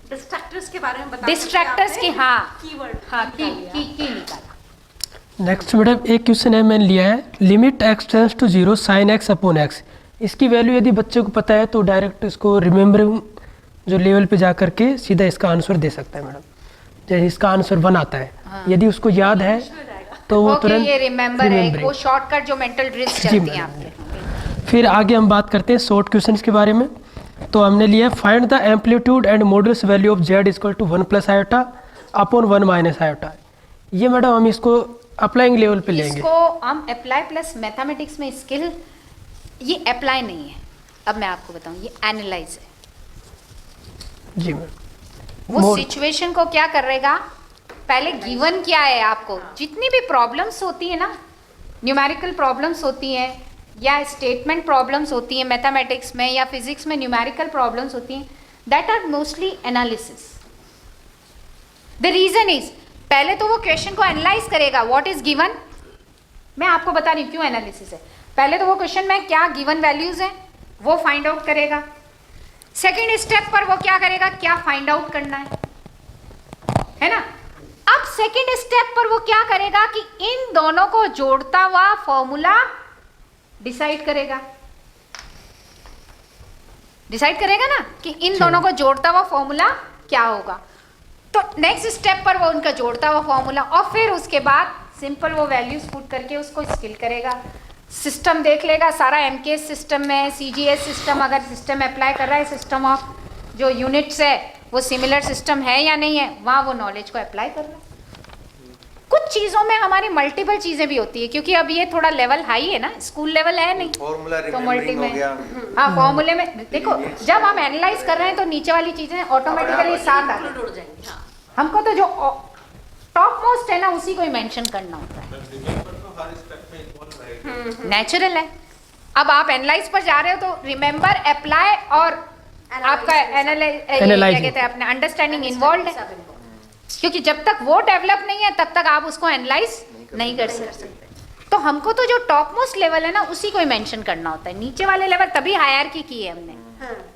डिस्ट्रैक्टर्स के बारे में बता, डिस्ट्रैक्टर्स की हाँ कीवर्ड की निकाला। नेक्स्ट मैडम एक क्वेश्चन है मैंने लिया है, limit x tends to 0 sin x upon x। इसकी वैल्यू यदि बच्चे को पता है तो डायरेक्ट इसको रिमेम्बरिंग जो लेवल पे जा करके सीधा इसका आंसर दे सकता है मैडम, जैसे इसका आंसर 1 आता है, यदि उसको याद है तो वो तुरंत ये रिमेम्बर है, वो शॉर्टकट जो मेंटल ड्रिल्स चलती हैं आपके। फिर आगे हम बात करते हैं शॉर्ट क्वेश्चंस के बारे में। तो हमने लिया find the amplitude and modulus value of z equal to 1 plus iota upon 1 minus iota. ये मैडम हम इसको अप्लाइंग लेवल पे लेंगे, इसको हम अप्लाई प्लस मैथमेटिक्स में स्किल, ये अप्लाई नहीं है, अब मैं आपको बताऊं ये एनालाइज है। जी मैम। वो सिचुएशन को क्या करेगा, पहले गिवन क्या है आपको, जितनी भी प्रॉब्लम्स होती है ना, न्यूमेरिकल प्रॉब्लम्स होती हैं या स्टेटमेंट प्रॉब्लम्स होती हैं मैथमेटिक्स में या फिजिक्स में, न्यूमेरिकल प्रॉब्लम्स होती हैं, that are mostly analysis. The reason is पहले तो वो क्वेश्चन को एनालाइज करेगा, व्हाट इज गिवन, मैं आपको बता रही हूँ क्यों एनालिसिस है। पहले तो वो क्वेश्चन में क्या गिवन वैल्यूज हैं वो फाइंड आउट करेगा, सेकेंड स्टेप पर वो क्या करेगा, क्या फाइंड आउट करना है ना। अब सेकेंड स्टेप पर वो क्या करेगा कि इन दोनों को जोड़ता हुआ फॉर्मूला डिसाइड करेगा, ना कि इन दोनों को जोड़ता हुआ फॉर्मूला क्या होगा। तो नेक्स्ट स्टेप पर वो उनका जोड़ता हुआ फॉर्मूला, और फिर उसके बाद सिंपल वो वैल्यूज पुट करके उसको स्किल करेगा, सिस्टम देख लेगा सारा, एमकेएस सिस्टम में, सीजीएस सिस्टम अगर सिस्टम अप्लाई कर रहा है, सिस्टम ऑफ जो यूनिट्स है वो सिमिलर सिस्टम है या नहीं है, वहाँ वो नॉलेज को अप्लाई कर रहा है। कुछ चीज़ों में हमारी मल्टीपल चीज़ें भी होती है, क्योंकि अब ये थोड़ा लेवल हाई है ना, स्कूल लेवल है नहीं, तो मल्टी में हाँ फॉर्मूले में देखो, जब हम एनालाइज कर रहे हैं तो नीचे वाली चीज़ें ऑटोमेटिकली साथ आ जाएंगी, हमको तो जो टॉप मोस्ट है ना उसी को ही मेंशन करना होता है, नेचुरल है। अब आप एनालाइज पर जा रहे हो तो रिमेंबर, अप्लाई और आपका एनालाइज कहते हैं अपने अंडरस्टैंडिंग इन्वॉल्व है, क्योंकि जब तक वो डेवलप नहीं है तब तक आप उसको एनालाइज नहीं कर सकते। तो हमको तो जो टॉप मोस्ट लेवल है ना उसी को ही मेंशन करना होता है, नीचे वाले लेवल तभी हायरार्की की है हमने,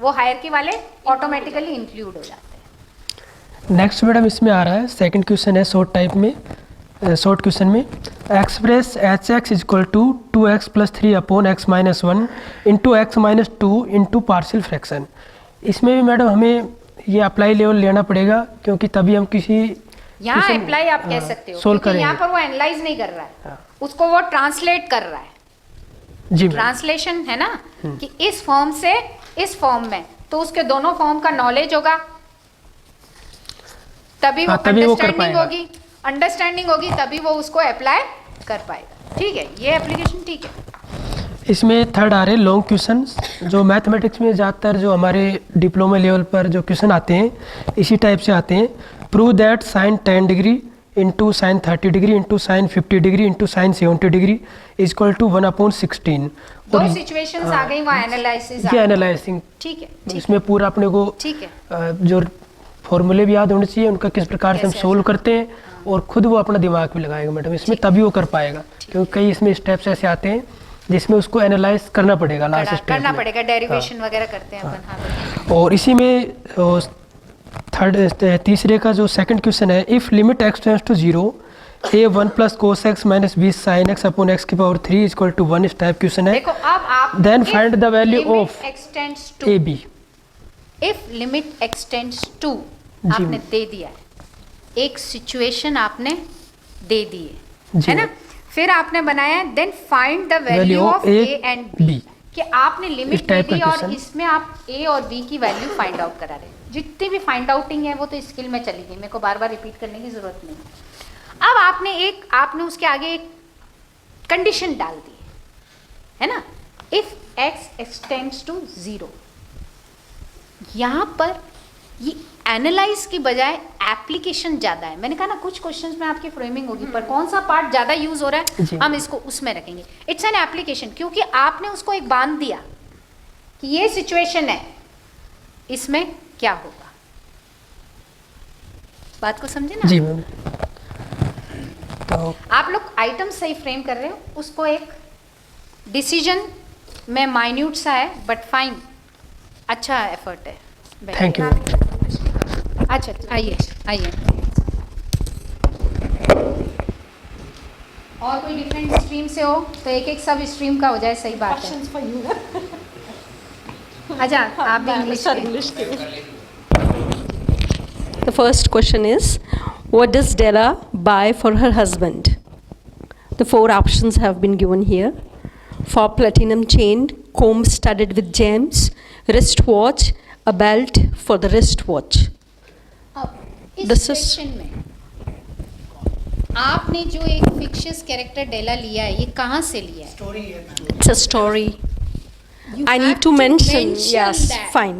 वो हायरार्की वाले ऑटोमेटिकली इंक्लूड हो जाते हैं। नेक्स्ट मैडम इसमें आ रहा है सेकंड क्वेश्चन है शॉर्ट टाइप में, शॉर्ट क्वेश्चन में express H X equal to 2x plus 3 upon x minus 1 into X minus 2 into partial fraction. इसमें भी मैडम हमें ये अप्लाई लेवल लेना पड़ेगा, क्योंकि तभी हम किसी यहाँ अप्लाई आप कह सकते हो, क्योंकि यहाँ पर वो एनालाइज नहीं कर रहा है, उसको वो ट्रांसलेट कर रहा है। जी ट्रांसलेशन है ना, कि इस फॉर्म से इस फॉर्म में, तो उसके दोनों फॉर्म का नॉलेज होगा, तभी वो अंडरस्टैंडिंग होगी, तभी वो उसको अप्लाई कर पाएगा। ठीक है, ये एप्लीकेशन ठीक है। इसमें थर्ड आ रहे लॉन्ग क्वेश्चन, जो मैथमेटिक्स में ज़्यादातर जो हमारे डिप्लोमा लेवल पर जो क्वेश्चन आते हैं इसी टाइप से आते हैं। Prove that sine 10 degree into sine 30 degree into sine 50 degree into sine 70 degree equal to 1/16। दो सिचुएशंस आ गई, वहाँ एनालिसिस, ये एनालाइजिंग ठीक है, इसमें पूरा अपने को ठीक है, जो फॉर्मूले भी याद होने चाहिए, उनका किस प्रकार से हम सोल्व करते हैं, और खुद वो अपना दिमाग भी लगाएगा मैडम इसमें, तभी वो कर पाएगा, क्योंकि कई इसमें स्टेप्स ऐसे आते हैं जिसमें उसको एनालाइज करना पड़ेगा लास्ट स्टेप करना में। पड़ेगा, डेरिवेशन वगैरह करते हैं अपन। हाँ, और इसी में तीसरे का जो सेकंड क्वेश्चन है, if limit X tends to 0 a 1 plus cos X minus 20 sine X upon X की पावर 3 इक्वल टू 1 इस टाइप क्वेश्चन है। देखो अब आप Then find the value of extends to A B. If limit extends to G. आपने दे दिया है, एक सिचुएशन आपने दे दी जी। है ना, फिर आपने बनाया है then find the value of A and B, कि आपने लिमिट इस दे टाइप का दी और question। इसमें आप ए और बी की वैल्यू फाइंड आउट करा रहे हैं। जितनी भी फाइंड आउटिंग है वो तो स्किल में चली गई, मेरे को बार बार रिपीट करने की जरूरत नहीं। अब आपने उसके आगे एक कंडीशन डाल दी है ना, इफ एक्स एक्सटेंड्स टू 0। यहां पर ये एनालाइज की बजाय एप्लीकेशन ज्यादा है। मैंने कहा ना कुछ क्वेश्चंस में आपकी फ्रेमिंग होगी, पर कौन सा पार्ट ज्यादा यूज हो रहा है हम इसको उसमें रखेंगे। इट्स एन एप्लीकेशन, क्योंकि आपने उसको एक बांध दिया कि ये सिचुएशन है, इसमें क्या होगा। बात को समझे ना जी मैम। तो आप लोग आइटम सही फ्रेम कर रहे हो, उसको एक डिसीजन में माइन्यूट सा है बट फाइन, अच्छा एफर्ट है। Thank you. अच्छा आइए आइए, और कोई डिफरेंट स्ट्रीम से हो तो एक एक सब स्ट्रीम का हो जाए, सही बात है। अच्छा आप भी इंग्लिश के। The first question is, what does Della buy for her husband? The 4 options have been given here. For platinum chain, comb studded with gems, wristwatch, a belt for the wristwatch. अब इस This is- question में आपने जो एक fictitious character डेला लिया है, ये कहाँ से लिया है? स्टोरी है ma'am. It's a story. You I have need to mention. Yes, that. fine.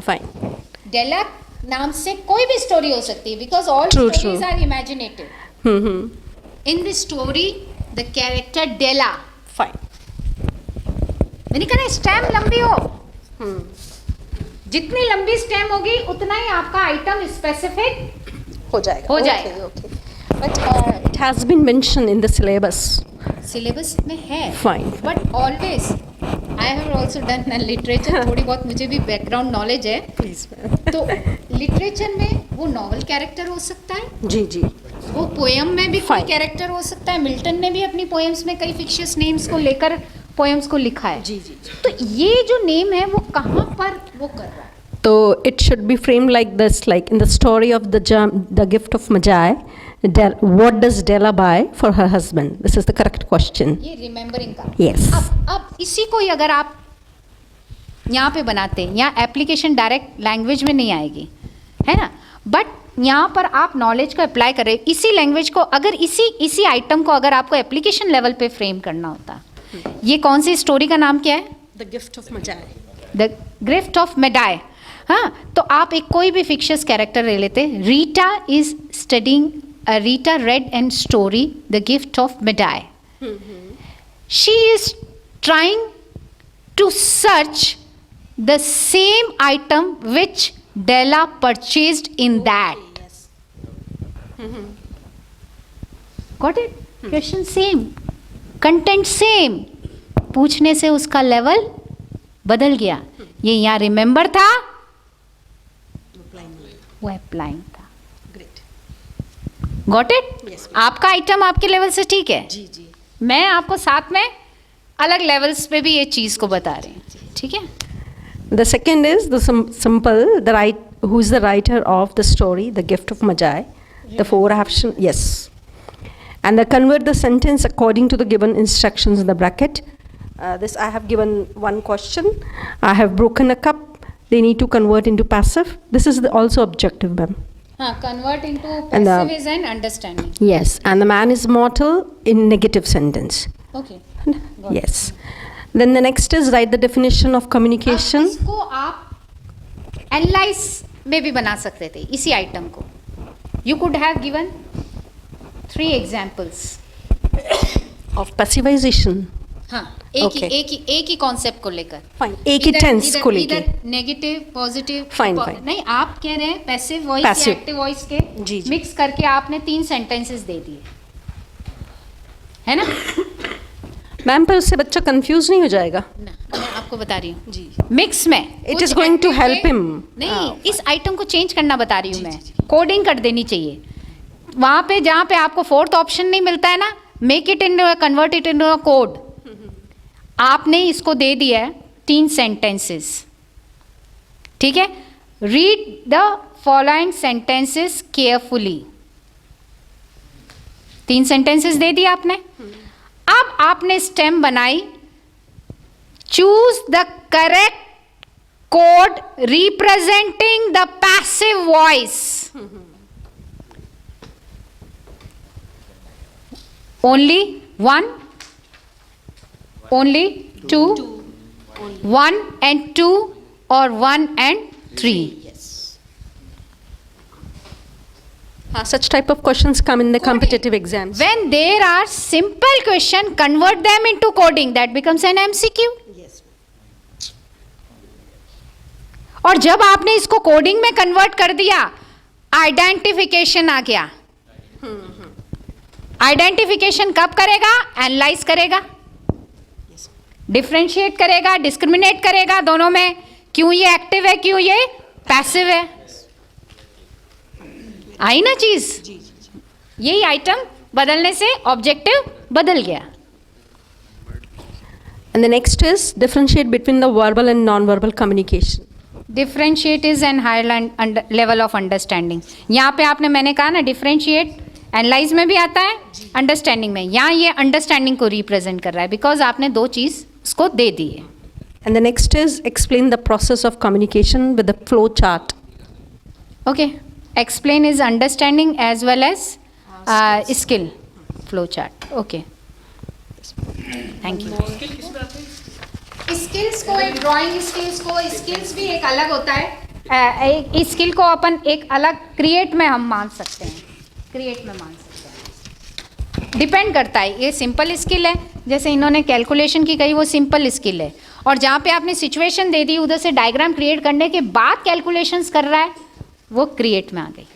Della नाम से कोई भी स्टोरी हो सकती है, because all True, stories true. Are imaginative. In the story the character Della, Fine. मैंने कहा ना स्टेम लंबी हो, जितनी लंबी स्टेम होगी उतना ही आपका आइटम स्पेसिफिक हो जाएगा. हो जाएगा। Okay. But it has been mentioned in the syllabus. Syllabus में है। Fine. But always I have also done literature, थोड़ी बहुत मुझे भी बैकग्राउंड नॉलेज है। Please, ma'am. तो लिटरेचर में वो नॉवल कैरेक्टर हो सकता है, जी. वो पोएम में भी कोई Fine. कैरेक्टर हो सकता है। मिल्टन ने भी अपनी पोएम्स में कई फिक्शियस नेम्स को लेकर पोएम्स को लिखा है। जी. तो ये जो नेम है वो कहाँ पर वो कर रहा है? So it should be framed like this, like in the story of the gift of Magi. What does Della buy for her husband? This is the correct question. ये रिमेम्बरिंग का। Yes. अब इसी को ही अगर आप यहाँ पे बनाते हैं, यहाँ एप्लीकेशन डायरेक्ट लैंग्वेज में नहीं आएगी, है ना, बट यहाँ पर आप नॉलेज को अप्लाई कर रहे हैं। इसी लैंग्वेज को अगर इसी आइटम को अगर आपको एप्लीकेशन लेवल पे फ्रेम करना होता, ये कौन सी स्टोरी का नाम क्या है? The gift of Magi. The gift of Magi. हाँ, तो आप एक कोई भी फिक्शियस कैरेक्टर ले लेते। Rita is studying, Rita read and story the gift of Magi. She is trying to search the same item which Della purchased in that. Got it? Question same, content same, पूछने से उसका level बदल गया। ये यहाँ remember था, वो applying था। Got it? आपका आइटम आपके लेवल से ठीक है, जी. मैं आपको साथ में अलग लेवल्स पे भी ये चीज़ को बता रही हूँ, ठीक है? The second is the simple, who is the writer of the story, The Gift of Magi. The 4 options, yes. And they convert the sentence according to the given instructions in the bracket. This I have given one question. I have broken a cup. They need to convert into passive. This is also objective, ma'am. हाँ, convert into And passive is an understanding. Yes. And the man is mortal in negative sentence. Okay. Yes. Then the next is write the definition of communication. अब इसको आप analyse में भी बना सकते थे, इसी आइटम को। You could have given 3 examples. Of passivization. हाँ, Okay. एक ही कॉन्सेप्ट को लेकर। Fine. एक ही tense को लेके। इधर नेगेटिव पॉजिटिव। Fine, fine. नहीं, आप कह रहे हैं पैसिव वॉइस या Passive. एक्टिव वॉइस के जी. मिक्स करके आपने 3 सेंटेंसेस दे दिए, है ना? मैम पर उससे बच्चा कंफ्यूज नहीं हो जाएगा? ना, मैं आपको बता रही हूँ जी। मिक्स में It कुछ is going to active help है- him. नहीं, इस आइटम को चेंज करना बता रही हूँ मैं, कोडिंग कर देनी चाहिए वहाँ पे जहाँ पे आपको फोर्थ ऑप्शन नहीं मिलता है ना, make it in convert it in code. आपने इसको दे दिया है 3 सेंटेंसेस, ठीक है, read the following sentences carefully. 3 sentences दे दिया आपने। अब आपने स्टेम बनाई, choose the correct code representing the passive voice. Only 1, only 2, 1 and 2 or 1 and 3. Such type of questions come in the competitive exams. When there are simple question, convert them into coding. That becomes an MCQ. Yes. और जब आपने इसको coding में convert कर दिया, identification आ गया। Identification कब करेगा? एनालाइज करेगा, डिफरेंशिएट करेगा, डिस्क्रिमिनेट करेगा दोनों में, क्यों ये एक्टिव है, क्यों ये पैसिव है। आई ना चीज? यही आइटम बदलने से ऑब्जेक्टिव बदल गया। And the next is differentiate between the verbal and non-verbal communication. Differentiate is an higher level of understanding. यहाँ पे आपने मैंने कहा ना, डिफरेंशिएट एनालाइज में भी आता है, अंडरस्टैंडिंग में। यहाँ ये अंडरस्टैंडिंग को रिप्रेजेंट कर रहा है, बिकॉज आपने 2 चीज उसको दे दी है। And the next is explain the process of communication with the flow chart. Okay, explain is understanding as well as skill flow chart. Okay, thank you. Skills को, एक ड्राइंग स्किल्स को, स्किल्स भी एक अलग होता है। एक स्किल को अपन एक अलग क्रिएट में हम मान सकते हैं, क्रिएट में मान सकते हैं, डिपेंड करता है। ये सिंपल स्किल है, जैसे इन्होंने कैलकुलेशन की कही, वो सिंपल स्किल है। और जहाँ पे आपने सिचुएशन दे दी, उधर से डायग्राम क्रिएट करने के बाद कैलकुलेशंस कर रहा है, वो क्रिएट में आ गई।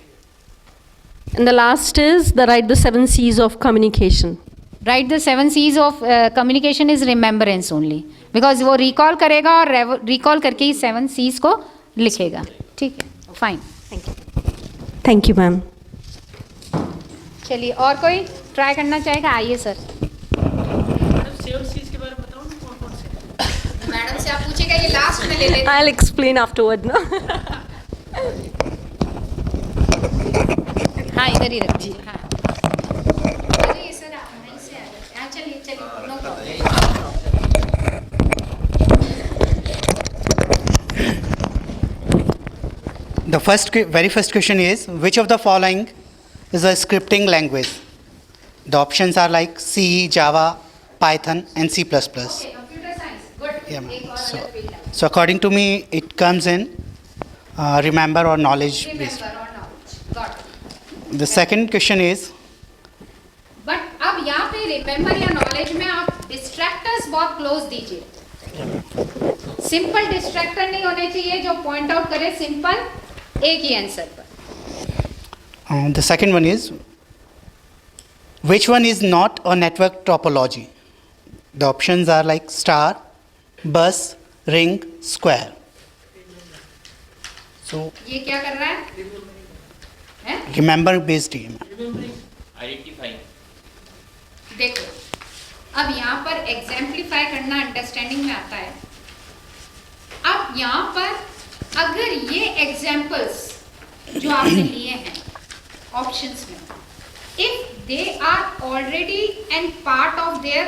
And the last is the write the 7 C's of communication. Right the 7 C's of communication is remembrance only, because वो रिकॉल करेगा और रिकॉल करके ही 7 C's को लिखेगा। ठीक है, fine, thank you. Thank you, ma'am. चलिए, और कोई ट्राई करना चाहेगा? आइए सर। मैडम से आप पूछेगा, ये लास्ट में ले लेते। I'll explain afterward, no? हाँ, इधर ही रखिए। हाँ, अरे सर आप नहीं से आ गए। हाँ, चलिए चलिए, no problem. The very first question is, which of the following is a scripting language? The options are like C, Java, Python, and C++. Okay, computer science, good. Yeah, ma'am. एक और अलग field है। So according to me, it comes in remember or knowledge based. Remember or knowledge, got it. The second question is, but अब यहाँ पे remember या knowledge में आप डिस्ट्रैक्टर्स बहुत क्लोज दीजिए। सिंपल डिस्ट्रैक्टर नहीं होने चाहिए जो पॉइंट आउट करे सिंपल एक ही आंसर पर। the second one is, which one is not a network topology? The options are like star, bus, ring, square. So ये क्या कर रहा है? हैं? remember based ही है। आइडेंटिफाइंग। देखो, अब यहाँ पर एग्जाम्पलीफाई करना अंडरस्टैंडिंग में आता है। अब यहाँ पर अगर ये एग्जाम्पल्स जो आपने लिए हैं ऑप्शंस में, if they are already and part of their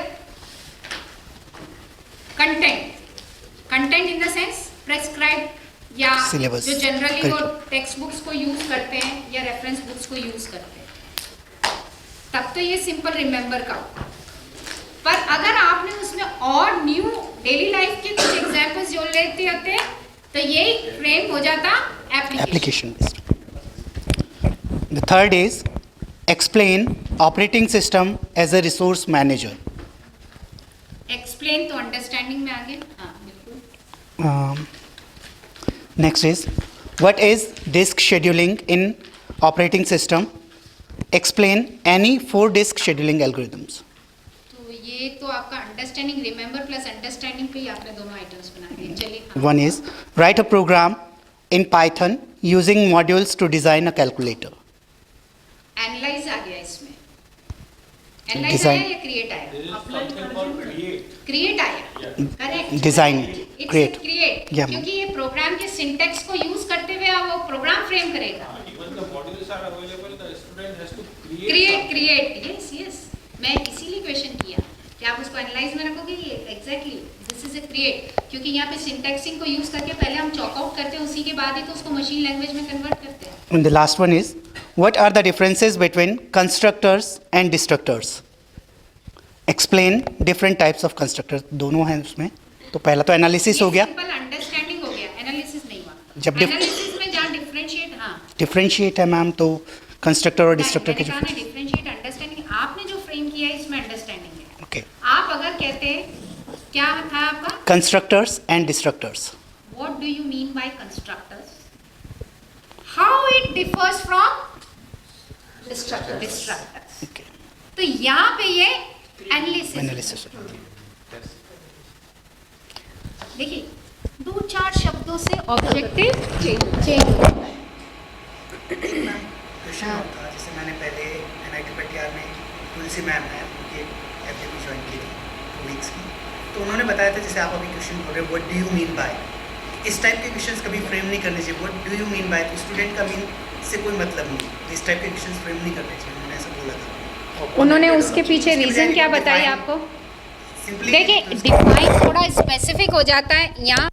content in the sense prescribe या Syllabus. जो जनरली वो Correct. टेक्स्ट बुक्स को यूज करते हैं या रेफरेंस बुक्स को यूज करते हैं, तब तो ये सिंपल रिमेंबर का होगा। पर अगर आपने उसमें और न्यू डेली लाइफ के कुछ एग्जांपल्स जोड़ लेते होते तो यही फ्रेम हो जाता application. Application based. The third is, explain operating system as a resource manager. Explain तो अंडरस्टैंडिंग में आ गए। हाँ, बिल्कुल। Next is, what is disk scheduling in operating system? Explain any 4 disk scheduling algorithms. तो ये ये तो आपका अंडरस्टैंडिंग रिमेंबर प्लस अंडरस्टैंडिंग पे ही आपने दोनों आइटम्स बनाए हैं। चलिए हाँ। One is write a program in Python using modules to design a calculator. Analyse आ गया इसमें, एनालाइज Design. आया या क्रिएट आया? क्रिएट आया, correct. Design, create. Create, Yeah. क्योंकि ये प्रोग्राम के सिंटेक्स को यूज करते हुए वो प्रोग्राम फ्रेम करेगा। क्रिएट, यस यस, मैं इसीलिए क्वेश्चन किया कि आप उसको एनालाइज में रखोगे, ये exactly this is a create, क्योंकि यहाँ पे सिंटैक्सिंग को यूज करके पहले हम चॉक आउट करते हैं, उसी के बाद ही तो उसको मशीन लैंग्वेज में कन्वर्ट करते हैं। And the last one is, what are the differences between constructors and destructors? Explain different types of constructors. दोनों हैं उसमें। तो पहला तो एनालिसिस हो गया, सिंपल अंडरस्टैंडिंग हो गया, एनालिसिस नहीं हुआ। जब एनालिसिस में जहाँ डिफरेंशिएट, हाँ डिफरेंशिएट है मैम, तो कंस्ट्रक्टर और डिस्ट्रक्टर के जो डिफरेंशिएट अंडरस्टैंडिंग आपने जो फ्रेम किया है इसमें अंडरस्टैंडिंग है। ओके, आप अगर कहते क्या था आपका, constructors and destructors. What do you mean by constructors, how it differs from destructors. Okay, तो यहाँ पे ये एनालिसिस, देखिए 2-4 शब्दों से ऑब्जेक्टिव चेंज होता है। क्वेश्चन था जैसे मैंने पहले NIT पटियाला में तुलसी मैम है, उनकी FDP ज्वाइन की थी 2 वीक्स की, तो उन्होंने बताया था जैसे आप अभी क्वेश्चन बोल रहे हो, what do you mean by, इस टाइप के क्वेश्चंस कभी फ्रेम नहीं करने चाहिए। What do you mean by, तो स्टूडेंट का मीन से कोई मतलब नहीं, इस टाइप के क्वेश्चंस फ्रेम नहीं करने चाहिए, उन्होंने ऐसा बोला था। उन्होंने उसके पीछे रीजन क्या बताया आपको? सिंपली देखिए डिफाइन थोड़ा स्पेसिफिक हो जाता है यहाँ।